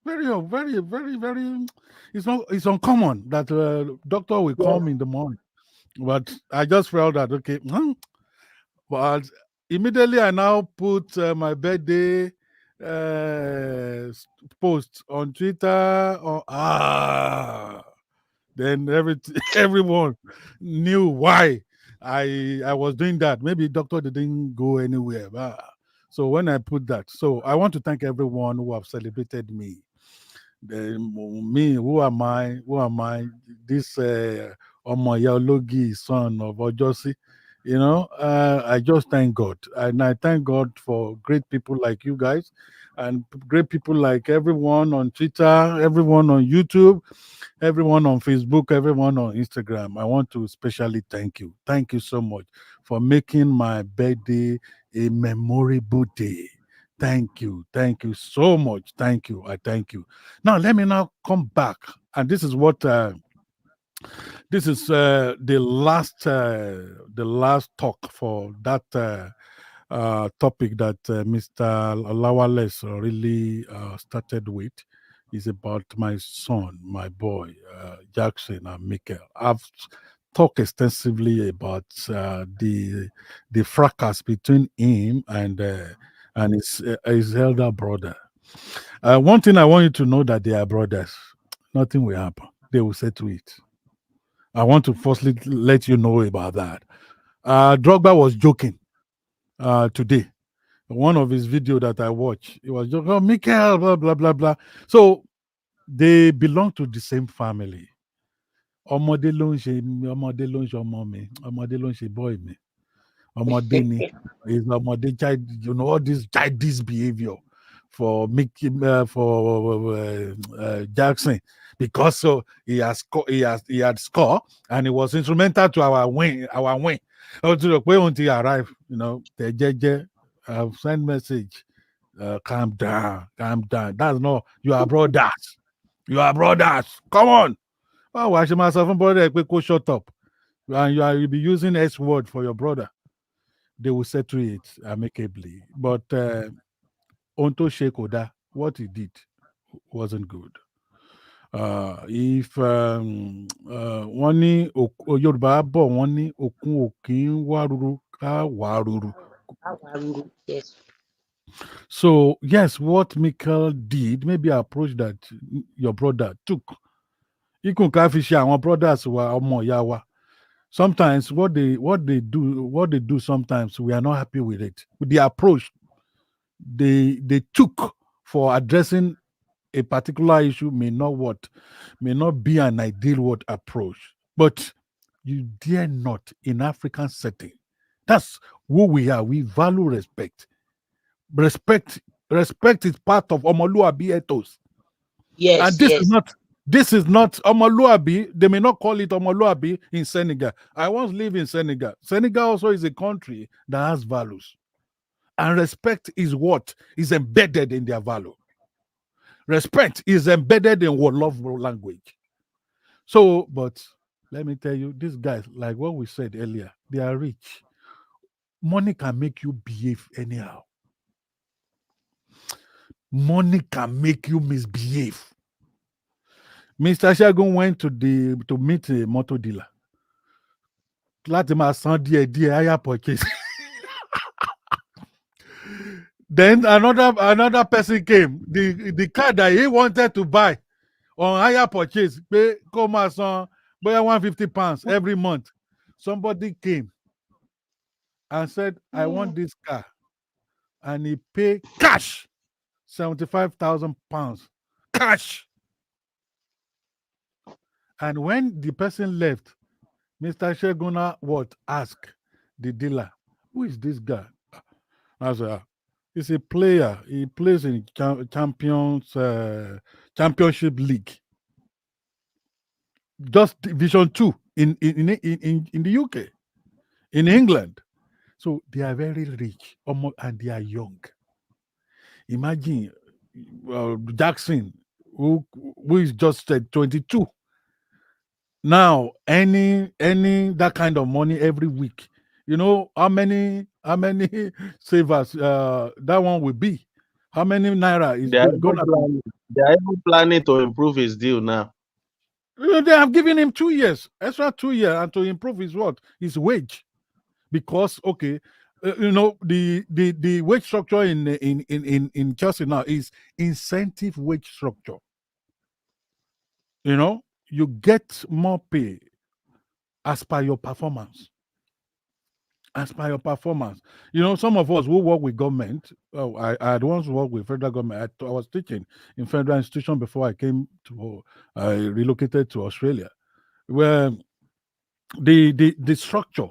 very. It's uncommon that doctor will come in the morning, but I just felt that okay. But immediately I now put my birthday post on Twitter. Then everyone knew why I was doing that. Maybe doctor didn't go anywhere. So when I put that, so I want to thank everyone who have celebrated me. Me, who am I? Who am I? This Omoyalogi son of Ojosi. I just thank God. And I thank God for great people like you guys and great people like everyone on Twitter, everyone on YouTube, everyone on Facebook, everyone on Instagram. I want to especially thank you. Thank you so much for making my birthday a memorable day. Thank you. Thank you so much. Thank you. I thank you. Now let me now come back. And this is what this is the last talk for that topic that Mr. Lawales really started with. Is about my son, my boy, Jackson and Michael. I've talked extensively about the fracas between him and his elder brother. One thing I want you to know that they are brothers. Nothing will happen. They will settle it. I want to firstly let you know about that. Drogba was joking today. One of his video that I watched, he was joking, oh, Michael, blah, blah, blah, blah. So they belong to the same family. Ọmọdé ló ń ṣe ọmọ mi, ọmọdé ló ń ṣe boy mi. Ọmọdé ni is ọmọdé child, all this childish behavior for making for Jackson because he had scored and he was instrumental to our win. Oh, to the way until he arrived, I've sent message. Calm down. That's not you are brothers. You are brothers. Come on. Oh, why should myself brother go shut up? And you'll be using S word for your brother. They will settle it amicably. But Onto Shekoda, what he did wasn't good. If wọ́n ní Yorùbá bọ̀ wọ́n ní òkun òkín wárúrú ká wárúrú. Yes. So yes, what Michael did, maybe approach that your brother took. Ikun ká fi ṣe àwọn brothers wa ọmọ ìyá wa. Sometimes what they do sometimes we are not happy with it. With the approach they took for addressing a particular issue may not be an ideal approach. But you dare not in African setting. That's who we are. We value respect. Respect is part of Omoluabi ethos. Yes. And this is not Omoluabi. They may not call it Omoluabi in Senegal. I once lived in Senegal. Senegal also is a country that has values. And respect is what is embedded in their value. Respect is embedded in what love language. So, but let me tell you, these guys, like what we said earlier, they are rich. Money can make you behave anyhow. Money can make you misbehave. Mr. Shagun went to meet a motor dealer. Láti san díẹ̀ higher purchase. Then another person came. The car that he wanted to buy on higher purchase, pay come as on £150 every month. Somebody came and said, I want this car. And he paid cash £75,000. Cash. And when the person left, Mr. Sheguna asked the dealer, who is this guy? I said, he's a player. He plays in championship league. Just Division 2 in the UK, in England. So they are very rich and they are young. Imagine Jackson, who is just 22. Now, any that kind of money every week, you know how many savers that one will be? How many naira is They are even going to be? planning. They are even planning to improve his deal now. They have given him 2 years, extra 2 years, and to improve his what? His wage. Because okay, the wage structure in Chelsea now is incentive wage structure. You get more pay as per your performance. As per your performance. Some of us who work with government, I had once worked with federal government. I was teaching in federal institution before I relocated to Australia, where the structure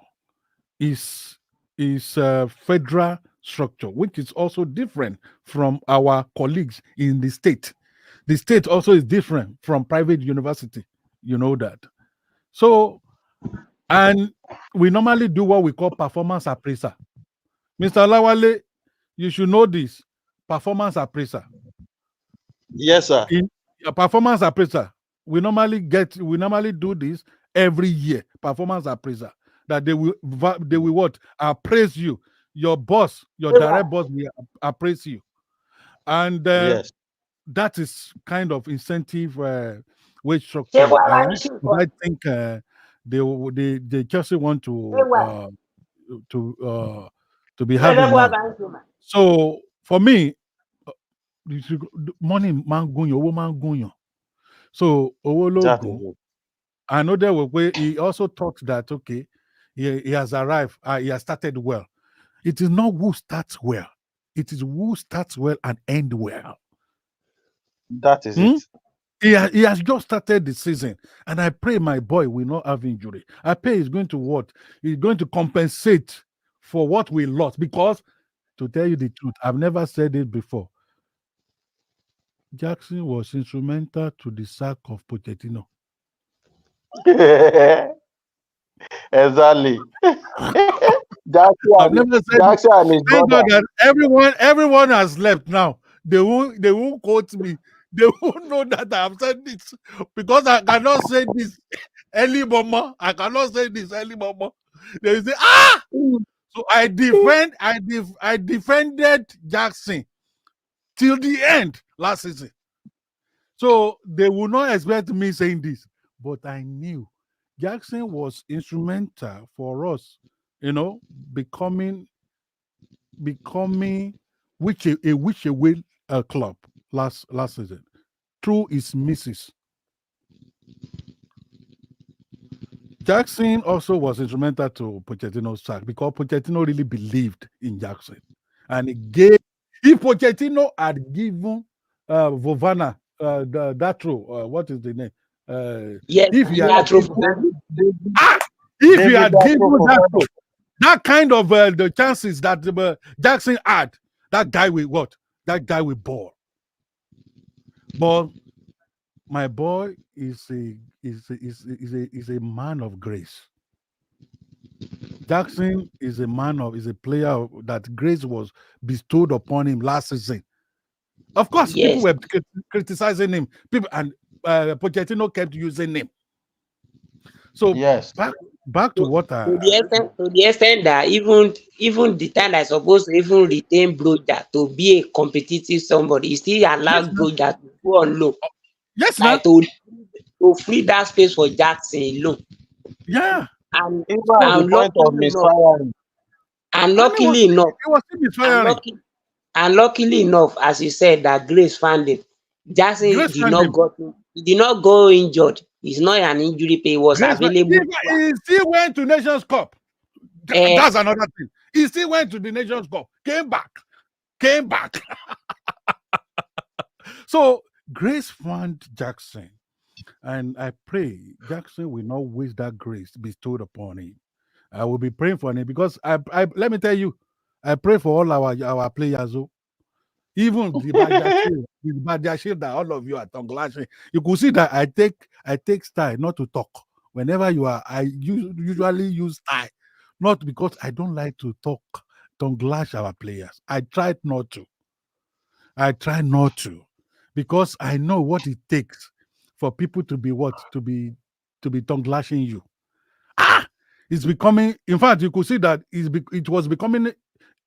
is federal structure, which is also different from our colleagues in the state. The state also is different from private university. You know that. So, and we normally do what we call performance appraiser. Mr. Lawale, you should know this. Performance appraiser. Yes, sir. In a performance appraiser, we normally do this every year. Performance appraiser. That they will what? Appraise you. Your boss, your direct boss will appraise you. And Yes. that is kind of incentive wage structure. I think the Chelsea want to be having now. So for me, money man. So I know there were he also talks that okay, he has arrived, he has started well. It is not who starts well, it is who starts well and end well. That is it. He has just started the season, and I pray my boy will not have injury. I pray he's going to what? He's going to compensate for what we lost. Because, to tell you the truth, I've never said it before. Jackson was instrumental to the sack of Pochettino. Exactly. I've never said thank God that everyone has left now. They won't quote me. They won't know that I have said this because I cannot say this early mama. I cannot say this early mama. They say So I defended Jackson till the end last season. So they will not expect me saying this, but I knew Jackson was instrumental for us, becoming which away club last season through his misses. Jackson also was instrumental to Pochettino's sack because Pochettino really believed in Jackson, and if Pochettino had given Vovana what is the name? Yes, if he had given that kind of the chances that Jackson had, that guy will what? That guy will ball. But my boy is a man of grace. Jackson is a player that grace was bestowed upon him last season. Of course, people were criticizing him. And Pochettino kept using him. So yes, back to what to the extent that even the time that supposed to even retain Broja to be a competitive somebody, he still allowed Broja to go on loan. Yes, like to free that space for Jackson alone. Yeah. And luckily enough, as you said, that Grace found him. Jackson did not go injured. He's not an injury pay. He was available. He still went to Nations Cup. That's another thing. He still went to the Nations Cup. Came back. So Grace found Jackson. And I pray Jackson will not waste that grace bestowed upon him. I will be praying for him because I let me tell you, I pray for all our players. Even the Badiashil that all of you are tongue lashing. You could see that I take style not to talk. Whenever you are, I usually use style, not because I don't like to talk, tongue lash our players. I try not to, because I know what it takes for people to be tongue lashing you. It's becoming. In fact, you could see that it was becoming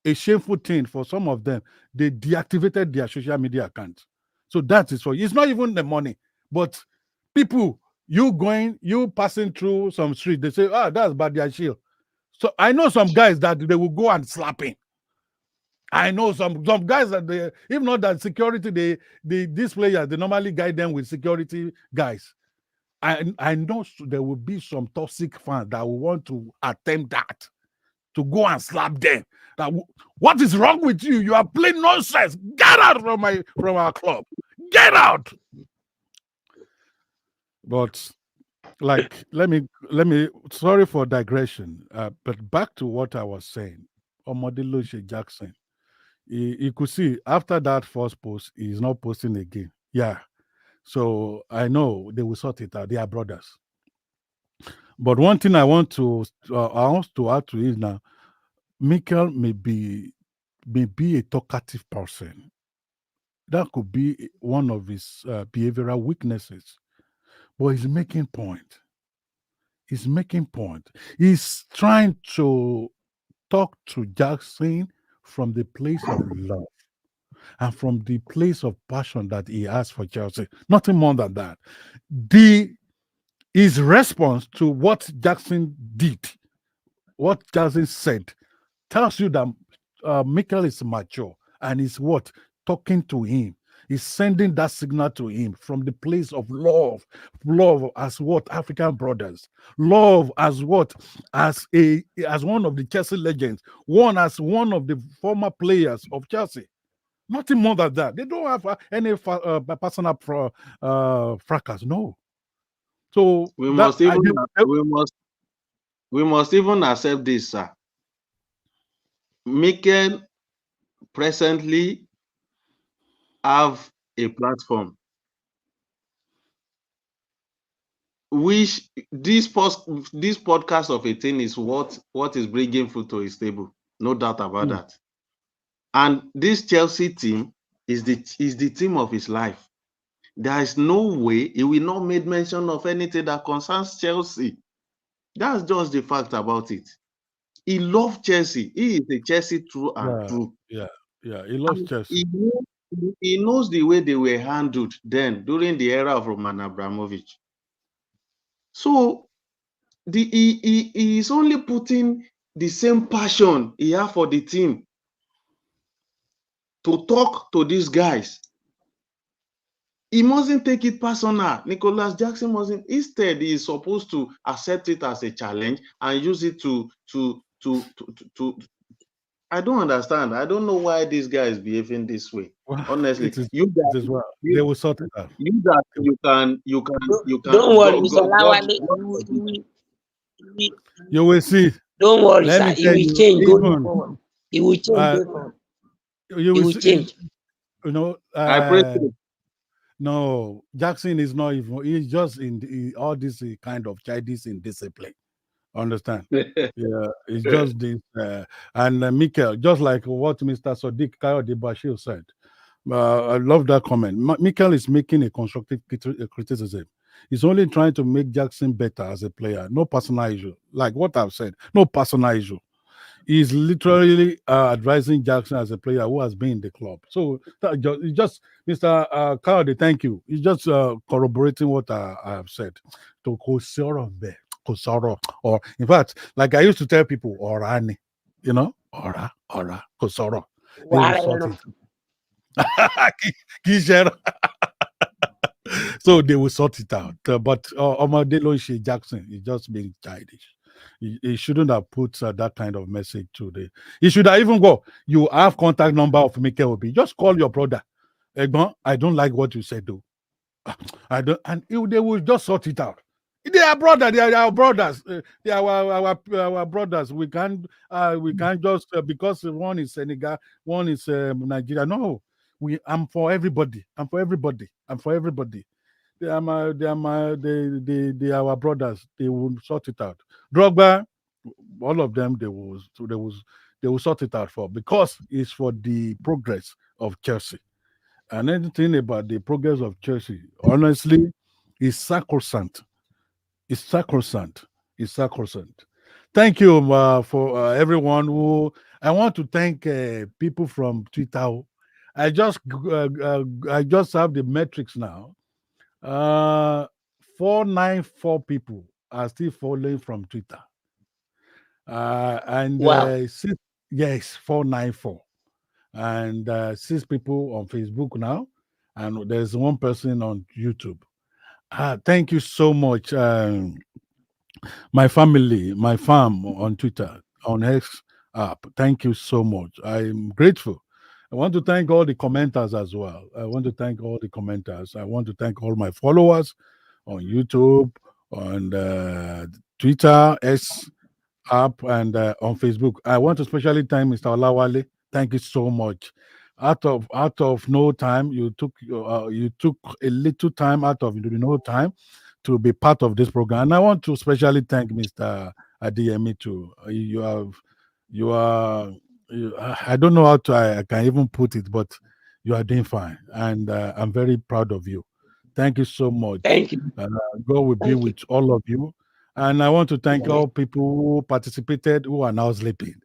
a shameful thing for some of them. They deactivated their social media accounts. So that is for it's not even the money, but people, you passing through some street, they say, ah, that's Badia Shield. So I know some guys that they will go and slap him. I know some guys that they, if not that security, these players, they normally guide them with security guys. I know there will be some toxic fans that will want to attempt that, to go and slap them. What is wrong with you? You are playing nonsense. Get out from our club. Get out. But like, let me. Sorry for digression, but back to what I was saying. Omodiloshe Jackson. You could see after that first post, he's not posting again. Yeah. So I know they will sort it out. They are brothers. But one thing I want to add to is now, Mikel may be a talkative person. That could be one of his behavioral weaknesses. But he's making point. He's making point. He's trying to talk to Jackson from the place of love and from the place of passion that he has for Chelsea. Nothing more than that. His response to what Jackson did, what Jackson said, tells you that Mikel is mature and is what? Talking to him. He's sending that signal to him from the place of love. Love as what? African brothers. Love as what? As one of the Chelsea legends. As one of the former players of Chelsea. Nothing more than that. They don't have any personal fracas. No. So we must even accept this, sir. Mikel presently have a platform which this podcast of 18 is what is bringing food to his table, no doubt about that. And this Chelsea team is the team of his life. There is no way he will not make mention of anything that concerns Chelsea. That's just the fact about it. He loves Chelsea. He is a Chelsea through and through. Yeah, he loves Chelsea. He knows the way they were handled then during the era of Roman Abramovich. So he is only putting the same passion he has for the team to talk to these guys. He mustn't take it personal. Nicholas Jackson mustn't. Instead, he is supposed to accept it as a challenge and use it to I don't understand. I don't know why this guy is behaving this way. Honestly, they will sort it out. You can. Don't worry, Mr. Lawale. You will see. Don't worry, sir. It will change going forward. It will change. You will change. You know. I pray. No, Jackson is not even. He's just in all this kind of childish indiscipline. Understand? Yeah, it's just this. And Mikel, just like what Mr. Sadiq Kayode Bashir said, I love that comment. Mikel is making a constructive criticism. He's only trying to make Jackson better as a player. No personal issue. Like what I've said, no personal issue. He's literally advising Jackson as a player who has been in the club. So it's just Mr. Kayode, thank you. He's just corroborating what I have said. To Kosoro, or in fact, like I used to tell people, Orani, you know, Ora, Kosoro. So they will sort it out. But Omodeloshe Jackson is just being childish. He shouldn't have put that kind of message to he should have even go. You have contact number of Mikel Obi. Just call your brother. Egbon, I don't like what you said, though. I don't, and they will just sort it out. They are brothers. They are our brothers. They are our brothers. We can't just because one is Senegal, one is Nigeria. No, I'm for everybody. I'm for everybody. They are our brothers. They will sort it out. Drogba, all of them, they will sort it out because it's for the progress of Chelsea. And anything about the progress of Chelsea, honestly, is sacrosanct. It's sacrosanct. Thank you for everyone who. I want to thank people from Twitter. I just have the metrics now. 494 people are still following from Twitter. And Wow. yes, 494. And 6 people on Facebook now. And there's 1 person on YouTube. Thank you so much. My family, my farm on Twitter, on X app. Thank you so much. I'm grateful. I want to thank all the commenters as well. I want to thank all the commenters. I want to thank all my followers on YouTube, on Twitter, X app, and on Facebook. I want to especially thank Mr. Olawale. Thank you so much. Out of no time, you took a little time out of no time to be part of this program. And I want to especially thank Mr. Adeyemi too. You are, I don't know how I can even put it, but you are doing fine. And I'm very proud of you. Thank you so much. Thank you. God will be Thank you. with all of you. And I want to thank Amen. all people who participated who are now sleeping.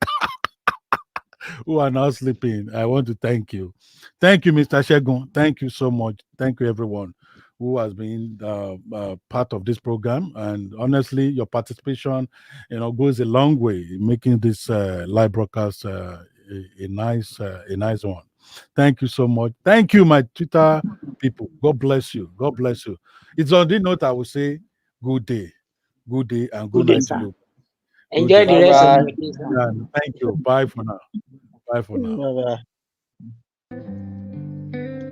Who are now sleeping. I want to thank you. Thank you, Mr. Shegun. Thank you so much. Thank you, everyone who has been part of this program. And honestly, your participation, goes a long way in making this live broadcast a nice one. Thank you so much. Thank you, my Twitter people. God bless you. God bless you. It's on this note I will say good day, and good Good day, night to sir. you. Enjoy the Good day. rest of Bye-bye. your day, sir. Yeah, thank you. Bye for now. Bye for now. Bye-bye.